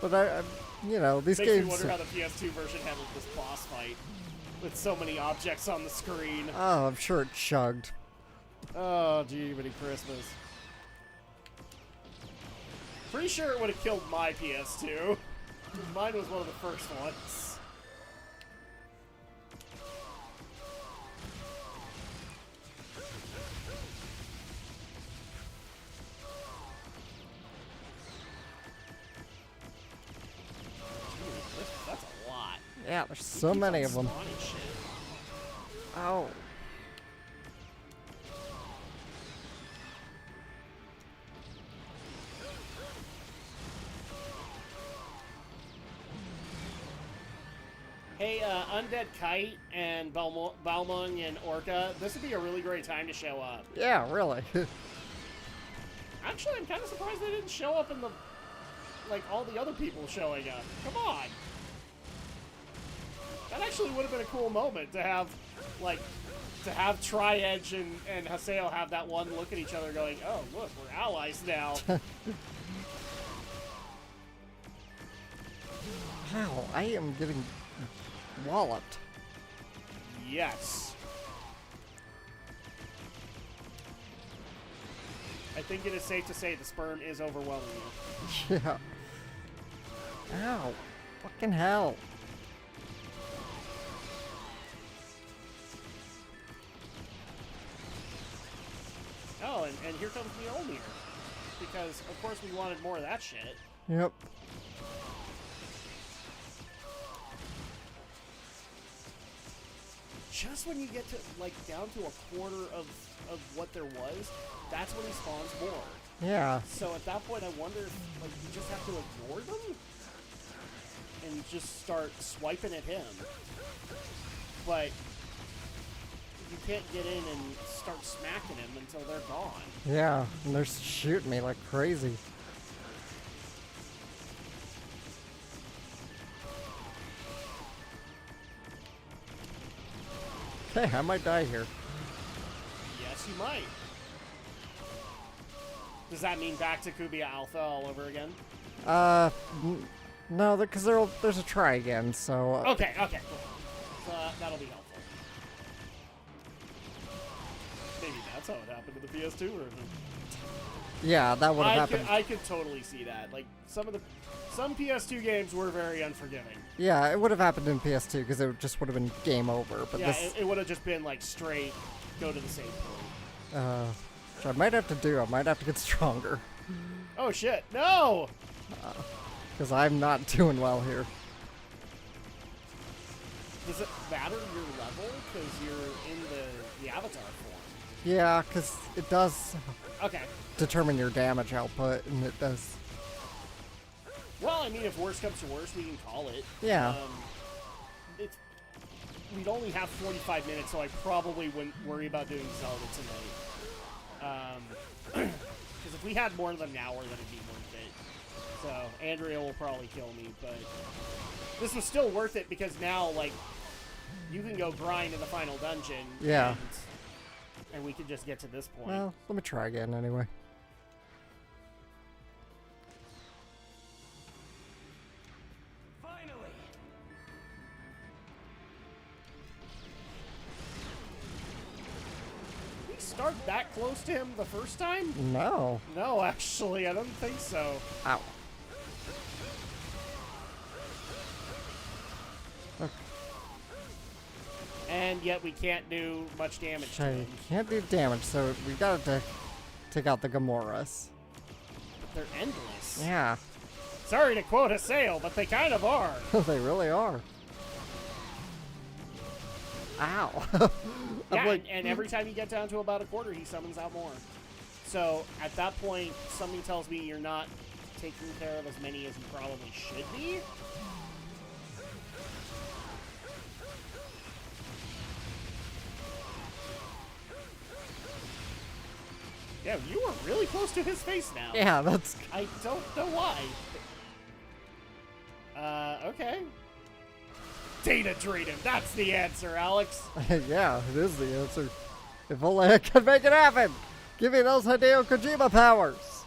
But I you know, these Makes me games. wonder how the PS2 version handled this boss fight with so many objects on the screen. Oh, I'm sure it chugged. Oh, gee, many Christmas. Pretty sure it would have killed my PS2. Mine was one of the first ones. That's a lot. Yeah, there's so many of them. Spawning shit. Oh. Hey, Undead Kite and Balmung and Orca, this would be a really great time to show up. Yeah, really. Actually, I'm kind of surprised they didn't show up in the, like, all the other people showing up. Come on! That actually would have been a cool moment to have, like, to have Tri-Edge and Haseo have that one look at each other going, oh, look, we're allies now. Wow, I am getting walloped. Yes. I think it is safe to say the sperm is overwhelming you. Yeah. Ow. Fucking hell. Oh, and here comes Mjolnir. Because, of course, we wanted more of that shit. just when you get to like down to a quarter of what there was, that's when he spawns more. Yeah. So at that point, I wonder if like you just have to ignore them and just start swiping at him. But you can't get in and start smacking him until they're gone. Yeah, and they're shooting me like crazy. Okay, I might die here. Yes, you might. Does that mean back to Kubia Alpha all over again? No, because there's a try again, so... Okay, cool. So that'll be helpful. Maybe that's how it happened in the PS2 version. Yeah, that would have happened. I could totally see that. Like, some PS2 games were very unforgiving. Yeah, it would have happened in PS2, because it just would have been game over. But yeah, this... it would have just been, like, straight, go to the same point. Which I might have to do. I might have to get stronger. Oh, shit. No! Because I'm not doing well here. Does it matter your level? Because you're in the avatar form. Yeah, because it does Okay. determine your damage output, and it does... Well, I mean, if worse comes to worse, we can call it. Yeah. We'd only have 45 minutes, so I probably wouldn't worry about doing Zelda tonight. Because if we had more than an hour, then it'd be worth it. So, Andrea will probably kill me, but this was still worth it because now, like, you can go grind in the final dungeon. Yeah. And we can just get to this point. Well, let me try again anyway. Finally! Did we start that close to him the first time? No. No, actually, I don't think so. Ow. And yet we can't do much damage to Okay, him. can't do damage, so we gotta take out the Gamoras. But they're endless. Yeah. Sorry to quote a sale, but they kind of are. They really are. Ow. Yeah, like, and every time you get down to about a quarter, he summons out more. So at that point, something tells me you're not taking care of as many as you probably should be. Yeah, you were really close to his face now. yeah, that's... I don't know why. Okay. Data drain him. That's the answer, Alex. yeah, it is the answer. If only I could make it happen! Give me those Hideo Kojima powers!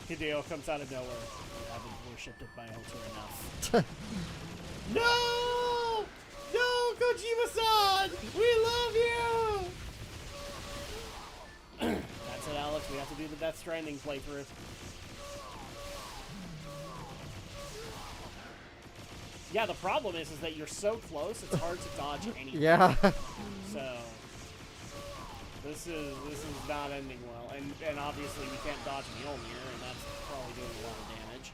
Hideo comes out of nowhere. I haven't worshipped at my altar enough. No! No, Kojima-san! We love you! That's it, Alex. We have to do the Death Stranding playthrough. Yeah, the problem is that you're so close, it's hard to dodge anything. Yeah. So this is not ending well, and obviously we can't dodge Mjolnir, and that's probably doing a lot of damage.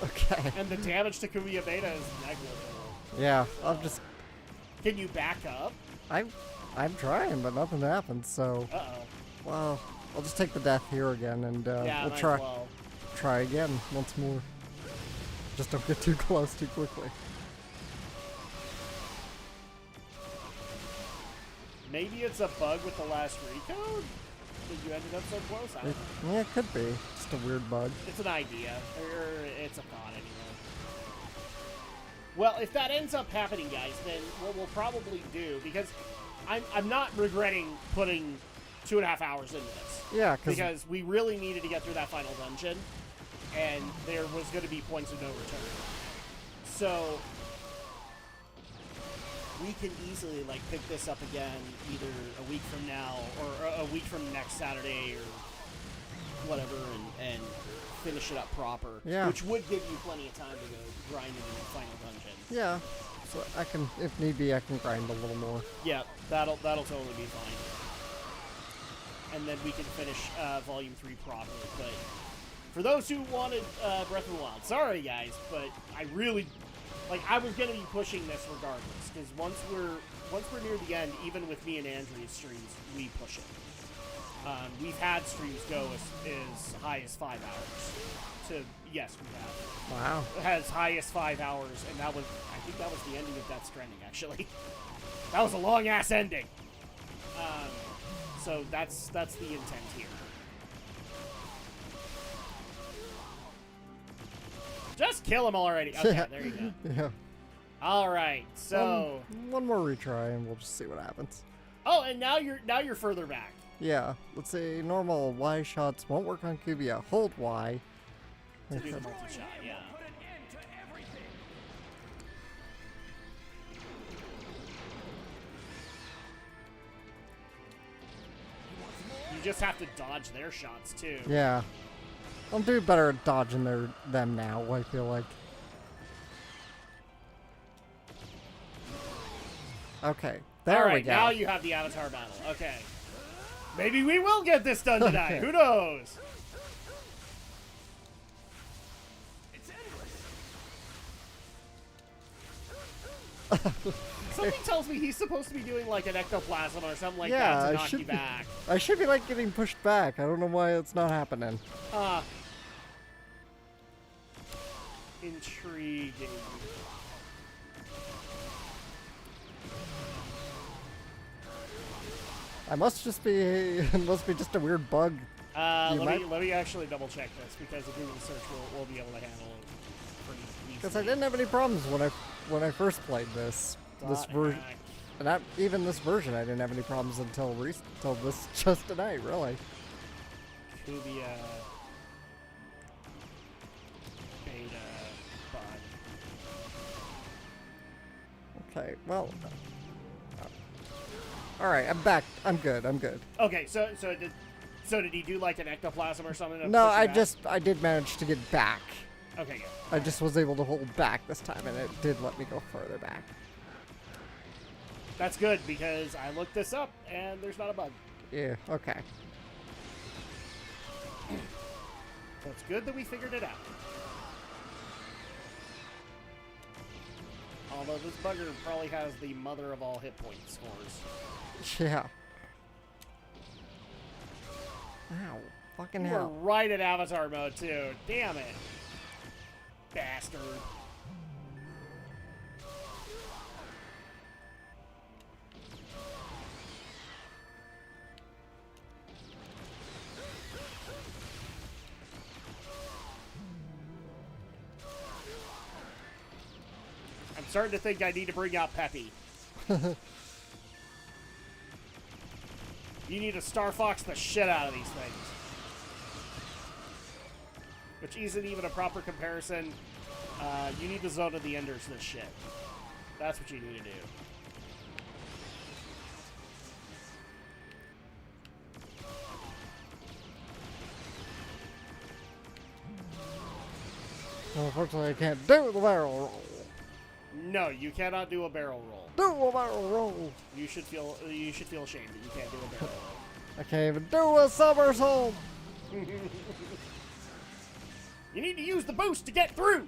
Okay. And the damage to Kuya Beta is negligible. Yeah, I'm just... Can you back up? I'm trying, but nothing happens, so... Uh-oh. Well, I'll just take the death here again, and Yeah, we'll might try as well. try again once more. Just don't get too close too quickly. Maybe it's a bug with the last recode? That you ended up so close? I don't know. Yeah, it could be. Just a weird bug. It's an idea. Or it's a thought, anyway. Well, if that ends up happening, guys, then what we'll probably do, because I'm not regretting putting 2.5 hours into this. Yeah, because we really needed to get through that final dungeon, and there was going to be points of no return. So we can easily like pick this up again either a week from now or a week from next Saturday or whatever, and finish it up proper. Yeah. Which would give you plenty of time to go grind into the final dungeon. Yeah. So I can, if need be, I can grind a little more. Yeah, that'll totally be fine. And then we can finish Volume 3 proper. But for those who wanted Breath of the Wild, sorry guys, but I really, like, I was gonna be pushing this regardless, because once we're near the end, even with me and Andrea's streams, we push it. We've had streams go as high as 5 hours. Yes, we have. Wow. As high as 5 hours, and I think that was the ending of Death Stranding, actually. That was a long-ass ending. So that's the intent here. Just kill him already. Okay, there you go. Yeah. All right, so one more retry, and we'll just see what happens. oh, and now you're further back. Yeah. Let's see. Normal Y shots won't work on Kubia. Hold Y. To do the multi-shot, yeah. You just have to dodge their shots, too. Yeah. I'll do better at dodging them now, I feel like. Okay. There All right, we go. now you have the Avatar battle. Okay. Maybe we will get this done tonight. Okay. Who knows? Something tells me he's supposed to be doing like an ectoplasm or something like that to knock you back. I should be like getting pushed back. I don't know why it's not happening. Intriguing. I must just be it must be just a weird bug. Let me actually double check this, because a Google search will be able to handle it pretty easily. Because I didn't have any problems when I first played this version, and even this version I didn't have any problems until this just tonight, really. Kubia beta bug. Okay, well. All right, I'm back. I'm good. Okay, so did he do like an ectoplasm or something? To No, push you back? I did manage to get back. Okay, good. I just was able to hold back this time, and it did let me go further back. That's good, because I looked this up and there's not a bug. Yeah. Okay. So it's good that we figured it out. Although this bugger probably has the mother of all hit point scores. Yeah. Ow. Fucking You hell. were right at Avatar mode, too. Damn it. Bastard. I'm starting to think I need to bring out Peppy. You need to Star Fox the shit out of these things. Which isn't even a proper comparison. You need the Zone of the Enders this shit. That's what you need to do. Unfortunately, I can't do the barrel roll. No, you cannot do a barrel roll. Do a barrel roll. You should feel ashamed that you can't do a barrel roll. I can't even do a somersault. You need to use the boost to get through.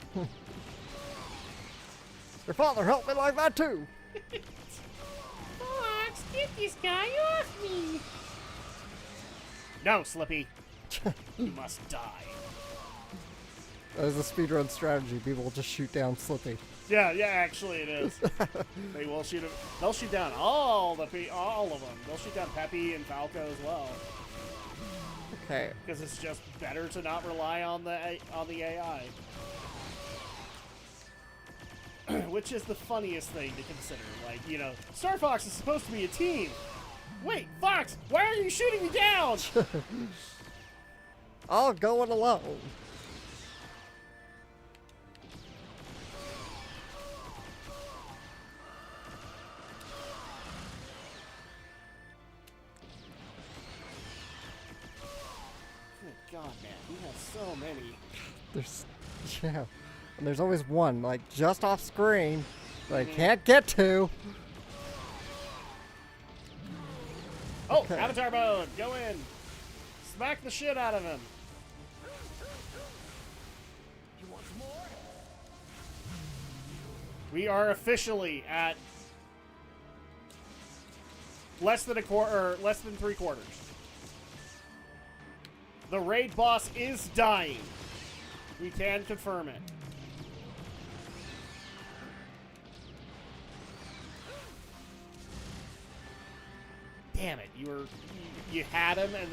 Your father helped me like that too. Fox, get this guy off me. No, Slippy. You must die. That is a speedrun strategy. People will just shoot down Slippy. Yeah, actually it is. They will shoot him. They'll shoot down all of them. They'll shoot down Peppy and Falco as well. Okay. Because it's just better to not rely on the AI. Which is the funniest thing to consider. Like, you know, Star Fox is supposed to be a team. Wait, Fox, why are you shooting me down? I'll go it alone. Good God, man, he has so many. There's, yeah. And there's always one, like, just off screen that I can't get to. Oh, Avatar mode! Go in! Smack the shit out of him! You want some more? We are officially at less than a quarter, or less than 3/4. The raid boss is dying. We can confirm it. Damn it! You had him, and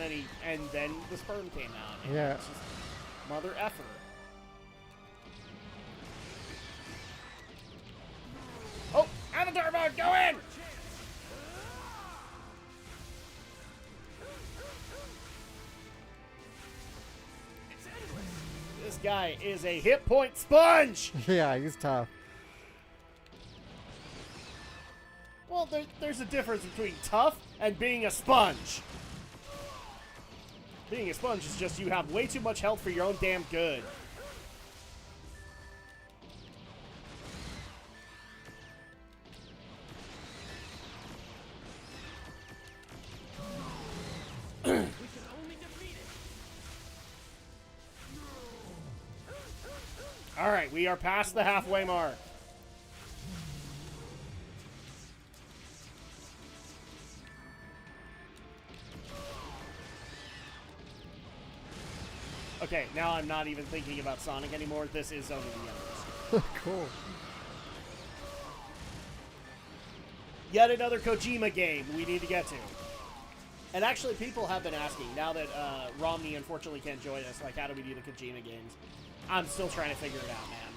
then the sperm came out. And Yeah. it's just mother effer. Oh, Avatar mode, go in! This guy is a hit point sponge! Yeah, he's tough. Well, there's a difference between tough and being a sponge. Being a sponge is just you have way too much health for your own damn good. We can only defeat it. All right, we are past the halfway mark. Okay, now I'm not even thinking about Sonic anymore. This is Zone of the Enders. Cool. Yet another Kojima game we need to get to. And actually, people have been asking, now that Romney unfortunately can't join us, like, how do we do the Kojima games? I'm still trying to figure it out, man.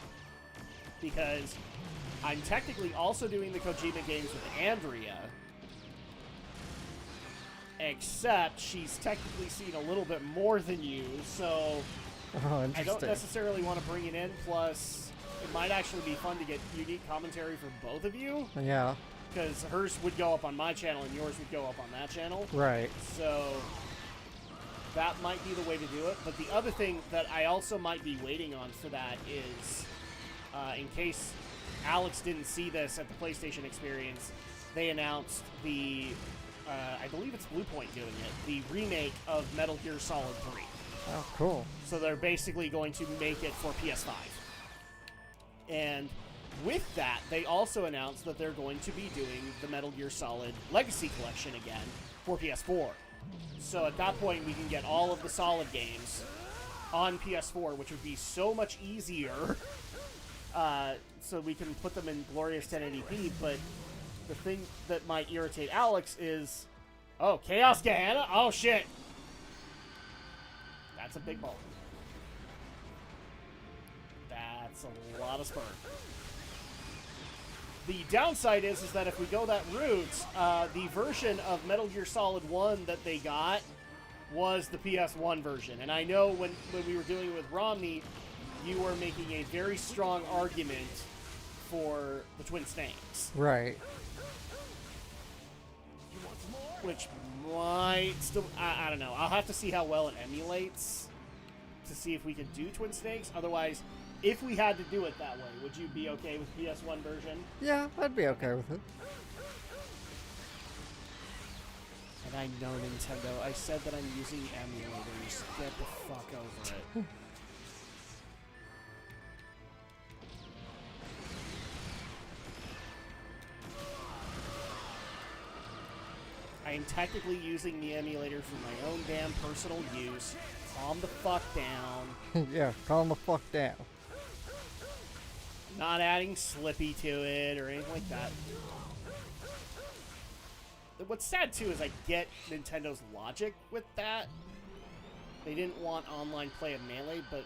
Because I'm technically also doing the Kojima games with Andrea, except she's technically seen a little bit more than you, so Oh, I interesting. don't necessarily want to bring it in, plus it might actually be fun to get unique commentary for both of you, Yeah, because hers would go up on my channel and yours would go up on that channel. right. So that might be the way to do it. But the other thing that I also might be waiting on for that is, in case Alex didn't see this at the PlayStation Experience, they announced the, I believe it's Bluepoint doing it, the remake of Metal Gear Solid 3. Oh, cool. So they're basically going to make it for PS5. And with that, they also announced that they're going to be doing the Metal Gear Solid Legacy Collection again for PS4. So at that point, we can get all of the Solid games on PS4, which would be so much easier. So we can put them in glorious 1080p, but the thing that might irritate Alex is, oh, Chaos Gehenna? Oh, shit. That's a big ball. That's a lot of sperm. The downside is that if we go that route, the version of Metal Gear Solid 1 that they got was the PS1 version. And I know when we were doing it with Romney, you were making a very strong argument for the Twin Snakes. Right. Which might still... I don't know. I'll have to see how well it emulates to see if we can do Twin Snakes. Otherwise, if we had to do it that way, would you be okay with PS1 version? Yeah, I'd be okay with it. And I know Nintendo. I said that I'm using emulators. Get the fuck over it. I am technically using the emulator for my own damn personal use. Calm the fuck down. Yeah, calm the fuck down. Not adding Slippy to it or anything like that. What's sad too is I get Nintendo's logic with that. They didn't want online play of Melee, but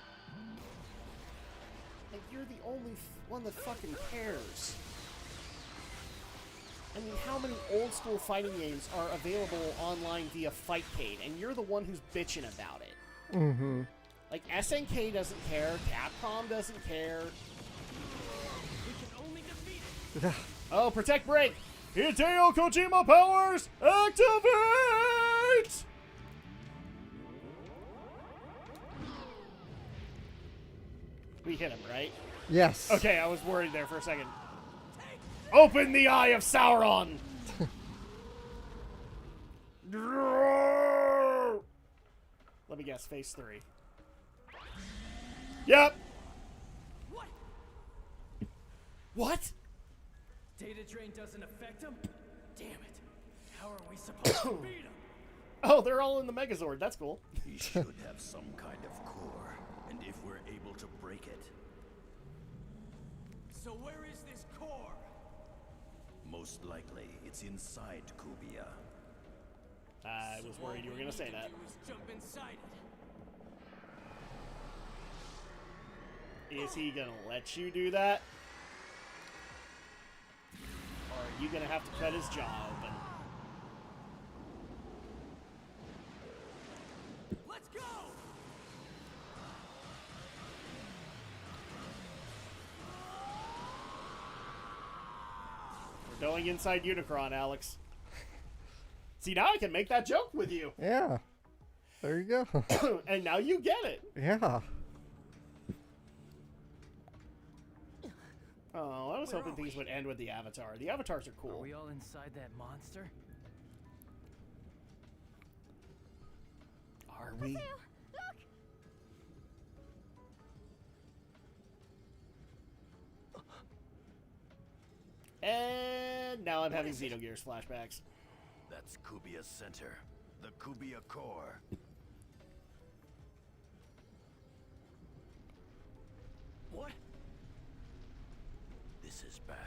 like, you're the only one that fucking cares. I mean, how many old school fighting games are available online via Fightcade, and you're the one who's bitching about it? Mm-hmm. Like, SNK doesn't care, Capcom doesn't care. We can only defeat it. Oh, protect break! Hideo Kojima powers activate! Yes. Okay, I was worried there for a second. Open the eye of Sauron! Let me guess, phase 3. Yep! What? What? Data drain doesn't affect him? Damn it. How are we supposed to beat him? Oh, they're all in the Megazord. That's cool. He should have some kind of core, and if we're able to break it, So where is this core? most likely it's inside Kubia. I was worried you were going to say that. Do is jump inside it. Is he going to let you do that? Or are you going to have to cut his jaw open? Let's go! We're going inside Unicron, Alex. See, now I can make that joke with you. Yeah. There you go. And now you get it. Yeah. Oh, I was hoping things would end with the Avatar. The Avatars are Are cool. we all inside that monster? Are we? And now I'm having Xenogears flashbacks. That's Kubia's center, the Kubia core. What? This is bad.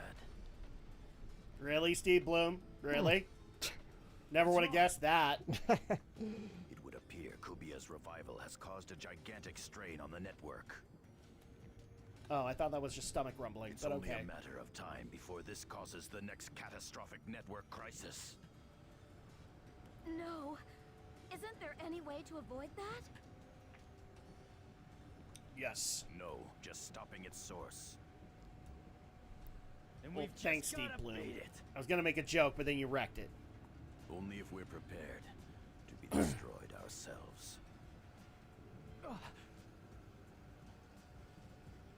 Really, Steve Bloom? Really? Never would have guessed that. It would appear Kubia's revival has caused a gigantic strain on the network. Oh, I thought that was just stomach rumbling, It's but only okay. a matter of time before this causes the next catastrophic network crisis. No. Isn't there any way to avoid that? Yes. No, just stopping its source. And Well, we've just thanks, Steve gotta Bloom. beat it. I was going to make a joke, but then you wrecked it. Only if we're prepared to be destroyed ourselves.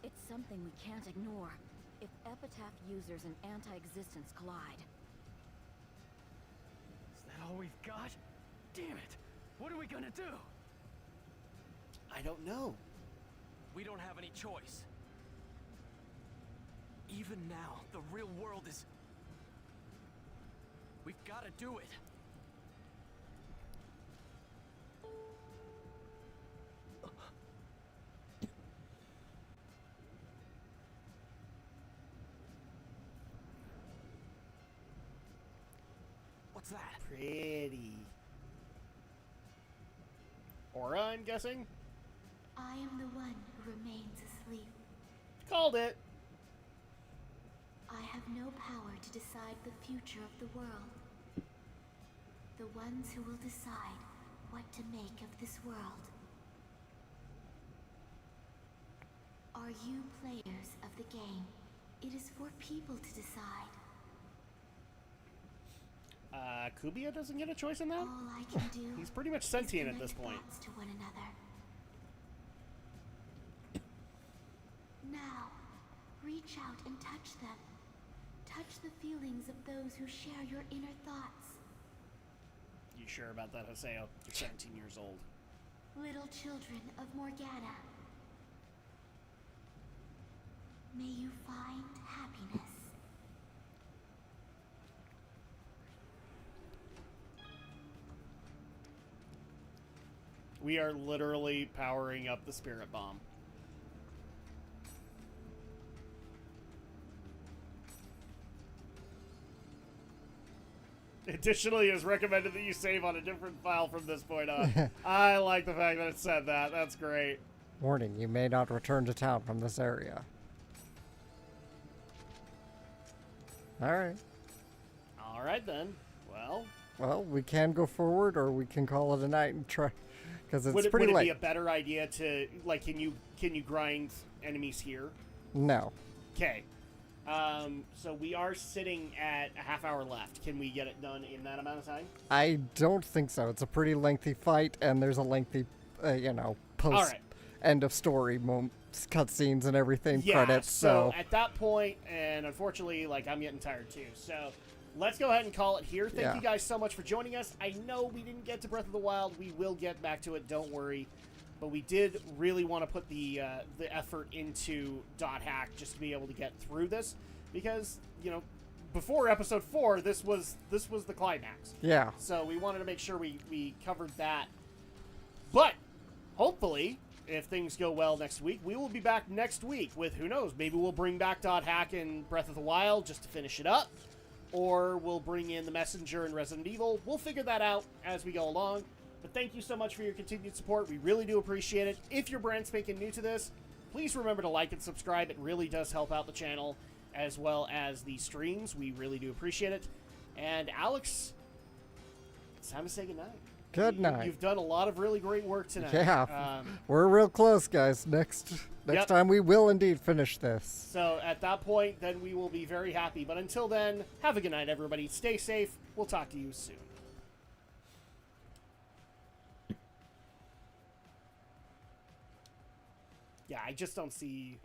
It's something we can't ignore. If Epitaph users and anti-existence collide. Is that all we've got? Damn it! What are we gonna do? I don't know. We don't have any choice. Even now, the real world is... We've got to do it. What's that? Pretty. Aura, I'm guessing? I am the one who remains asleep. Called it. I have no power to decide the future of the world. The ones who will decide what to make of this world are you, players of the game. It is for people to decide. Kubia doesn't get a choice in that? All I can do He's pretty much is sentient at connect this point. thoughts to one another. Now, reach out and touch them. Touch the feelings of those who share your inner thoughts. You sure about that, Haseo? You're 17 years old. Little children of Morgana. May you find happiness. We are literally powering up the spirit bomb. Additionally, it is recommended that you save on a different file from this point on. I like the fact that it said that. That's great. Warning, you may not return to town from this area. Alright. All right, then. Well, Well, we can go forward or we can call it a night and try... Because it's would it pretty be late. a better idea to, like, can you grind enemies here? No. Okay. So we are sitting at a half hour left. Can we get it done in that amount of time? I don't think so. It's a pretty lengthy fight, and there's a lengthy, post All right. end of story cutscenes and everything, Yeah, credits. so at that point, and unfortunately, like, I'm getting tired too. So let's go ahead and call it here. Thank you guys so much for joining us. I know we didn't get to Breath of the Wild. We will get back to it. Don't worry. But we did really want to put the effort into .hack just to be able to get through this, because before episode 4, this was the climax. Yeah. So we wanted to make sure we covered that. But hopefully, if things go well next week, we will be back next week with, who knows, maybe we'll bring back .hack in Breath of the Wild just to finish it up, or we'll bring in the Messenger and Resident Evil. We'll figure that out as we go along. But thank you so much for your continued support. We really do appreciate it. If you're brand spanking new to this, please remember to like and subscribe. It really does help out the channel as well as the streams. We really do appreciate it. And Alex, it's time to say goodnight. Good night. You've done a lot of really great work tonight. Yeah. We're real close, guys. Next time we will indeed finish this. So at that point, then we will be very happy. But until then, have a good night, everybody. Stay safe. We'll talk to you soon. Yeah, I just don't see